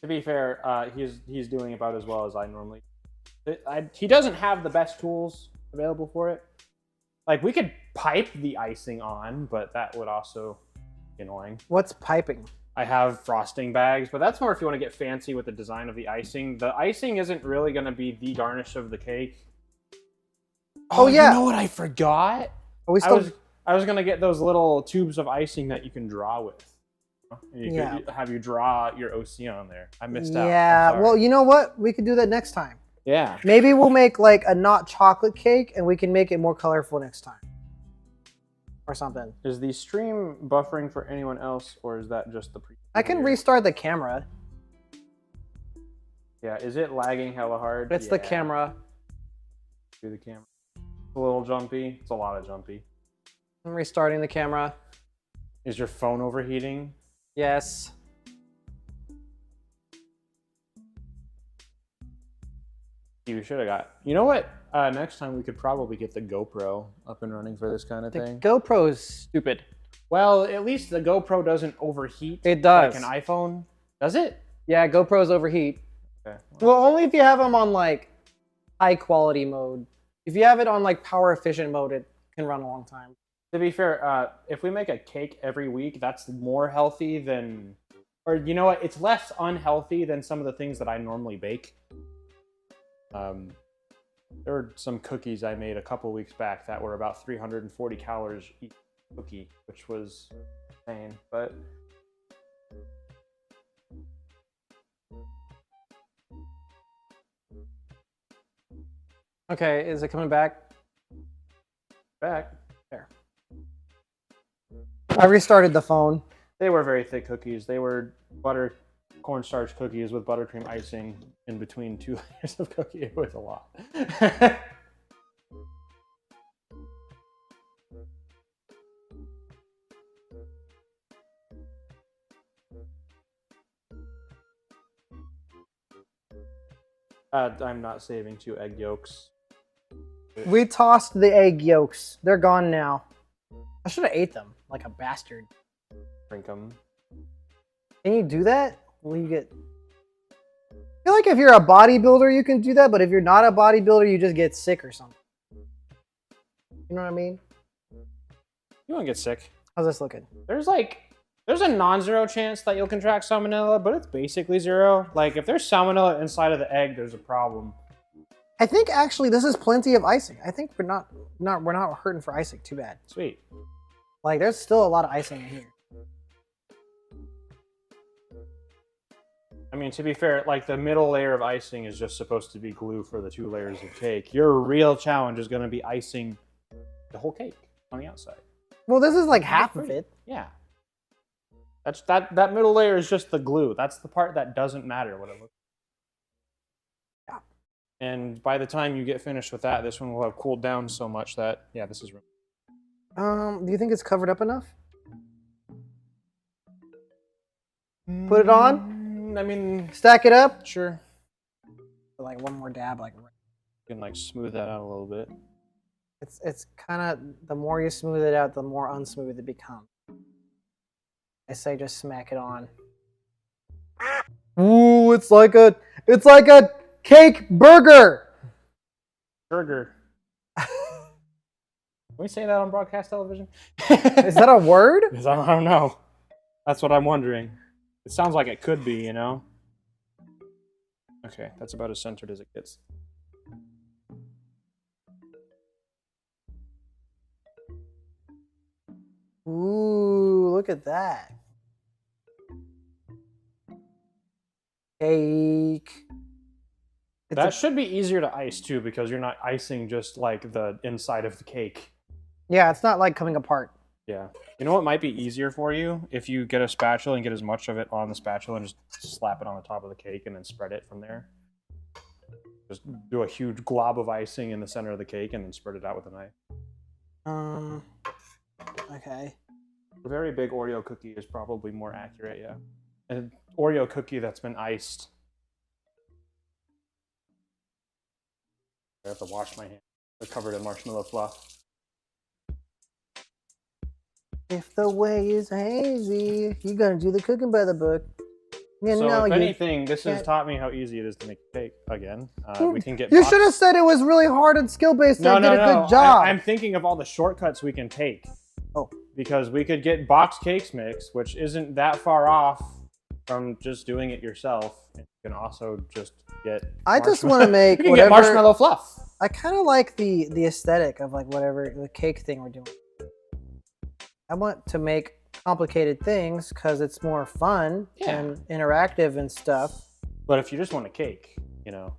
To be fair, he's doing about as well as I normally. He doesn't have the best tools available for it. Like we could pipe the icing on, but that would also be annoying. What's piping? I have frosting bags, but that's more if you want to get fancy with the design of the icing. The icing isn't really going to be the garnish of the cake. Oh, yeah. You know what I forgot? Are we still? I was going to get those little tubes of icing that you can draw with. And you Yeah. could have you draw your OC on there. I missed out. I'm Yeah. sorry. Well, you know what? We could do that next time. Yeah. Maybe we'll make like a not chocolate cake, and we can make it more colorful next time, or something. Is the stream buffering for anyone else, or is that just the pre? I can restart the camera. Yeah, is it lagging hella hard? It's the camera. Do the camera. It's a little jumpy. It's a lot of jumpy. I'm restarting the camera. Is your phone overheating? Yes. You should have got. You know what? Next time we could probably get the GoPro up and running for this kind of The thing. GoPro is stupid. Well, at least the GoPro doesn't overheat. It does. Like an iPhone. Does it? Yeah, GoPros overheat. Okay. Well, only if you have them on like high quality mode. If you have it on like power efficient mode, it can run a long time. To be fair, if we make a cake every week, that's more healthy than, or you know what? It's less unhealthy than some of the things that I normally bake. There were some cookies I made a couple weeks back that were about 340 calories each cookie, which was insane. But Okay, is it coming back? back, There. I restarted the phone. they were very thick cookies. They were butter cornstarch cookies with buttercream icing in between 2 layers of cookie. It was a lot. I'm not saving 2 egg yolks. We tossed the egg yolks. They're gone now. I should have ate them like a bastard. Drink them. Can you do that? Will you get... I feel like if you're a bodybuilder, you can do that, but if you're not a bodybuilder, you just get sick or something. You know what I mean? You won't get sick. How's this looking? There's a non-zero chance that you'll contract salmonella, but it's basically 0. Like if there's salmonella inside of the egg, there's a problem. I think actually this is plenty of icing. I think we're not hurting for icing too bad. Sweet. Like there's still a lot of icing in here. I mean, to be fair, like the middle layer of icing is just supposed to be glue for the 2 layers of cake. Your real challenge is going to be icing the whole cake on the outside. Well, this is like half of it. Yeah. That middle layer is just the glue. That's the part that doesn't matter what it looks like. Yeah. And by the time you get finished with that, this one will have cooled down so much that, yeah, this is... Do you think it's covered up enough? Put it on? I mean, Stack it up? sure. Like one more dab, like... You can like smooth that out a little bit. It's kind of, the more you smooth it out, the more unsmooth it becomes. I say just smack it on. Ooh, it's like a cake burger. Burger. Can we say that on broadcast television? Is that a word? I don't know. That's what I'm wondering. It sounds like it could be, you know? Okay, that's about as centered as it gets. Ooh, look at that. Cake. That should be easier to ice too, because you're not icing just like the inside of the cake. Yeah, it's not like coming apart. Yeah. You know what might be easier for you? If you get a spatula and get as much of it on the spatula and just slap it on the top of the cake and then spread it from there. Just do a huge glob of icing in the center of the cake and then spread it out with a knife. Okay. A very big Oreo cookie is probably more accurate, yeah. An Oreo cookie that's been iced. I have to wash my hands. They're covered in marshmallow fluff. If the way is hazy, you're gonna do the cooking by the book. You So know if you anything, this has can't- taught me how easy it is to make a cake again. We can get You box- should have said it was really hard and skill-based No, and no, did a no. good job. I'm thinking of all the shortcuts we can take. Oh. Because we could get box cakes mix, which isn't that far off from just doing it yourself. And you can also just get I just want to make you can whatever. get marshmallow fluff. I kind of like the aesthetic of like whatever the cake thing we're doing. I want to make complicated things because it's more fun and interactive and stuff. But if you just want a cake, you know,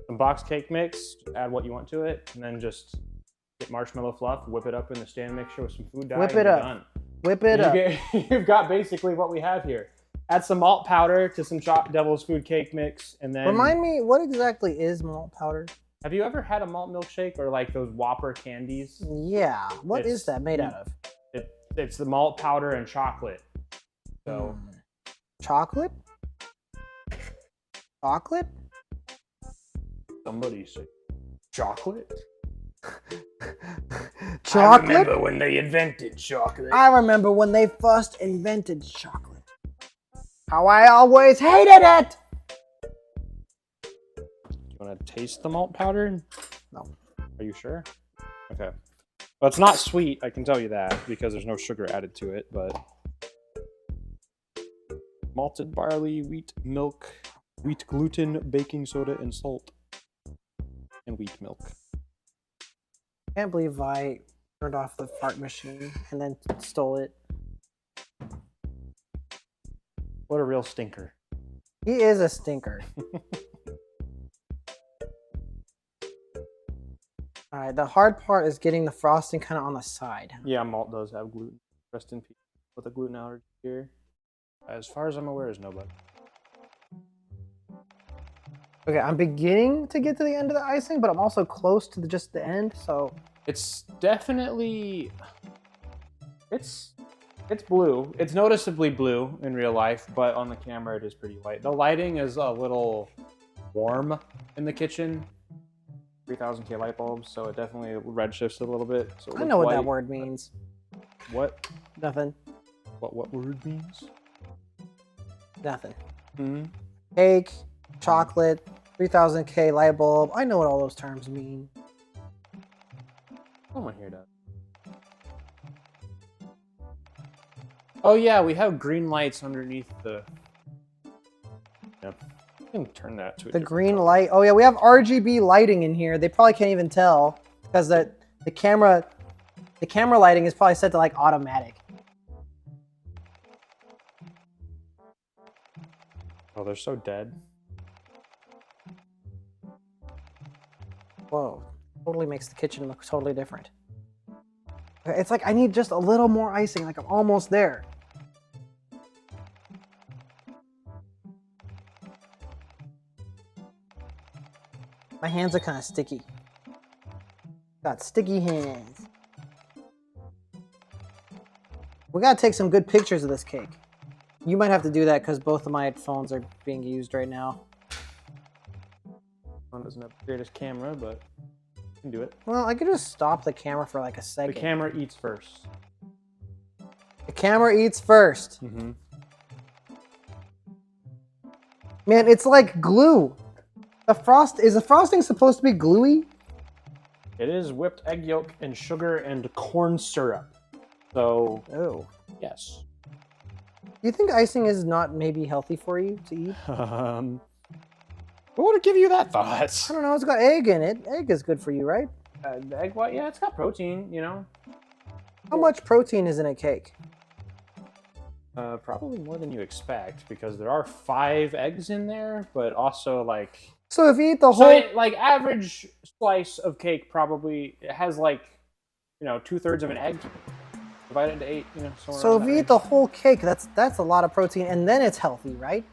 some box cake mix, just add what you want to it, and then just get marshmallow fluff, whip it up in the stand mixture with some food dye, Whip and it you're up. done. Whip it up. You've got basically what we have here. Add some malt powder to some chopped devil's food cake mix, and then Remind me, what exactly is malt powder? have you ever had a malt milkshake or like those Whopper candies? Yeah. What is It's- that made out of? It's the malt powder and chocolate. So Chocolate? Chocolate? somebody say chocolate. Chocolate? I remember when they invented chocolate. I remember when they first invented chocolate. How I always hated it! You want to taste the malt powder? No. Are you sure? Okay. Well, it's not sweet, I can tell you that, because there's no sugar added to it, but malted barley, wheat milk, wheat gluten, baking soda, and salt. And wheat milk. I can't believe I turned off the fart machine and then stole it. What a real stinker. He is a stinker. Alright, the hard part is getting the frosting kind of on the side. Yeah, malt does have gluten. Rest in peace with a gluten allergy here. As far as I'm aware, is nobody. Okay, I'm beginning to get to the end of the icing, but I'm also close to just the end, so... It's definitely... It's blue. It's noticeably blue in real life, but on the camera it is pretty white. The lighting is a little warm in the kitchen. 3000K light bulbs, so it definitely redshifts a little bit. So it I know looks what that white. word means. What? Nothing. What word means? Nothing. Hmm. Cake, chocolate, 3000K light bulb. I know what all those terms mean. Someone here does. Oh yeah, we have green lights underneath the... Yeah. I can turn that to a The different green color. light. Oh yeah, we have RGB lighting in here. They probably can't even tell because the camera lighting is probably set to like automatic. Oh, they're so dead. Whoa, totally makes the kitchen look totally different. It's like I need just a little more icing. Like I'm almost there. My hands are kind of sticky. Got sticky hands. We gotta take some good pictures of this cake. You might have to do that because both of my phones are being used right now. One doesn't have the greatest camera, but you can do it. Well, I could just stop the camera for like a The second. camera eats first. The camera eats first. Mm-hmm. Man, it's like glue. Is the frosting supposed to be gluey? It is whipped egg yolk and sugar and corn syrup. So, Oh. yes. Do you think icing is not maybe healthy for you to eat? What would give you that thought? I don't know. It's got egg in it. Egg is good for you, right? The egg white, yeah, it's got protein, you know. How much protein is in a cake? Probably more than you expect because there are 5 eggs in there, but also like... So if you eat the So, whole... like, average slice of cake probably it has, like, you know, 2/3 of an egg. divide it into 8, you know, somewhere So around if that you eat range. the whole cake, that's a lot of protein, and then it's healthy, right?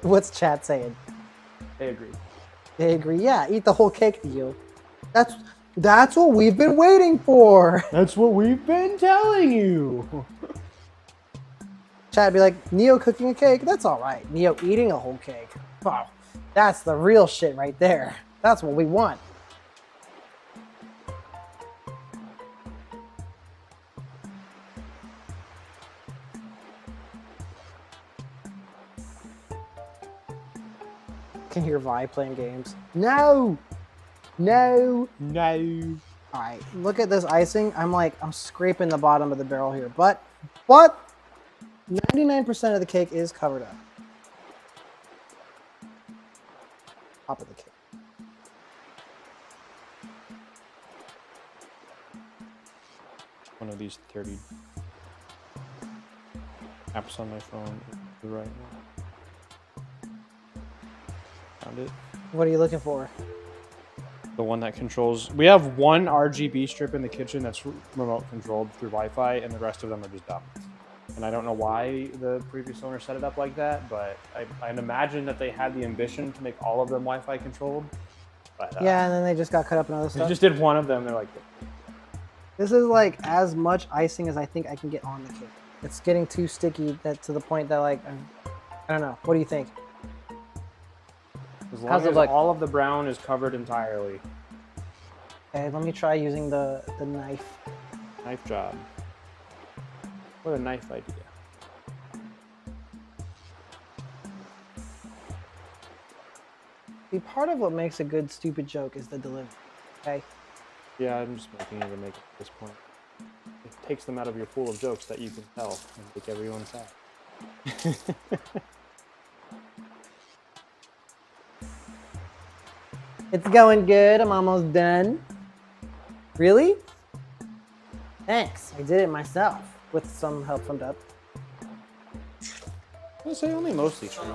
What's chat saying? They agree. They agree. Yeah, eat the whole cake, Neo. That's what we've been waiting for. That's what we've been telling you. Chat be like, Neo cooking a cake? That's all right. Neo eating a whole cake? Wow, that's the real shit right there. That's what we want. Can hear Vi playing games. No! No! No. All right, look at this icing. I'm scraping the bottom of the barrel here, but 99% of the cake is covered up. Top of the cake. One of these 30 apps on my phone is the right one. Found it. What are you looking for? The one that controls. We have one RGB strip in the kitchen that's remote controlled through Wi-Fi, and the rest of them are just dumb. And I don't know why the previous owner set it up like that, but I'd imagine that they had the ambition to make all of them Wi-Fi controlled. But Yeah, and then they just got cut up in other they stuff. just did one of them. They're like, This is like as much icing as I think I can get on the cake. It's getting too sticky to the point that like, I don't know. What do you think? as long How's it as look? all of the brown is covered entirely. Okay, let me try using the knife. Knife job. What a knife idea. See, part of what makes a good stupid joke is the delivery. Okay. Yeah, I'm just making it to make it at this point. It takes them out of your pool of jokes that you can tell and make everyone sad. It's going good. I'm almost done. Really? Thanks. I did it myself with some help from Dup. I would say only mostly true.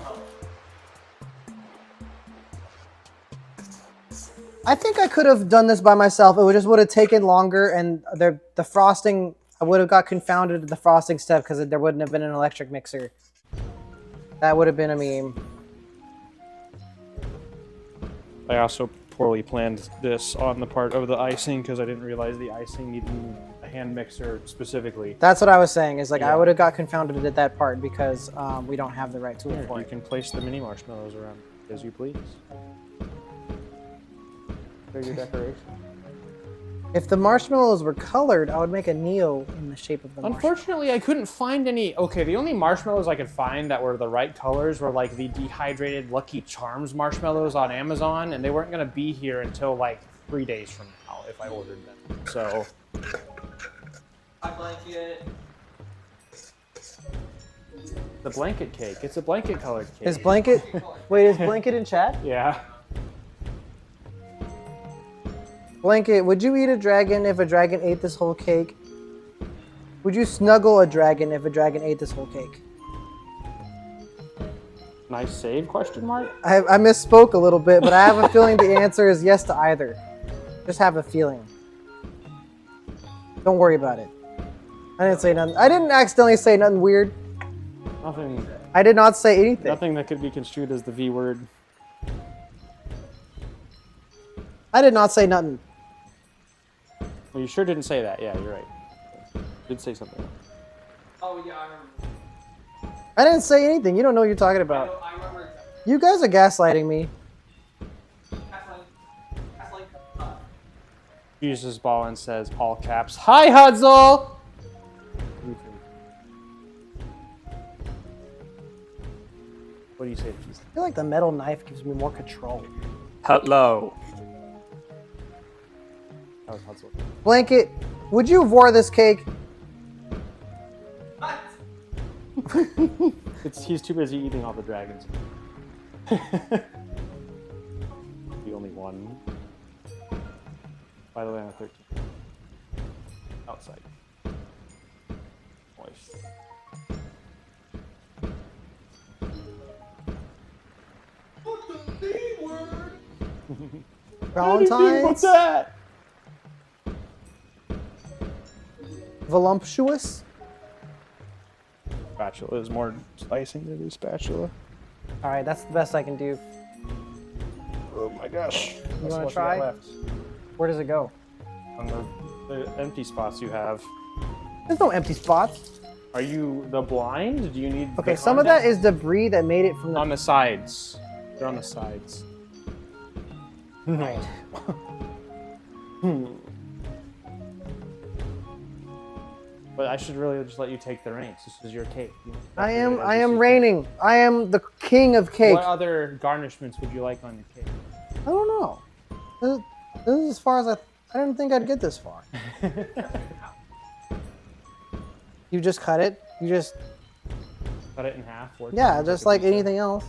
I think I could have done this by myself. It just would have taken longer, and the frosting, I would have got confounded at the frosting step because there wouldn't have been an electric mixer. That would have been a meme. I also poorly planned this on the part of the icing because I didn't realize the icing needed a hand mixer specifically. That's what I was saying. Is like Yeah. I would have got confounded at that part because we don't have the right tool Here, for you it. can place the mini marshmallows around as you please. They're your decoration. If the marshmallows were colored, I would make a Neo in the shape of the marshmallow. Unfortunately, I couldn't find any. Okay, the only marshmallows I could find that were the right colors were like the dehydrated Lucky Charms marshmallows on Amazon, and they weren't going to be here until like 3 days from now if I ordered them. So, I blanket. the blanket cake. It's a blanket colored cake. Is blanket? Wait, is blanket in chat? Yeah. Blanket, would you eat a dragon if a dragon ate this whole cake? Would you snuggle a dragon if a dragon ate this whole cake? Nice save, question mark? I misspoke a little bit, but I have a feeling the answer is yes to either. Just have a feeling. Don't worry about it. I didn't say nothing. I didn't accidentally say nothing weird. Nothing, I did not say anything. nothing that could be construed as the V word. I did not say nothing. Well, you sure didn't say that. Yeah, you're right. You did say something. Oh yeah, I remember. I didn't say anything. You don't know what you're talking about. I remember exactly. You guys are gaslighting me. Gaslight. Uses ball and says all caps. Hi, Hudzle! What do you say to Jesus? I feel like the metal knife gives me more control. Hello. That was Hudzle. Blanket, would you vor this cake? What? He's too busy eating all the dragons. The only one. By the way, I'm 13. Outside. Moist. What's the B word? Valentine's. What's that? Voluptuous. Spatula is more slicing than the spatula. All right, that's the best I can do. Oh my gosh. You want to try? Left. Where does it go? On the empty spots you have. There's no empty spots. Are you the blind? Do you need? Okay, the some of that contact? is debris that made it from the. On the sides. They're on the sides. Right. But I should really just let you take the reins. This is your cake. I am reigning. I am the king of cake. What other garnishments would you like on your cake? I don't know. This is as far as I didn't think I'd get this far. You just cut it. You just Cut it in half. yeah, just like anything else.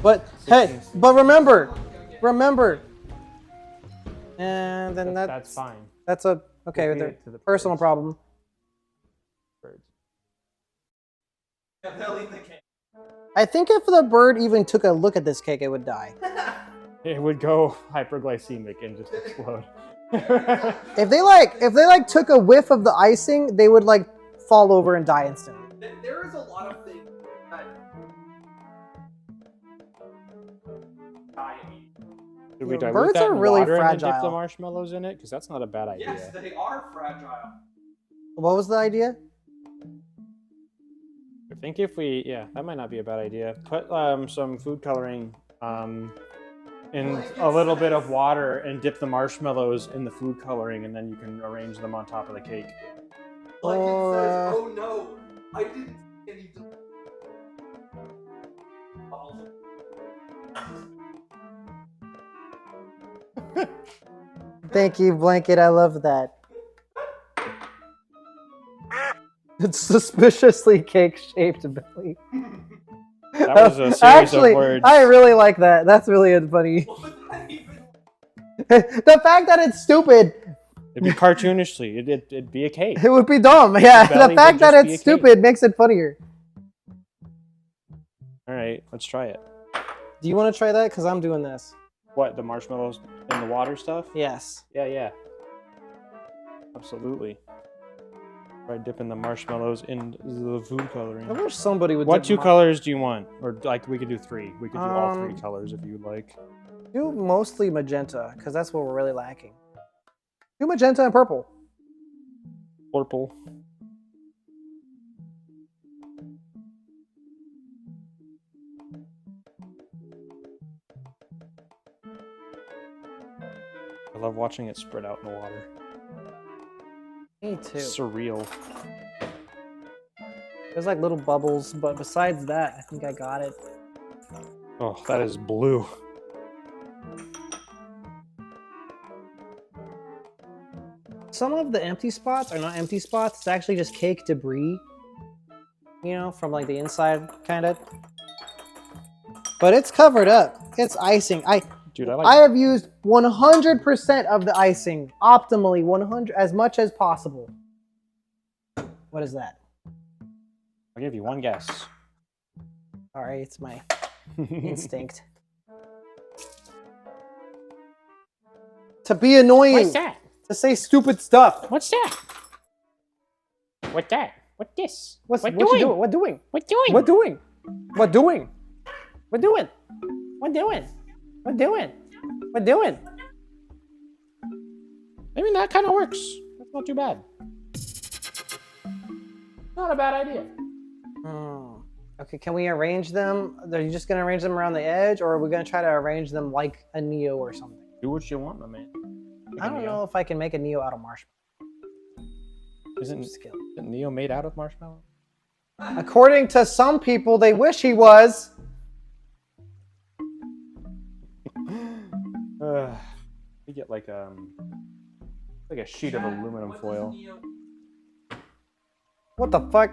But hey, but remember, and then that's fine. That's a okay with feed a it to the personal birds. problem. Birds. Yeah, they'll eat the cake. I think if the bird even took a look at this cake, it would die. It would go hyperglycemic and just explode. If they like took a whiff of the icing, they would like fall over and die instantly. There is a lot of things that Should we dilute Birds that are in really water and then dip the fragile. marshmallows in it? Because that's not a bad idea. yes, they are fragile. What was the idea? I think if we, yeah, that might not be a bad idea. Put some food coloring in a little bit of water and dip the marshmallows in the food coloring, and then you can arrange them on top of the cake. Like it says, oh no, I didn't see any. Thank you, Blanket. I love that. It's suspiciously cake-shaped belly. That was a series Actually, of words. I really like that. That's really funny. What would that even? The fact that it's stupid, It'd be cartoonishly. It'd be a cake. it would be dumb. Yeah, belly the fact would that just be it's a cake. stupid makes it funnier. All right, let's try it. Do you want to try that? Because I'm doing this. What, the marshmallows in the water stuff? Yes. Yeah. Absolutely. Try dipping the marshmallows in the food coloring. I wish somebody would What dip two my- colors do you want? Or like we could do three. We could do all three colors if you'd like. Do mostly magenta, because that's what we're really lacking. Do magenta and purple. Purple. I love watching it spread out in the water. Me too. Surreal. There's like little bubbles, but besides that, I think I got it. Oh, that is blue. Some of the empty spots are not empty spots. It's actually just cake debris, you know, from like the inside, kind of. But it's covered up. It's icing. Dude, I like I have used 100% of the icing, optimally 100, as much as possible. What is that? I'll give you one guess. Sorry, it's my instinct. To be annoying. What's that? To say stupid stuff. What's that? What that? What this? What what you doing? doing? What doing? What doing? What doing? What doing? What doing? What doing? What doing? What doing? I mean, that kind of works. That's not too bad. Not a bad idea. Okay, can we arrange them? Are you just gonna arrange them around the edge, or are we gonna try to arrange them like a Neo or something? Do what you want, my man. I don't know if I can make a Neo out of marshmallow. Isn't Skill. Neo made out of marshmallow? According to some people, they wish he was. We get like a sheet of aluminum foil. What the fuck?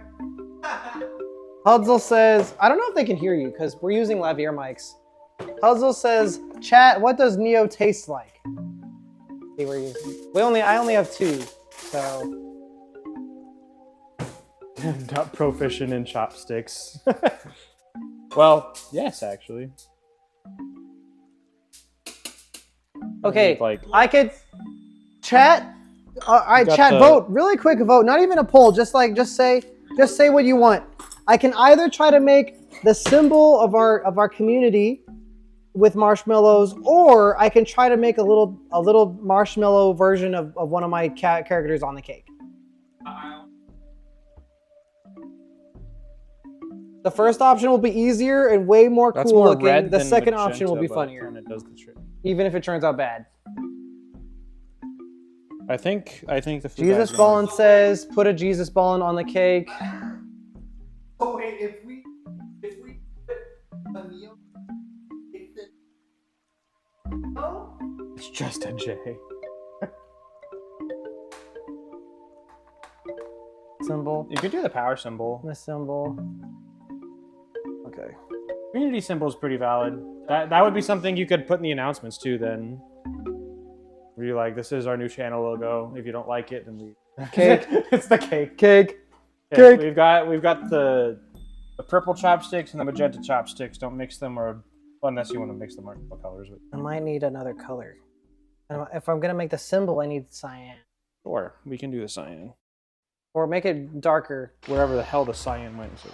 Hudzle says, I don't know if they can hear you because we're using lavalier mics. Hudzle says, chat, what does Neo taste like? See, I only have two, so. Not proficient in chopsticks. Well, yes, actually. Okay, Like, I could chat. All right, got chat. the- Vote. Really quick vote. Not even a poll. Just say what you want. I can either try to make the symbol of our community with marshmallows, or I can try to make a little marshmallow version of one of my characters on the cake. The first option will be easier and way more that's cool more looking. red The than second option will be magenta, but funnier, kinda does the trick. even if it turns out bad. I think the food Jesus guy's Ballin says, "Put a Jesus Ballin on the cake." Oh wait, if we put a Neo, It's just a J. Symbol. You could do the power symbol. The symbol. Okay. Community symbol is pretty valid. That would be something you could put in the announcements too. Then, where you're like, "This is our new channel logo. If you don't like it, then we Cake. It's the cake. Cake. Okay, Cake. We've got the purple chopsticks and the magenta chopsticks. Don't mix them, or unless you want to mix the multiple colors. With. I might need another color. And if I'm gonna make the symbol, I need cyan. Sure, we can do the cyan. Or make it darker. Wherever the hell the cyan went. So.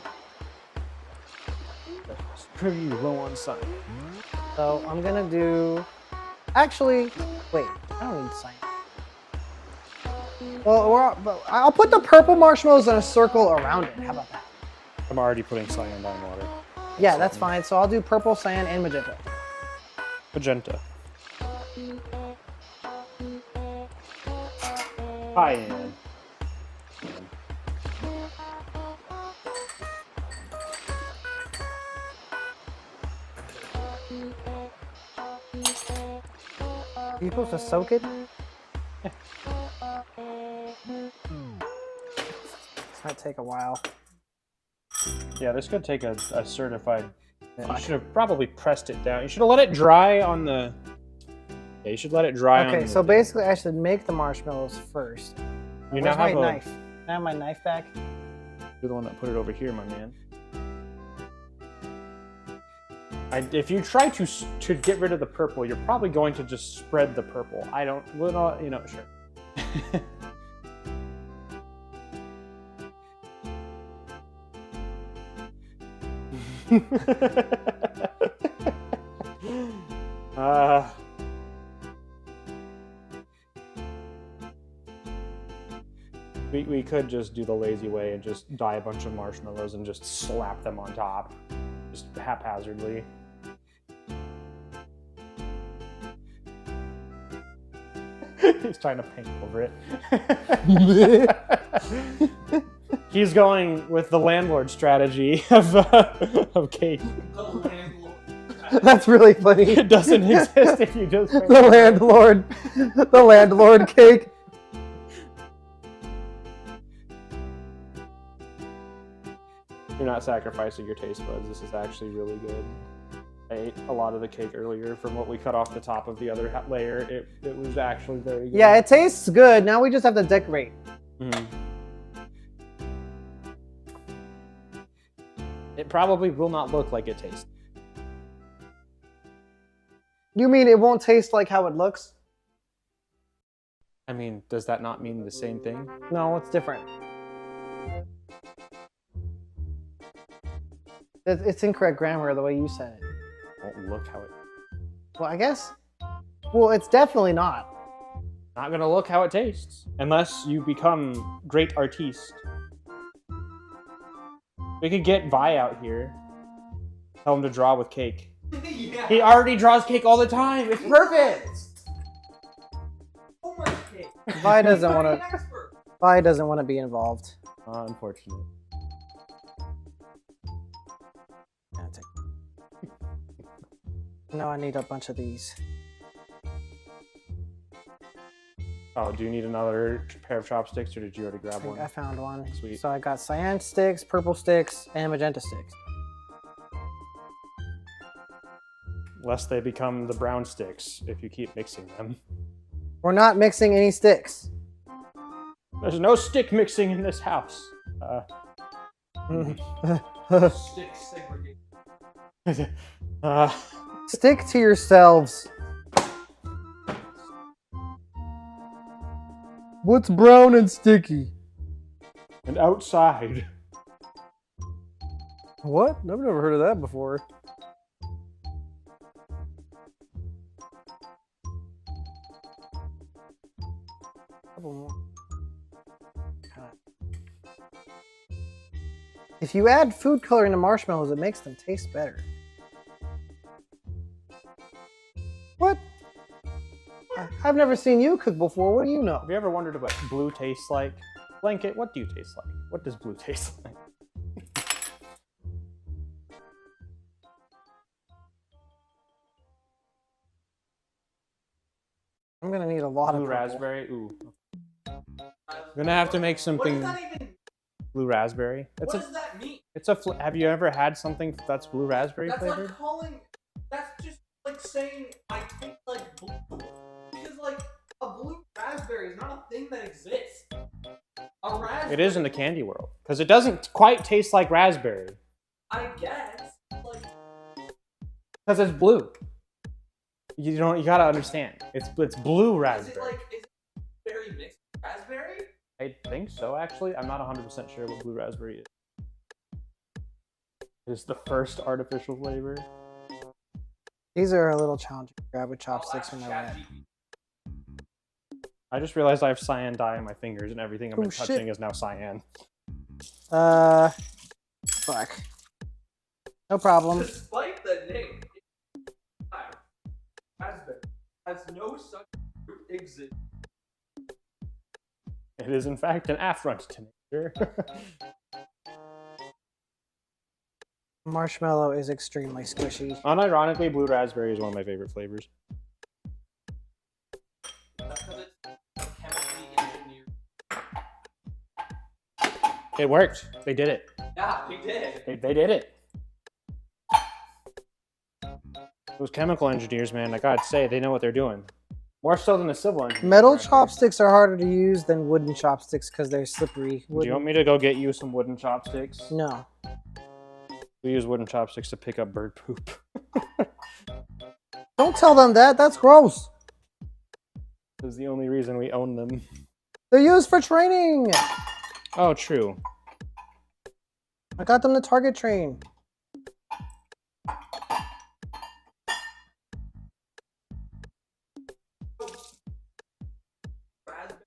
It's pretty low on cyan. So I'm gonna do. Actually, wait. I don't need cyan. Well, but I'll put the purple marshmallows in a circle around it. How about that? I'm already putting cyan down water. Yeah, that's fine. So I'll do purple, cyan, and magenta. Magenta. Cyan. Are you supposed to soak it? This might take a while. Yeah, this could take a certified. You should have probably pressed it down. You should have let it dry on the. Yeah, you should let it dry on. Okay, so basically I should make the marshmallows first. You Where's now my have knife? Can I have my knife back? You're the one that put it over here, my man. If you try to get rid of the purple, you're probably going to just spread the purple. I don't. Well, you know, sure. We could just do the lazy way and just dye a bunch of marshmallows and just slap them on top, just haphazardly. He's trying to paint over it. He's going with the landlord strategy of cake. the landlord. That's really funny. It doesn't exist if you just paint The landlord cake. You're not sacrificing your taste buds. This is actually really good. I ate a lot of the cake earlier from what we cut off the top of the other layer. It was actually very good. Yeah, it tastes good. Now we just have to decorate. Mhm. It probably will not look like it tastes. You mean it won't taste like how it looks? I mean, does that not mean the same thing? No, it's different. It's incorrect grammar the way you said it. Won't look how it. Well, I guess. Well, it's definitely not. Not gonna look how it tastes unless you become great artiste. We could get Vi out here. Tell him to draw with cake. Yeah. He already draws cake all the time. It's perfect. So much cake. Vi doesn't want Fucking to. expert. Vi doesn't want to be involved. Unfortunate. No, I need a bunch of these. Oh, do you need another pair of chopsticks, or did you already grab I think one? I found one. Sweet. So I got cyan sticks, purple sticks, and magenta sticks. Lest they become the brown sticks if you keep mixing them. We're not mixing any sticks. There's no stick mixing in this house. Stick segregation. uh, Stick to yourselves. What's brown and sticky? and outside. What? I've never heard of that before. Couple more. If you add food coloring to marshmallows, it makes them taste better. What? I've never seen you cook before. What do you know? Have you ever wondered what blue tastes like? Blanket, what do you taste like? What does blue taste like? I'm gonna need a lot Blue of purple. raspberry. Ooh. Gonna have to make What something does that even? blue raspberry. What does that mean? It's a. Have you ever had something that's blue raspberry That's flavored? like calling. That's just like saying I taste like blue. Because like a blue raspberry is not a thing that exists. A raspberry. It is in the candy world because it doesn't quite taste like raspberry I guess. Like. because it's blue. You don't. You gotta understand. It's blue Is it raspberry. like is it berry mixed with raspberry? I think so. Actually, I'm not 100% sure what blue raspberry is. It's the first artificial flavor. These are a little challenging to grab with I'll chopsticks ask when they're wet. ChatGPT. I just realized I have cyan dye on my fingers and everything I've been Oh, shit. touching is now cyan. Fuck. No problem. Despite the name, raspberry has no such fruit exist. It is in fact an affront to nature. Marshmallow is extremely squishy. Unironically, blue raspberry is one of my favorite flavors. That's because it's chemically engineered. It worked. They did it. Yeah, we did. They did it. Those chemical engineers, man, I gotta say, they know what they're doing. More so than the civil engineers. Metal right here. chopsticks are harder to use than wooden chopsticks because they're slippery. Do you want me to go get you some wooden chopsticks? No. We use wooden chopsticks to pick up bird poop. Don't tell them that. That's gross. This is the only reason we own them. They're used for training. Oh, true. I got them to target train. Raspberry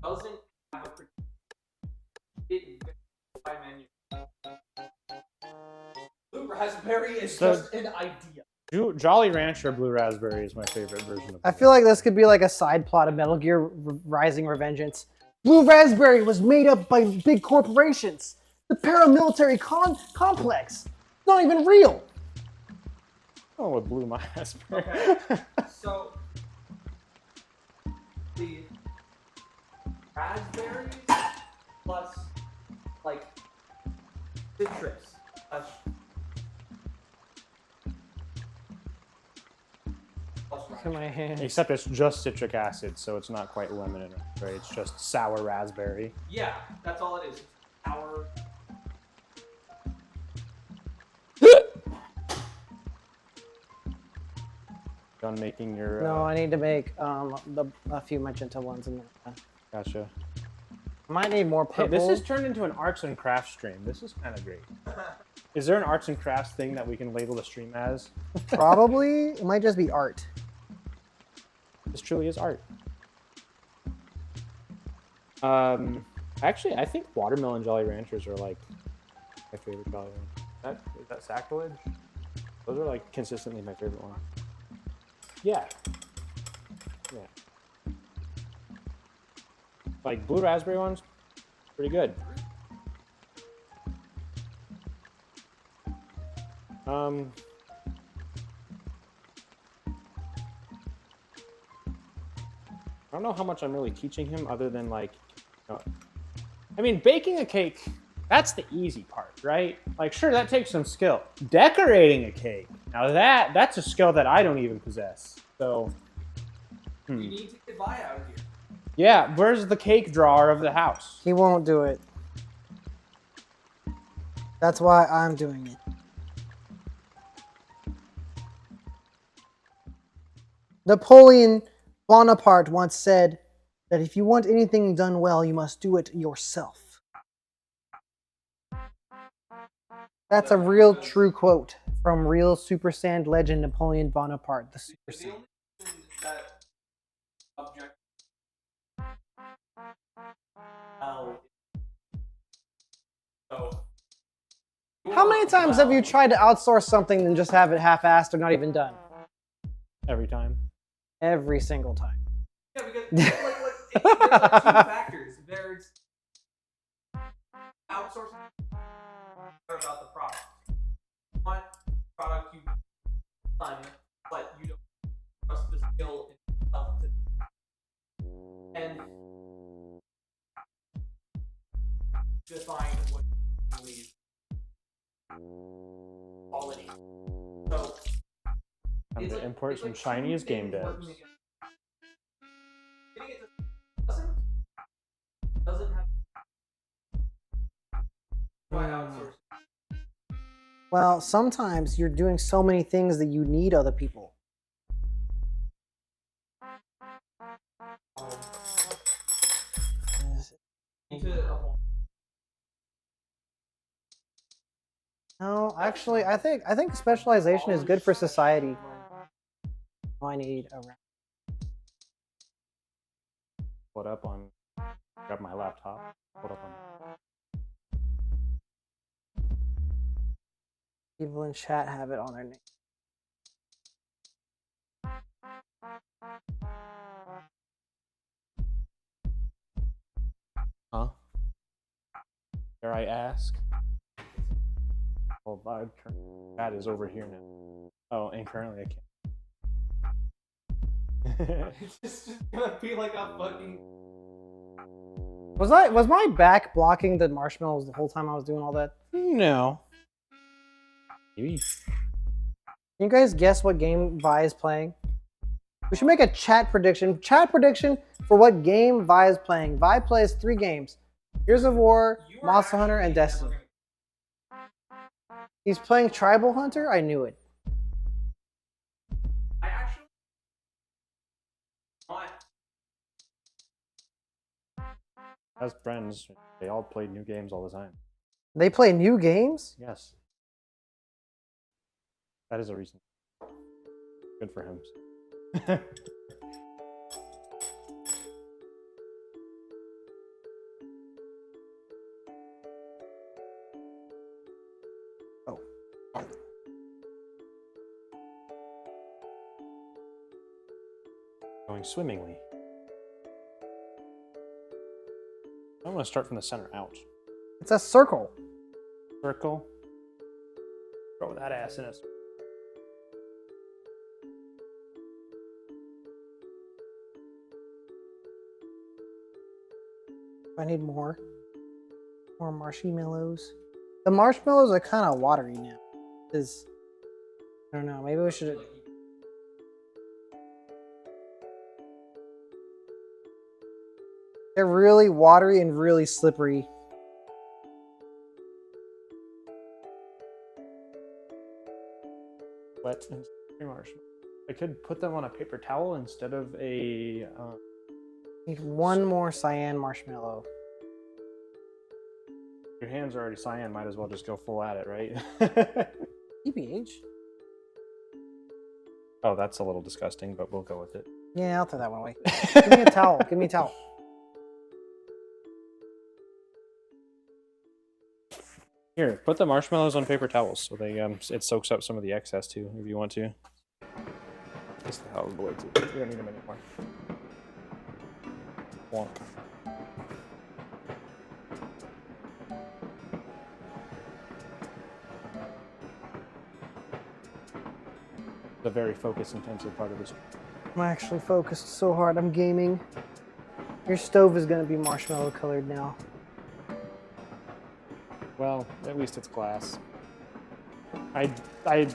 doesn't have a it by menu. Blue raspberry is So- just an idea. Jolly Rancher blue raspberry is my favorite version of I feel like this could be like a side plot of Metal Gear Rising Revengeance. Blue raspberry was made up by big corporations. The paramilitary complex. It's not even real. Oh, with blue raspberry. Okay. So the raspberries plus like citrus plus Look at my hand. Except it's just citric acid, so it's not quite lemon, right? It's just sour raspberry. yeah, that's all it is. It's sour. Done making your. No, I need to make a few magenta ones in there. Gotcha. Might need more Hey, purple. this has turned into an arts and crafts stream. This is kind of great. Is there an arts and crafts thing that we can label the stream as? Probably. It might just be art. This truly is art. Actually, I think watermelon Jolly Ranchers are like my favorite Jolly Ranchers. Is that sacrilege? Those are like consistently my favorite ones. Yeah. Yeah. Like blue raspberry ones, pretty good. I don't know how much I'm really teaching him other than like, I mean, baking a cake, that's the easy part, right? Like, sure, that takes some skill. Decorating a cake, now that's a skill that I don't even possess. So, You need to get Vi out of here. yeah, where's the cake drawer of the house? He won't do it. That's why I'm doing it. Napoleon Bonaparte once said that if you want anything done well, you must do it yourself. That's a real true quote from real Super Saiyan legend Napoleon Bonaparte, the Super The Saiyan. only thing that object so How many times have you tried to outsource something and just have it half-assed or not even done? Every time. Every single time. Yeah, because there's like two factors. There's outsourcing about the product. You want product you've done, but you don't trust the skill itself to and define what you believe quality. So Time it's to like, import it's some like two Chinese game things working devs. together. Getting it to doesn't have why outsource. Well, sometimes you're doing so many things that you need other people. No, actually, I think specialization is good for society. I need a Put up on. Grab my laptop. Put up on. people in chat have it on their name. Huh? Dare I ask? Well, that is over here now. Oh, and currently I can't. It's just gonna be like a fucking. Was my back blocking the marshmallows the whole time I was doing all that? No. Maybe. Can you guys guess what game Vi is playing? We should make a chat prediction. Chat prediction for what game Vi is playing. Vi plays 3 games: Gears of War, Monster Hunter, and Destiny. He's playing Tribal Hunter? I knew it. I actually. As friends, they all played new games all the time. They play new games? Yes. That is a reason. Good for him. Oh. Going swimmingly. I'm going to start from the center out. It's a circle. Circle. Throw that ass in a circle. I need more marshmallows. The marshmallows are kind of watery now. I don't know. Maybe we should. They're really watery and really slippery. Wet and slippery marshmallow. I could put them on a paper towel instead of a. Need one more cyan marshmallow. Your hands are already cyan. Might as well just go full at it, right? TBH? Oh, that's a little disgusting, but we'll go with it. Yeah, I'll throw that one away. Give me a towel. Give me a towel. Here, put the marshmallows on paper towels so they it soaks up some of the excess too, if you want to. Just the hell blades. We don't need them anymore. Wonk. The very focus-intensive part of this. I'm actually focused so hard. I'm gaming. Your stove is gonna be marshmallow colored now. Well, at least it's glass. I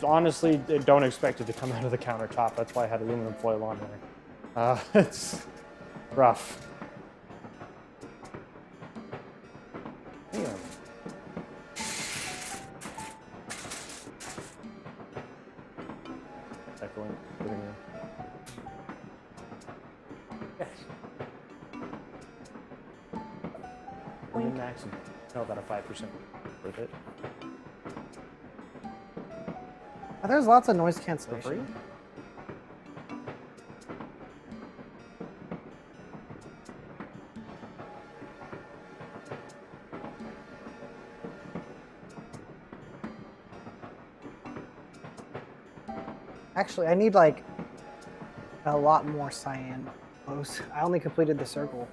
honestly don't expect it to come out of the countertop. That's why I had aluminum foil on there. It's rough. Damn. Echoing living room. max and tell that a 5% worth it. There's lots of noise For cancellation. free? Actually, I need like a lot more cyan. I only completed the circle.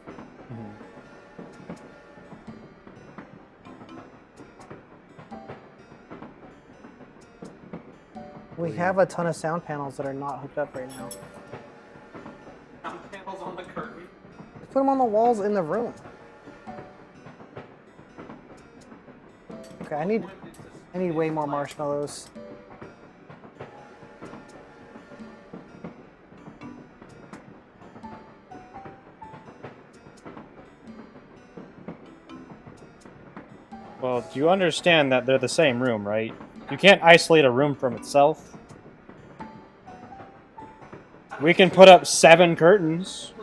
We have a ton of sound panels that are not hooked up right now. Sound panels on the curtain. Let's put them on the walls in the room. Okay, I need way more marshmallows. Well, do you understand that they're the same room, right? You can't isolate a room from itself. We can put up 7 curtains.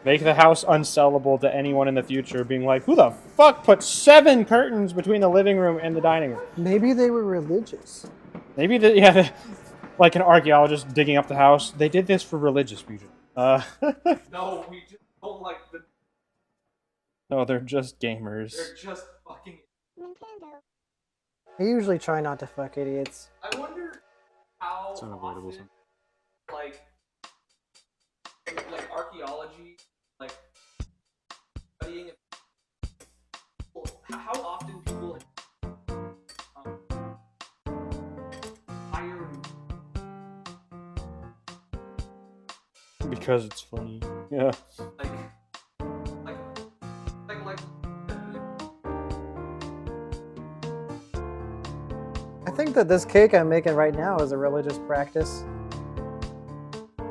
Make the house unsellable to anyone in the future, being like, who the fuck put 7 curtains between the living room and the dining room? Maybe they were religious. Maybe, like an archaeologist digging up the house. They did this for religious reasons. No, we just don't like the. No, they're just gamers. They're just fucking. I usually try not to fuck idiots. I wonder how It's unavoidable. often, like archaeology, like studying it. How often people hire. Because it's funny. Yeah. Like. I think that this cake I'm making right now is a religious practice. I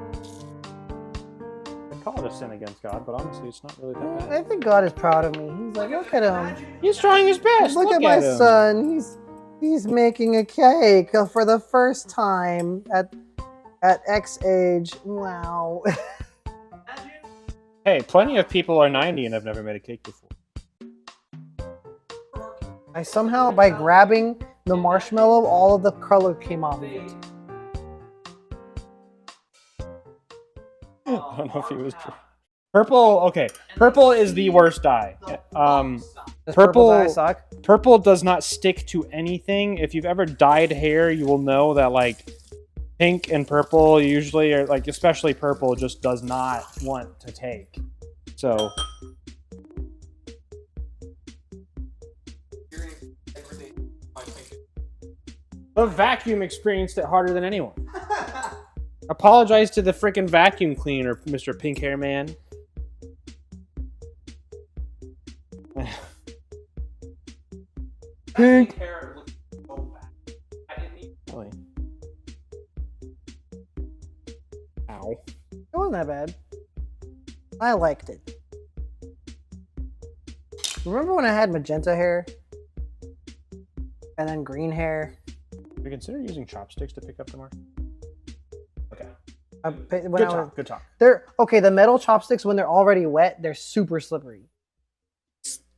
call it a sin against God, but honestly, it's not really that bad. I think God is proud of me. He's like, look at him. He's trying his best. Look at my him. son. He's making a cake for the first time at X age. Wow. Hey, plenty of people are 90 and have never made a cake before. I somehow, by grabbing the marshmallow, all of the color came off of it. I don't know if he was purple. Okay, purple is the worst dye. Does purple dye Purple suck? Purple does not stick to anything. If you've ever dyed hair, you will know that like pink and purple usually are like, especially purple, just does not want to take. So the vacuum experienced it harder than anyone. Apologize to the freaking vacuum cleaner, Mr. Pink Hair Man. Pink. Hair looks so bad. I didn't even. Really? Ow. It wasn't that bad. I liked it. Remember when I had magenta hair? And then green hair? We consider using chopsticks to pick up the mark. Okay. Good talk. Good talk. Okay, the metal chopsticks, when they're already wet, they're super slippery.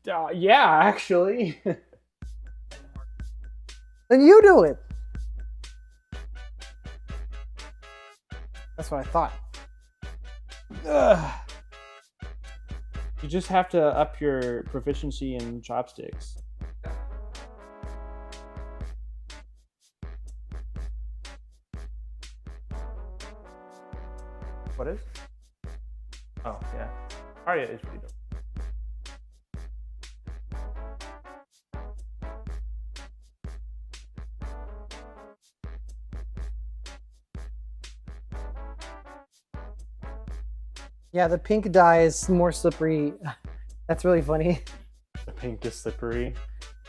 Yeah, actually. Then you do it. That's what I thought. Ugh. You just have to up your proficiency in chopsticks. What is? Oh, yeah. Aria is pretty dope. Yeah, the pink dye is more slippery. That's really funny. The pink is slippery.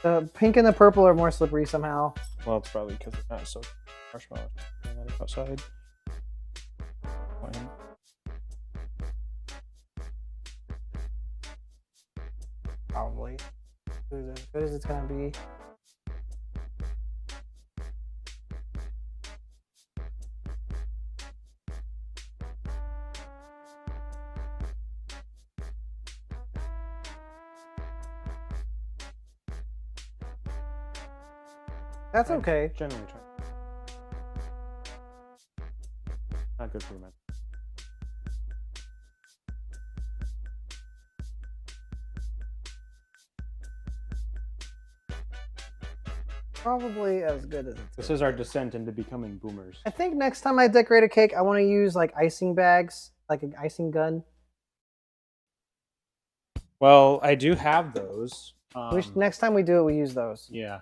The pink and the purple are more slippery somehow. Well, it's probably because it's not so marshmallow outside. Fine. Probably. As good as it's gonna be. That's okay. Generally try. Not good for you, man. Probably as good as it's. This is our descent into becoming boomers. I think next time I decorate a cake, I want to use like icing bags, like an icing gun. Well, I do have those. Next time we do it, we use those. Yeah.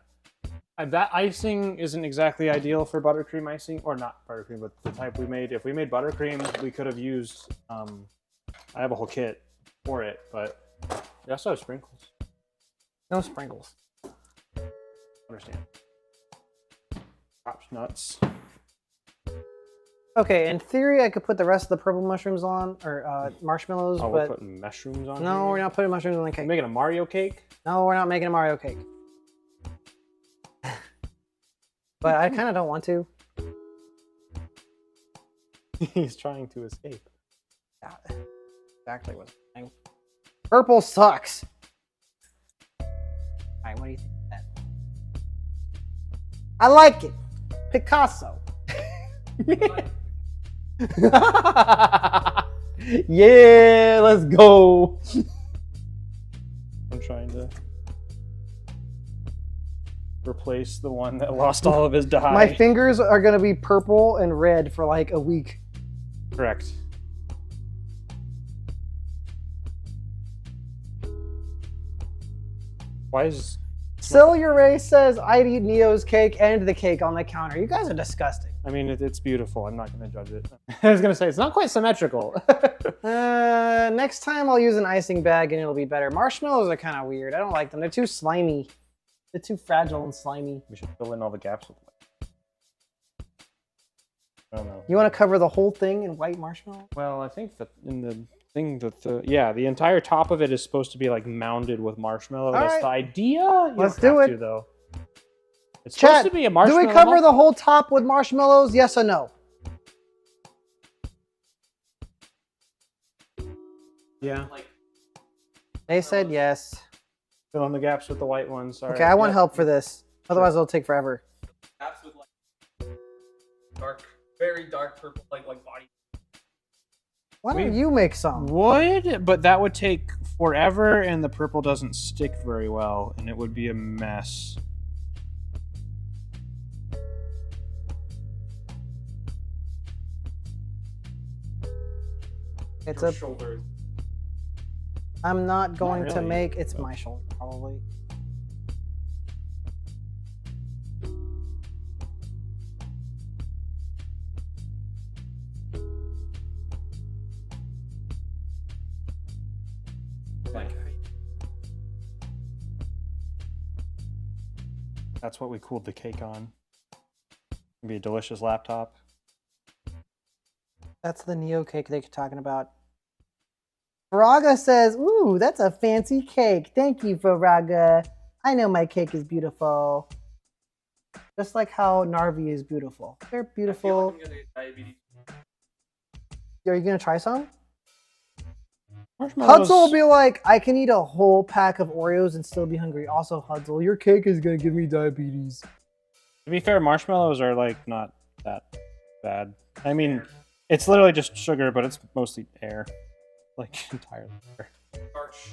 That icing isn't exactly ideal for buttercream icing, or not buttercream, but the type we made. If we made buttercream, we could have used. I have a whole kit for it, but we also have sprinkles. No sprinkles. Understand. Pops nuts. Okay, in theory, I could put the rest of the purple mushrooms on, or marshmallows, Oh, we're but putting mushrooms on. no, here? we're not putting mushrooms on the We're cake. making a Mario cake. No, we're not making a Mario cake. But I kind of don't want to. He's trying to escape. Yeah, exactly what I'm saying. Purple sucks. All right, what do you think of that? I like it. Picasso. Yeah, let's go. I'm trying to replace the one that lost all of his dye. My fingers are gonna be purple and red for like a week. Correct. Why is... Celia Ray says I'd eat Neo's cake and the cake on the counter. You guys are disgusting. I mean, it's beautiful. I'm not going to judge it. I was going to say, it's not quite symmetrical. Next time I'll use an icing bag and it'll be better. Marshmallows are kind of weird. I don't like them. They're too slimy. They're too fragile and slimy. We should fill in all the gaps with white. I don't know. You want to cover the whole thing in white marshmallow? Well, I think that in the thing that the entire top of it is supposed to be like mounded with marshmallow. That's right. the idea. You Let's don't do have it. to, though. It's Chat, supposed to be a marshmallow. do we cover the whole top with marshmallows? Yes or no? Yeah. Like, They said yes. Fill in the gaps with the white ones. Sorry. Okay, I want Yep. help for this. Otherwise, it'll take forever. that's with like dark, very dark purple, like body. Why don't you make some? Would, but that would take forever, and the purple doesn't stick very well, and it would be a mess. It's Your a. shoulders. I'm not going to really. make. It's my shoulder probably. Like, That's what we cooled the cake on. It'd be a delicious laptop. That's the Neo cake they're talking about. Faraga says, "Ooh, that's a fancy cake. Thank you, Faraga. I know my cake is beautiful. Just like how Narvi is beautiful. They're I feel beautiful. like I'm gonna get diabetes. Are you gonna try some? Marshmallows. Hudzel will be like, I can eat a whole pack of Oreos and still be hungry. Also, Hudzel, your cake is gonna give me diabetes. To be fair, marshmallows are like not that bad. I mean, it's literally just sugar, but it's mostly air. Like entirely air. Starch.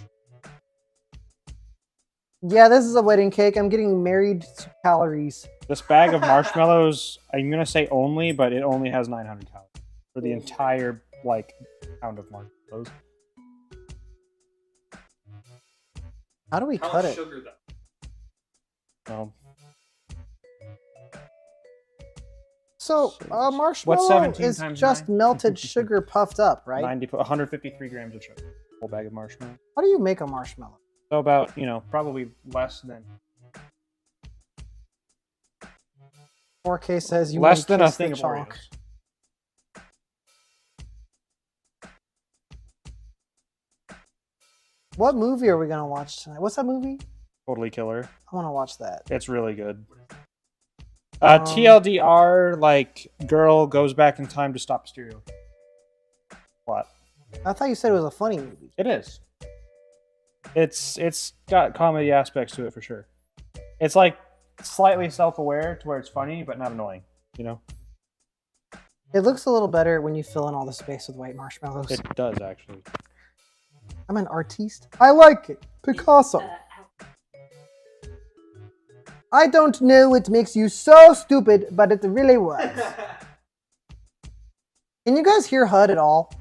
Yeah, this is a wedding cake. I'm getting married to calories. This bag of marshmallows, I'm gonna say only, but it only has 900 calories for the entire like pound of marshmallows. How do we How cut much it? sugar though? Well, So, marshmallow 17 is times just 9? melted sugar puffed up, right? 153 grams of sugar. Whole bag of marshmallows. How do you make a marshmallow? So about, probably less than 4K says you less may than a kiss the thing of chalk. Oreos. What movie are we gonna watch tonight? What's that movie? Totally killer. I want to watch that. It's really good. Um, TLDR, like, girl goes back in time to stop Mysterio. Plot. I thought you said it was a funny movie. It is. It's got comedy aspects to it for sure. It's like slightly self-aware to where it's funny, but not annoying. You know, It looks a little better when you fill in all the space with white marshmallows. it does actually. I'm an artiste. I like it. Picasso. I don't know what makes you so stupid, but it really was. Can you guys hear HUD at all?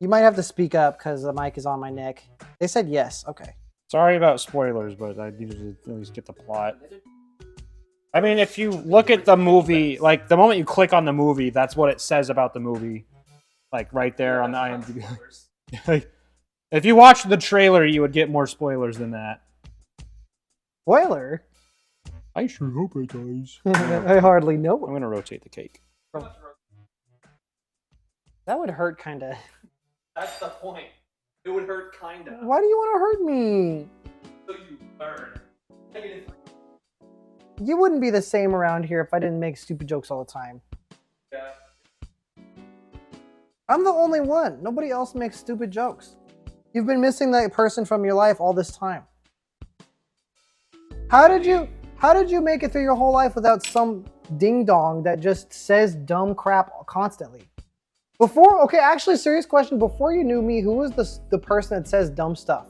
You might have to speak up because the mic is on my neck. They said yes. Okay. Sorry about spoilers, but I needed to at least get the plot. I mean, if you look at the movie, like the moment you click on the movie, that's what it says about the movie, like right there on the IMDb. Like, if you watched the trailer, you would get more spoilers than that. Spoiler? I sure hope it does. I hardly know I'm it. gonna rotate the cake. That would hurt, kind of. That's the point. It would hurt kinda. Why do you want to hurt me? So you learn. Negative. You wouldn't be the same around here if I didn't make stupid jokes all the time. Yeah. I'm the only one. Nobody else makes stupid jokes. You've been missing that person from your life all this time. How did you make it through your whole life without some ding dong that just says dumb crap constantly? Before, okay, actually, serious question. Before you knew me, who was the person that says dumb stuff?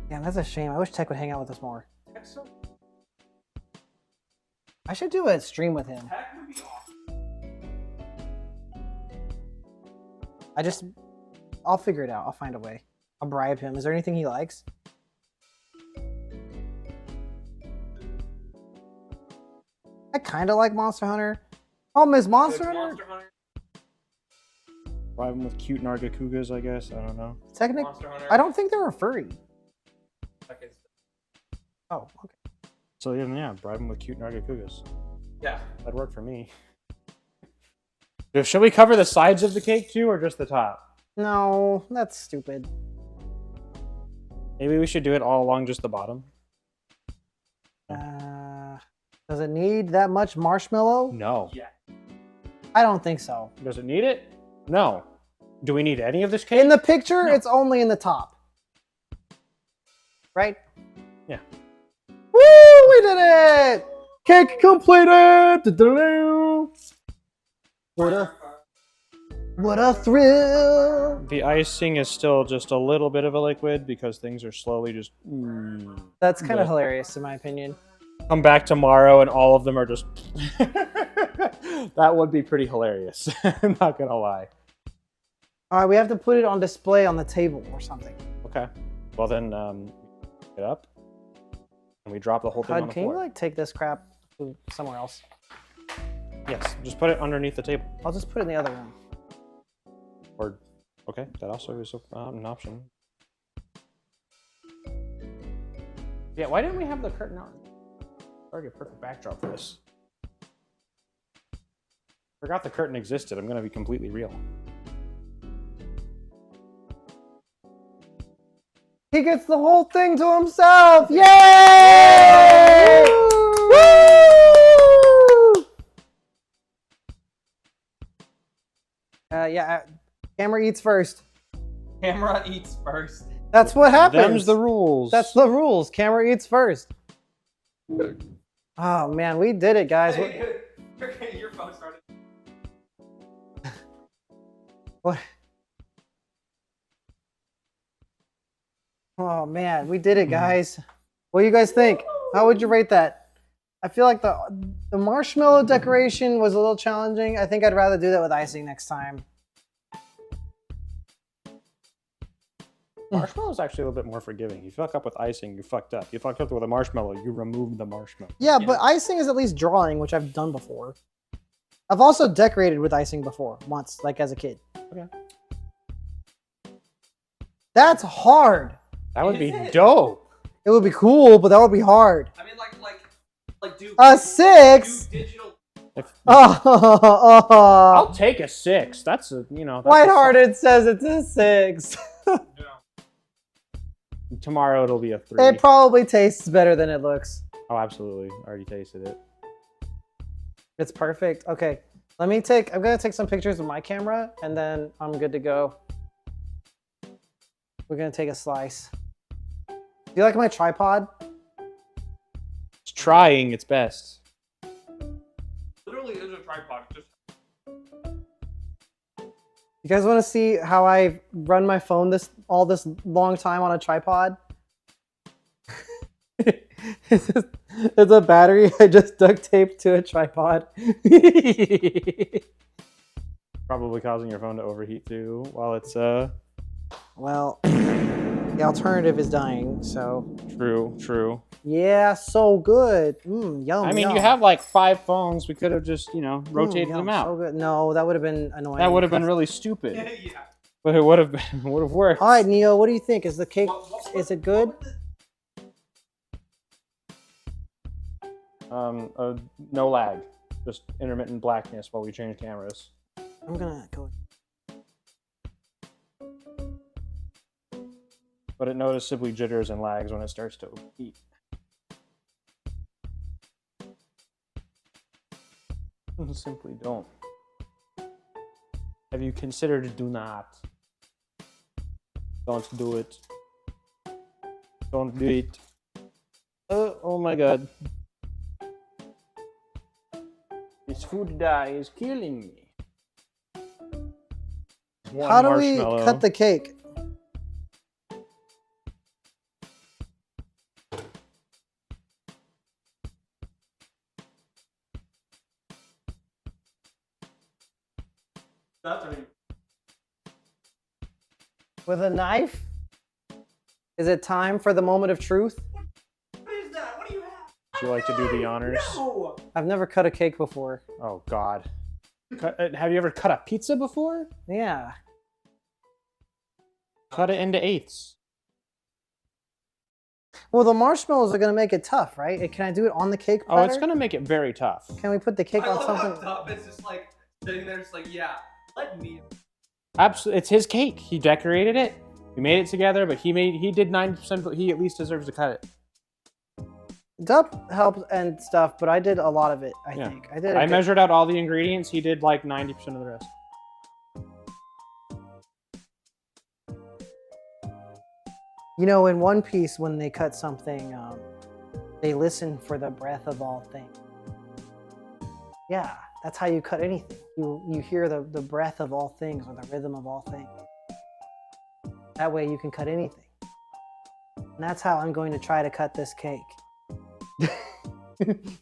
Damn, that's a shame. I wish Tech would hang out with us more. I should do a stream with him. Tech would be awesome. I'll figure it out. I'll find a way. I'll bribe him. Is there anything he likes? I kind of like Monster Hunter. Problem is Monster Good Hunter, Monster Hunter. Bribe them with cute Nargacugas, I guess. I don't know. technically, Monster Hunter. I don't think they're a furry. Second. Oh, okay. So yeah, bribe them with cute Nargacugas. Yeah. That'd work for me. Should we cover the sides of the cake too, or just the top? No, that's stupid. Maybe we should do it all along just the bottom. Does it need that much marshmallow? No. Yeah. I don't think so. Does it need it? No. Do we need any of this cake? In the picture, No. it's only in the top. Right? Yeah. Woo! We did it! Cake completed! Da-da-doo. What a thrill! The icing is still just a little bit of a liquid because things are slowly just That's kind of But- hilarious in my opinion. come back tomorrow and all of them are just that would be pretty hilarious. I'm not gonna lie. All right, we have to put it on display on the table or something. Okay. Well then get up and we drop the whole thing on Hud, the can you floor. like take this crap to somewhere else? Yes, just put it underneath the table. I'll just put it in the other room. Or okay, that also is an option. Yeah, why didn't we have the curtain on? Already a perfect backdrop for this. Forgot the curtain existed. I'm gonna be completely real. He gets the whole thing to himself! Yay! Woo! Yeah, camera eats first. Camera eats first. That's what happens. Them's the rules. That's the rules. Camera eats first. Oh man, we did it, guys. Hey, your phone started. What? Oh man, we did it, guys. What do you guys think? How would you rate that? I feel like the marshmallow decoration was a little challenging. I think I'd rather do that with icing next time. Marshmallow's actually a little bit more forgiving. You fuck up with icing, you fucked up. You fucked up with a marshmallow, you removed the marshmallow. Yeah, but icing is at least drawing, which I've done before. I've also decorated with icing before, once, like as a kid. Okay. That's hard. That would be Is it? dope. It would be cool, but that would be hard. I mean, like do A 6? do digital. Oh, I'll take a 6. That's a, you know. That's Whitehearted says it's a 6. Tomorrow it'll be a 3. It probably tastes better than it looks. Oh, absolutely. I already tasted it. It's perfect. Okay. I'm gonna take some pictures with my camera and then I'm good to go. We're gonna take a slice. Do you like my tripod? It's trying its best. Literally is a tripod. Just You guys want to see how I run my phone this long time on a tripod? It's a battery I just duct taped to a tripod. Probably causing your phone to overheat too while it's Well, the alternative is dying, so. True. Yeah, so good. Yum. I mean, yum. you have like 5 phones. We could have just, you know, rotated Yum, them out. So good. No, that would have been annoying. That would have been really stupid. yeah. But it would have worked. All right, Neo, what do you think? Is the cake, is it good? No lag. Just intermittent blackness while we change cameras. I'm gonna go. But it noticeably jitters and lags when it starts to overheat. Simply don't. Have you considered do not? Don't do it. Don't do it. Oh my god. This food dye is killing me. One How do we marshmallow. cut the cake? That's already. With a knife? Is it time for the moment of truth? What is that? What do you have? Would you like to do the honors? No. I've never cut a cake before. Oh god. Have you ever cut a pizza before? Yeah. Cut it into eighths. Well, the marshmallows are gonna make it tough, right? Can I do it on the cake Oh, platter? it's gonna make it very tough. Can we put the cake I on love how something? Dup is just like sitting there, just like, yeah, let me. Absolutely, it's his cake. He decorated it. We made it together, but he did 90%. But he at least deserves to cut it. Dup helped and stuff, but I did a lot of it. I Yeah. think I did. I measured out all the ingredients. He did like 90% of the rest. You know, in One Piece, when they cut something, they listen for the breath of all things. Yeah, that's how you cut anything. You hear the breath of all things or the rhythm of all things. That way you can cut anything. And that's how I'm going to try to cut this cake.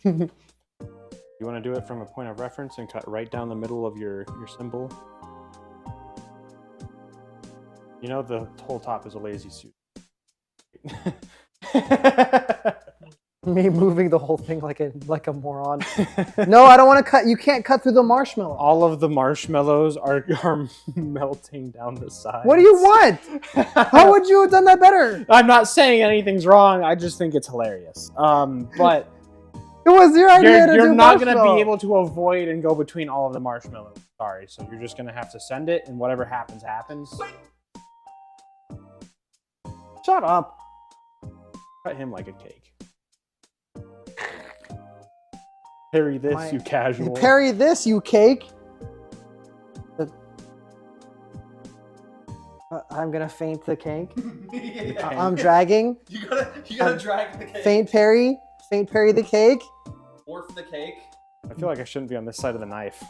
You want to do it from a point of reference and cut right down the middle of your symbol? You know the whole top is a lazy suit. Me moving the whole thing like a moron. No, I don't want to cut. You can't cut through the marshmallow. All of the marshmallows are melting down the sides. What do you want? How would you have done that better? I'm not saying anything's wrong. I just think it's hilarious. But It was your idea to do you're not going to marshmallow. be able to avoid and go between all of the marshmallows. Sorry. So you're just going to have to send it, and whatever happens, happens. Shut up. Cut him like a cake. Parry this, you casual. Parry this, you cake. I'm gonna faint the cake. Yeah. I'm dragging. You gotta drag the cake. Faint parry the cake. Dwarf the cake. I feel like I shouldn't be on this side of the knife.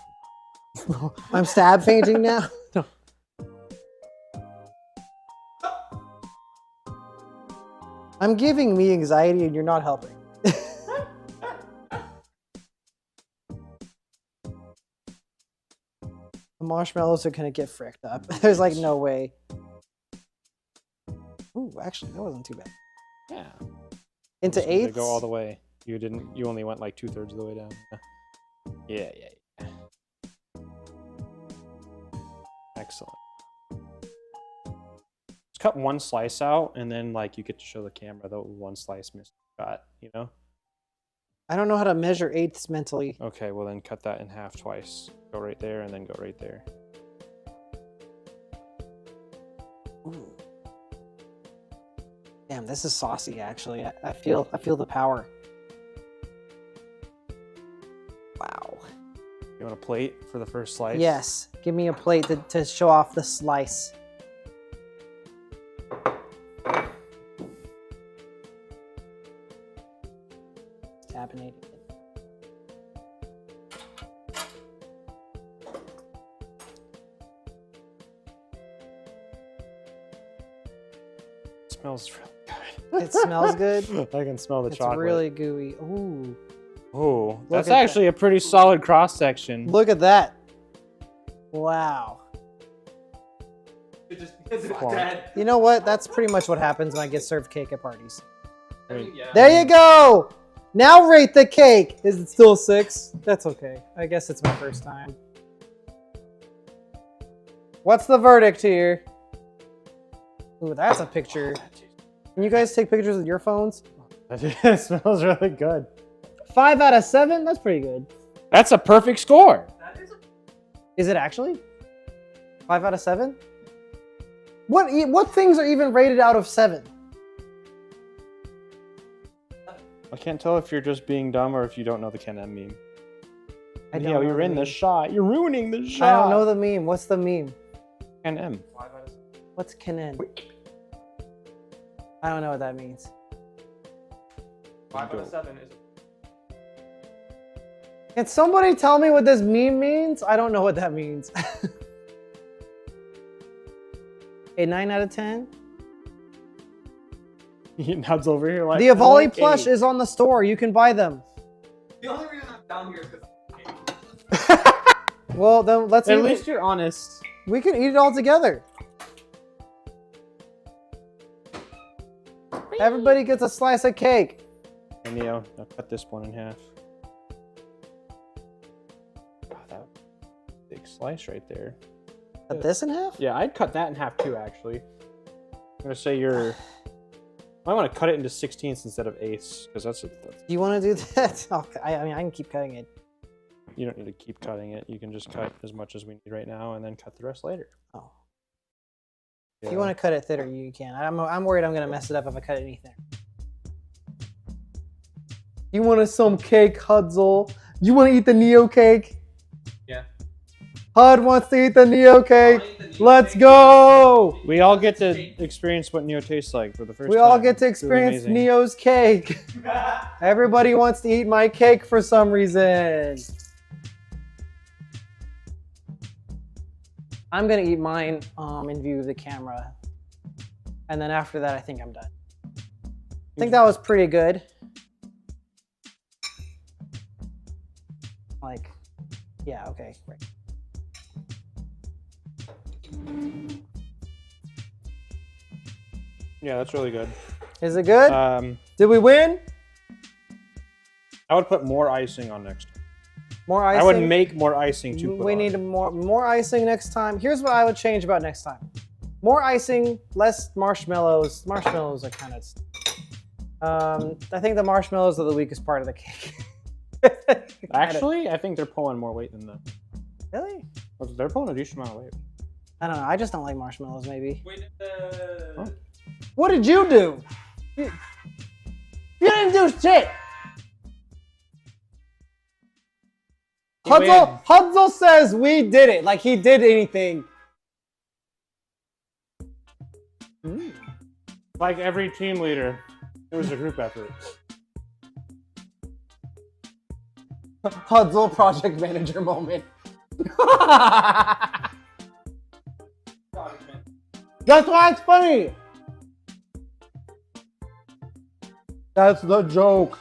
I'm stab fainting now. No. I'm giving me anxiety and you're not helping. The marshmallows are gonna get fricked up. There's like no way. Ooh, actually, that wasn't too bad. Yeah. Into Just need to eighths. go all the way. You didn't. You only went like 2/3 of the way down. Yeah. Excellent. Just cut one slice out, and then like you get to show the camera the one slice missed cut. You know. I don't know how to measure eighths mentally. Okay. Well, then cut that in half twice. Go right there, and then go right there. Ooh. Damn, this is saucy. Actually, I feel the power. Wow. You want a plate for the first slice? Yes. Give me a plate to show off the slice. Caffeinated. It smells really good. It smells good. I can smell the It's chocolate. really gooey. Ooh. Ooh, that's at that. actually a pretty solid cross section. Look at that. Wow. It just because it's Wow. dead. You know what? That's pretty much what happens when I get served cake at parties. I mean, yeah. There you go. Now rate the cake. Is it still 6? That's okay. I guess it's my first time. What's the verdict here? Ooh, that's a picture. Can you guys take pictures with your phones? It smells really good. 5 out of 7? That's pretty good. That's a perfect score. That is a Is it actually? 5 out of 7? What things are even rated out of 7? I can't tell if you're just being dumb or if you don't know the Ken M meme. I don't Neo, know you're the in the meme. shot. You're ruining the shot. I don't know the meme. What's the meme? Ken M. 5 out of 7. What's Kenan? I don't know what that means. 5 out of 7 is. Can somebody tell me what this meme means? I don't know what that means. A 9 out of 10? He nods over here like The Avali 0.8. plush is on the store. You can buy them. The only reason I'm down here is because Well, then let's At eat least it. you're honest. We can eat it all together. Everybody gets a slice of cake. Hey, Neo, now cut this one in half. Oh, that big slice right there. Cut this in half? Yeah, I'd cut that in half too, actually. I'm gonna say you're. I want to cut it into 16ths instead of eighths, because that's Do you want to do that? Okay. I mean, I can keep cutting it. you don't need to keep cutting it. You can just cut as much as we need right now, and then cut the rest later. Oh. If you want to cut it thinner, you can. I'm worried I'm going to mess it up if I cut it any thinner. You want some cake, Hudzle? You want to eat the Neo cake? yeah. Hud wants to eat the Neo cake. I'll eat the Neo Let's cake. go! We all get to experience what Neo tastes like for the first time. We all get to It's really experience amazing. Neo's cake. Everybody wants to eat my cake for some reason. I'm gonna eat mine in view of the camera. And then after that, I think I'm done. I think that was pretty good. Like, yeah, okay, great. Yeah, that's really good. Is it good? Did we win? I would put more icing on next time. More icing? I would make more icing to put We on. need more icing next time. Here's what I would change about next time. More icing, less marshmallows. Marshmallows are kind of... I think the marshmallows are the weakest part of the cake. Actually, I think they're pulling more weight than that. Really? They're pulling a decent amount of weight. I don't know. I just don't like marshmallows, maybe. Wait, What did you do? You didn't do shit! Hudzle says we did it, like he did anything. Like every team leader, it was a group effort. Hudzle project manager moment. That's why it's funny. That's the joke.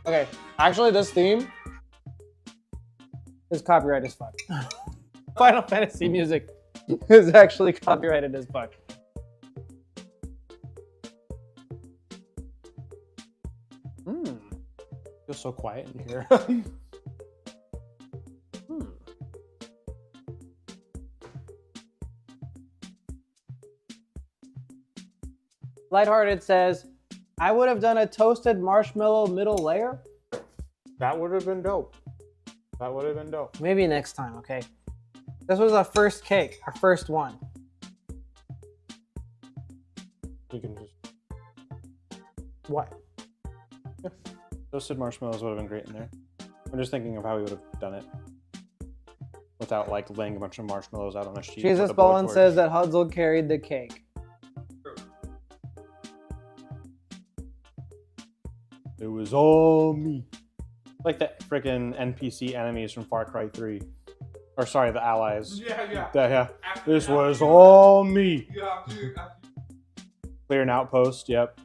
Okay, actually this theme is copyrighted as fuck. Final Fantasy music is actually copyrighted as fuck. Feels so quiet in here. Lighthearted says, I would have done a toasted marshmallow middle layer. That would have been dope. That would have been dope. Maybe next time, okay? This was our first cake, our first one. You can just. What? Toasted marshmallows would have been great in there. I'm just thinking of how we would have done it without like laying a bunch of marshmallows out on a sheet. Jesus Ballin says that Hudsel carried the cake. It was all me. Like the freaking NPC enemies from Far Cry 3. Or sorry, the allies. Yeah. Yeah. After- This after was you- all me. You have to. Clear an outpost, yep.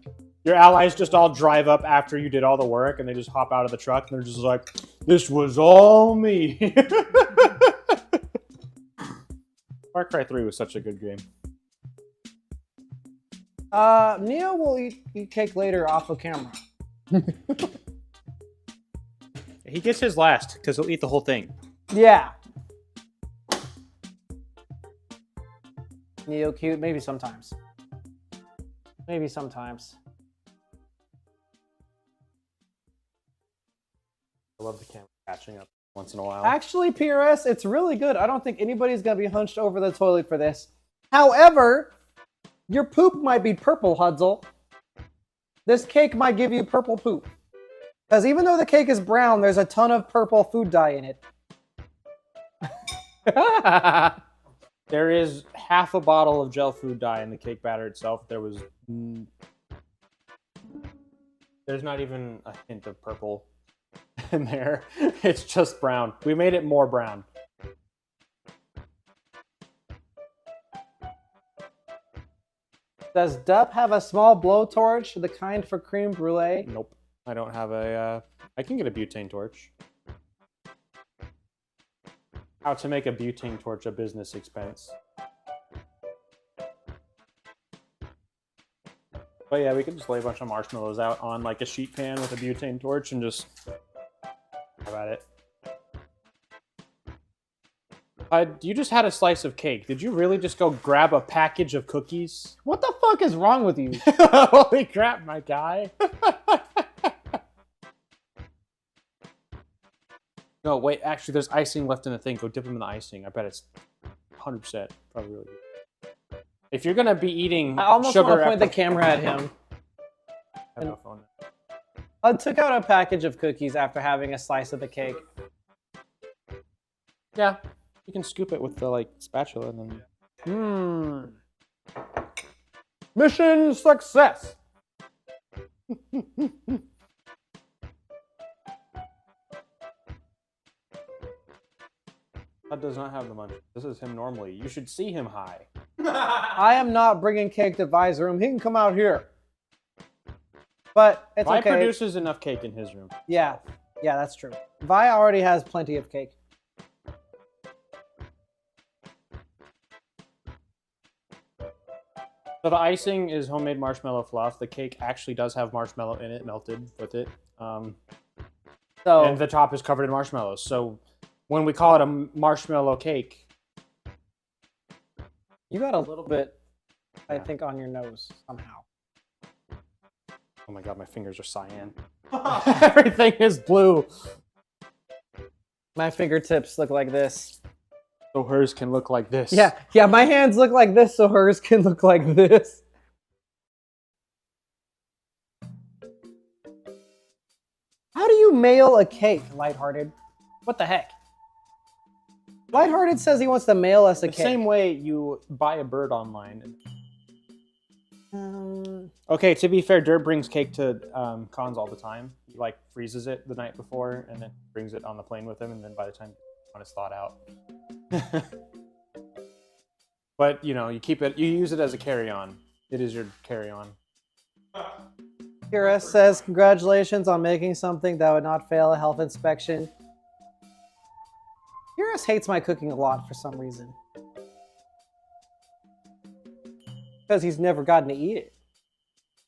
Your allies just all drive up after you did all the work and they just hop out of the truck and they're just like, this was all me. Far Cry 3 was such a good game. Neo will eat cake later off of camera. He gets his last because he'll eat the whole thing. Yeah. Neo cute, maybe sometimes. Maybe sometimes. I love the camera catching up once in a while. Actually, PRS, it's really good. I don't think anybody's gonna be hunched over the toilet for this. However, your poop might be purple, Hudsel. This cake might give you purple poop. Because even though the cake is brown, there's a ton of purple food dye in it. There is half a bottle of gel food dye in the cake batter itself. There's not even a hint of purple in there. It's just brown. We made it more brown. Does Dup have a small blowtorch, the kind for creme brulee? Nope. I don't have a... I can get a butane torch. How to make a butane torch a business expense. But yeah, we could just lay a bunch of marshmallows out on like a sheet pan with a butane torch and just... How about it? You just had a slice of cake. Did you really just go grab a package of cookies? What the fuck is wrong with you? Holy crap, my guy. No, wait, actually, there's icing left in the thing. Go dip them in the icing. I bet it's 100% probably really good. If you're going to be eating I almost sugar want to point the after... camera at him. I have no phone. I took out a package of cookies after having a slice of the cake. Yeah, you can scoop it with the like spatula and then... Mission success! That does not have the money. This is him normally. You should see him high. I am not bringing cake to Vi's room. He can come out here. But it's Vi okay. produces enough cake in his room. Yeah, that's true. Vi already has plenty of cake. So the icing is homemade marshmallow fluff. The cake actually does have marshmallow in it, melted with it. And the top is covered in marshmallows. So when we call it a marshmallow cake... You got a little bit, I think, on your nose somehow. Oh my god, my fingers are cyan. Everything is blue. My fingertips look like this. So hers can look like this. Yeah, my hands look like this, so hers can look like this. How do you mail a cake, Lighthearted? What the heck? Lighthearted says he wants to mail us a The cake. same way you buy a bird online. Okay, to be fair, Dirt brings cake to cons all the time. He like freezes it the night before and then brings it on the plane with him, and then by the time it's thawed out. But you know, you use it as a carry-on. It is your carry-on. Kira says, congratulations on making something that would not fail a health inspection. Kira hates my cooking a lot for some reason. Because he's never gotten to eat it.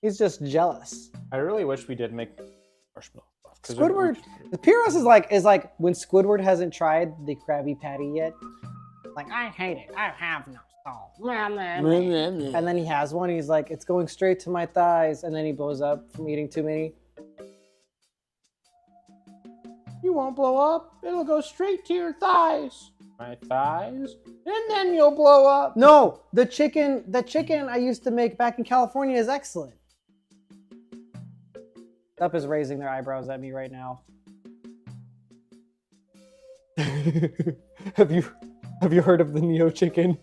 He's just jealous. I really wish we did make marshmallow. Squidward, Pyros is like when Squidward hasn't tried the Krabby Patty yet. Like, I hate it. I have no soul. And then he has one. He's like, it's going straight to my thighs. And then he blows up from eating too many. You won't blow up. It'll go straight to your thighs. My thighs. And then you'll blow up. No, the chicken I used to make back in California is excellent. Dup is raising their eyebrows at me right now. Have you heard of the Neo chicken?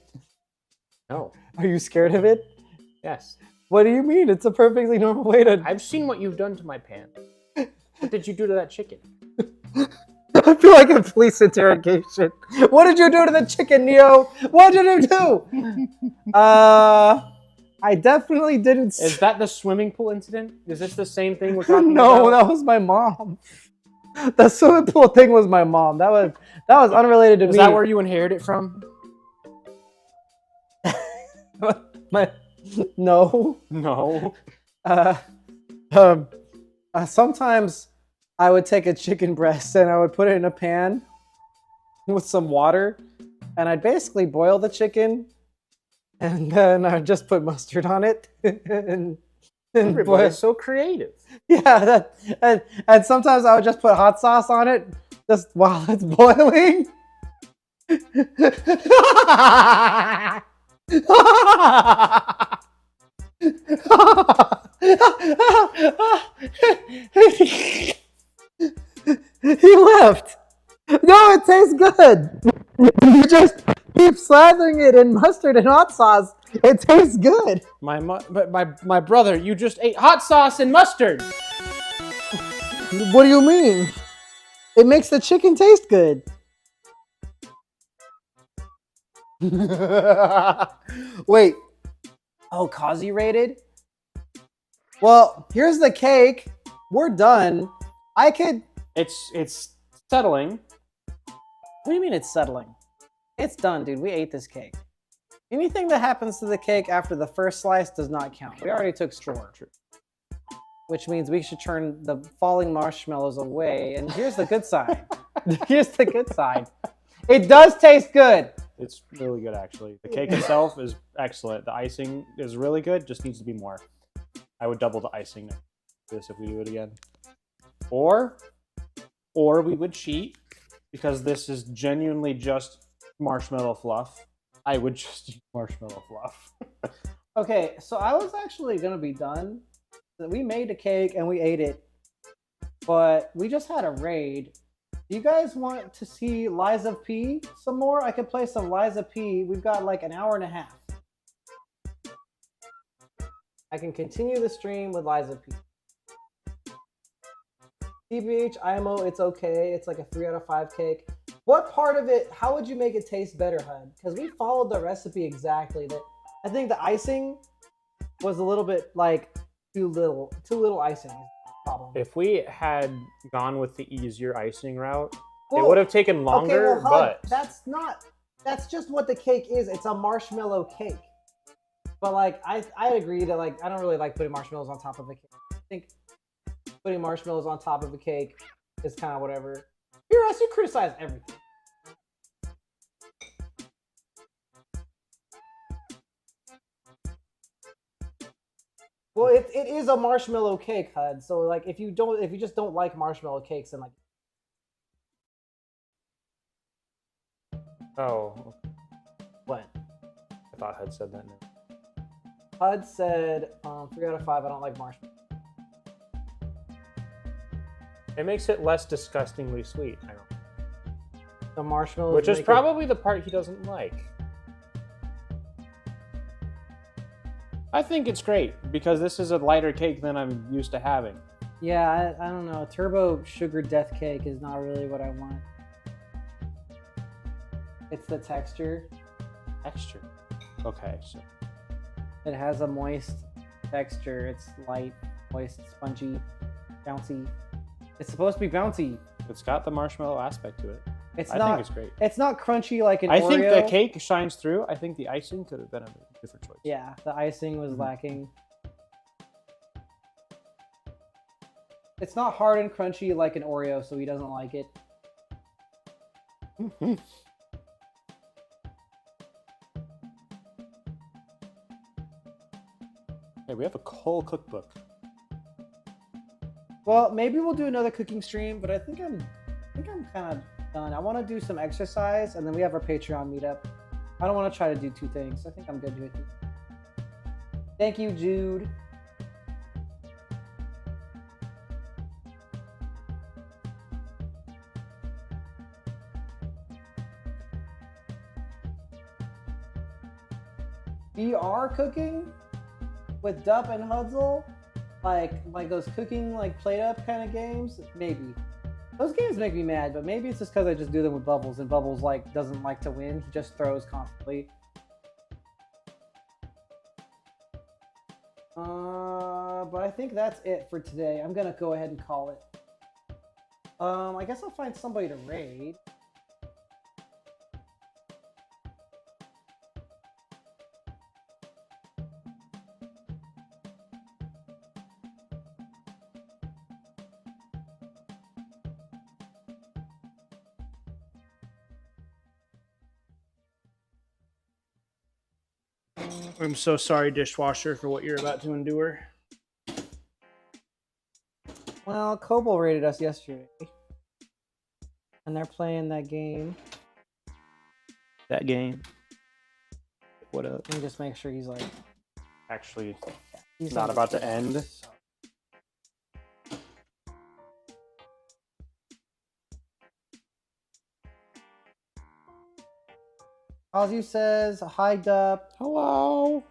No. Are you scared of it? Yes. What do you mean? It's a perfectly normal way to. I've seen what you've done to my pan. What did you do to that chicken? I feel like a police interrogation. What did you do to the chicken, Neo? What did you do? I definitely didn't. Is that the swimming pool incident? Is this the same thing we're talking No, about? that was my mom. The swimming pool thing was my mom. That was unrelated to me. Is that where you inherited it from? No. No. Sometimes I would take a chicken breast and I would put it in a pan with some water, and I'd basically boil the chicken, and then I'd just put mustard on it. and Everybody's so creative. Yeah, and sometimes I would just put hot sauce on it just while it's boiling. He left. No, it tastes good. You just keep slathering it in mustard and hot sauce. It tastes good. My brother, you just ate hot sauce and mustard. What do you mean? It makes the chicken taste good. Wait. Oh, Kazi rated? Well, here's the cake. We're done. I could... It's settling. What do you mean it's settling? It's done, dude. We ate this cake. Anything that happens to the cake after the first slice does not count. We already took straw. Which means we should turn the falling marshmallows away. And here's the good side. Here's the good side. It does taste good. It's really good, actually. The cake itself is excellent. The icing is really good, just needs to be more. I would double the icing next to this if we do it again. Or we would cheat, because this is genuinely just marshmallow fluff. I would just use marshmallow fluff. Okay, so I was actually going to be done. We made a cake and we ate it, but we just had a raid. Do you guys want to see Liza P some more? I could play some Liza P. We've got like an hour and a half. I can continue the stream with Liza P. TBH, IMO, it's okay. It's like a 3 out of 5 cake. What part of it, how would you make it taste better, HUD? Because we followed the recipe exactly. I think the icing was a little bit like too little icing is the problem. If we had gone with the easier icing route, it would have taken longer, okay, well, but... That's just what the cake is. It's a marshmallow cake. But like, I agree that like, I don't really like putting marshmallows on top of a cake. I think putting marshmallows on top of a cake is kind of whatever. Hear us, you criticize everything. Well, it is a marshmallow cake, HUD. So like, if you just don't like marshmallow cakes, then like. Oh. What? I thought HUD said that now. HUD said 3 out of 5. I don't like marshmallow. It makes it less disgustingly sweet. I don't. The marshmallows. Which is probably the part he doesn't like. I think it's great because this is a lighter cake than I'm used to having. Yeah, I don't know. Turbo sugar death cake is not really what I want. It's the texture. Texture. Okay, so It has a moist texture. It's light, moist, spongy, bouncy. It's supposed to be bouncy. it's got the marshmallow aspect to it. It's I not. think it's great. It's not crunchy like an I Oreo. think the cake shines through. I think the icing could have been a different choice. Yeah, the icing was lacking. It's not hard and crunchy like an Oreo, so he doesn't like it. Hey, we have a whole cookbook. Well, maybe we'll do another cooking stream, but I think I'm kind of done. I want to do some exercise, and then we have our Patreon meetup. I don't want to try to do two things. I think I'm good with it. Thank you, Jude. VR cooking with Dup and Hudzle, like those cooking like plate up kind of games, maybe. Those games make me mad, but maybe it's just because I just do them with Bubbles, and Bubbles like doesn't like to win. He just throws constantly. But I think that's it for today. I'm gonna go ahead and call it. I guess I'll find somebody to raid. I'm so sorry, dishwasher, for what you're about to endure. Well, Kobo raided us yesterday, and they're playing that game. That game. What up? Let me just make sure he's like. Actually, He's not about to end. Ozzy says, hi, Dup. Hello.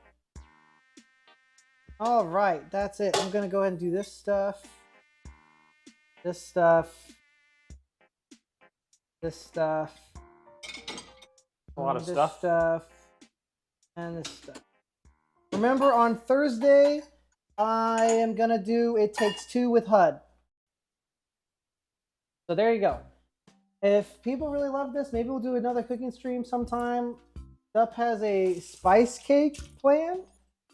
All right, that's it. I'm going to go ahead and do this stuff. This stuff. This stuff. A lot of this stuff. and this stuff. Remember, on Thursday, I am going to do It Takes Two with HUD. So there you go. If people really love this, maybe we'll do another cooking stream sometime. Dup has a spice cake planned.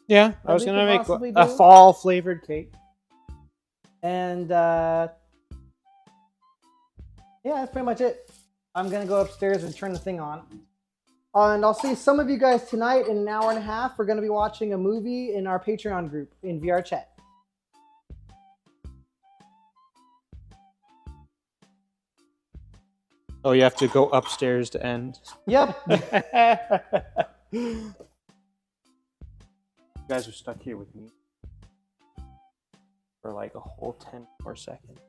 Yeah, I was we gonna could make possibly a do. fall flavored cake. And yeah, that's pretty much it. I'm gonna go upstairs and turn the thing on. And I'll see some of you guys tonight in an hour and a half. We're gonna be watching a movie in our Patreon group in VR chat. Oh, you have to go upstairs to end. Yep. You guys are stuck here with me for like a whole 10 more seconds.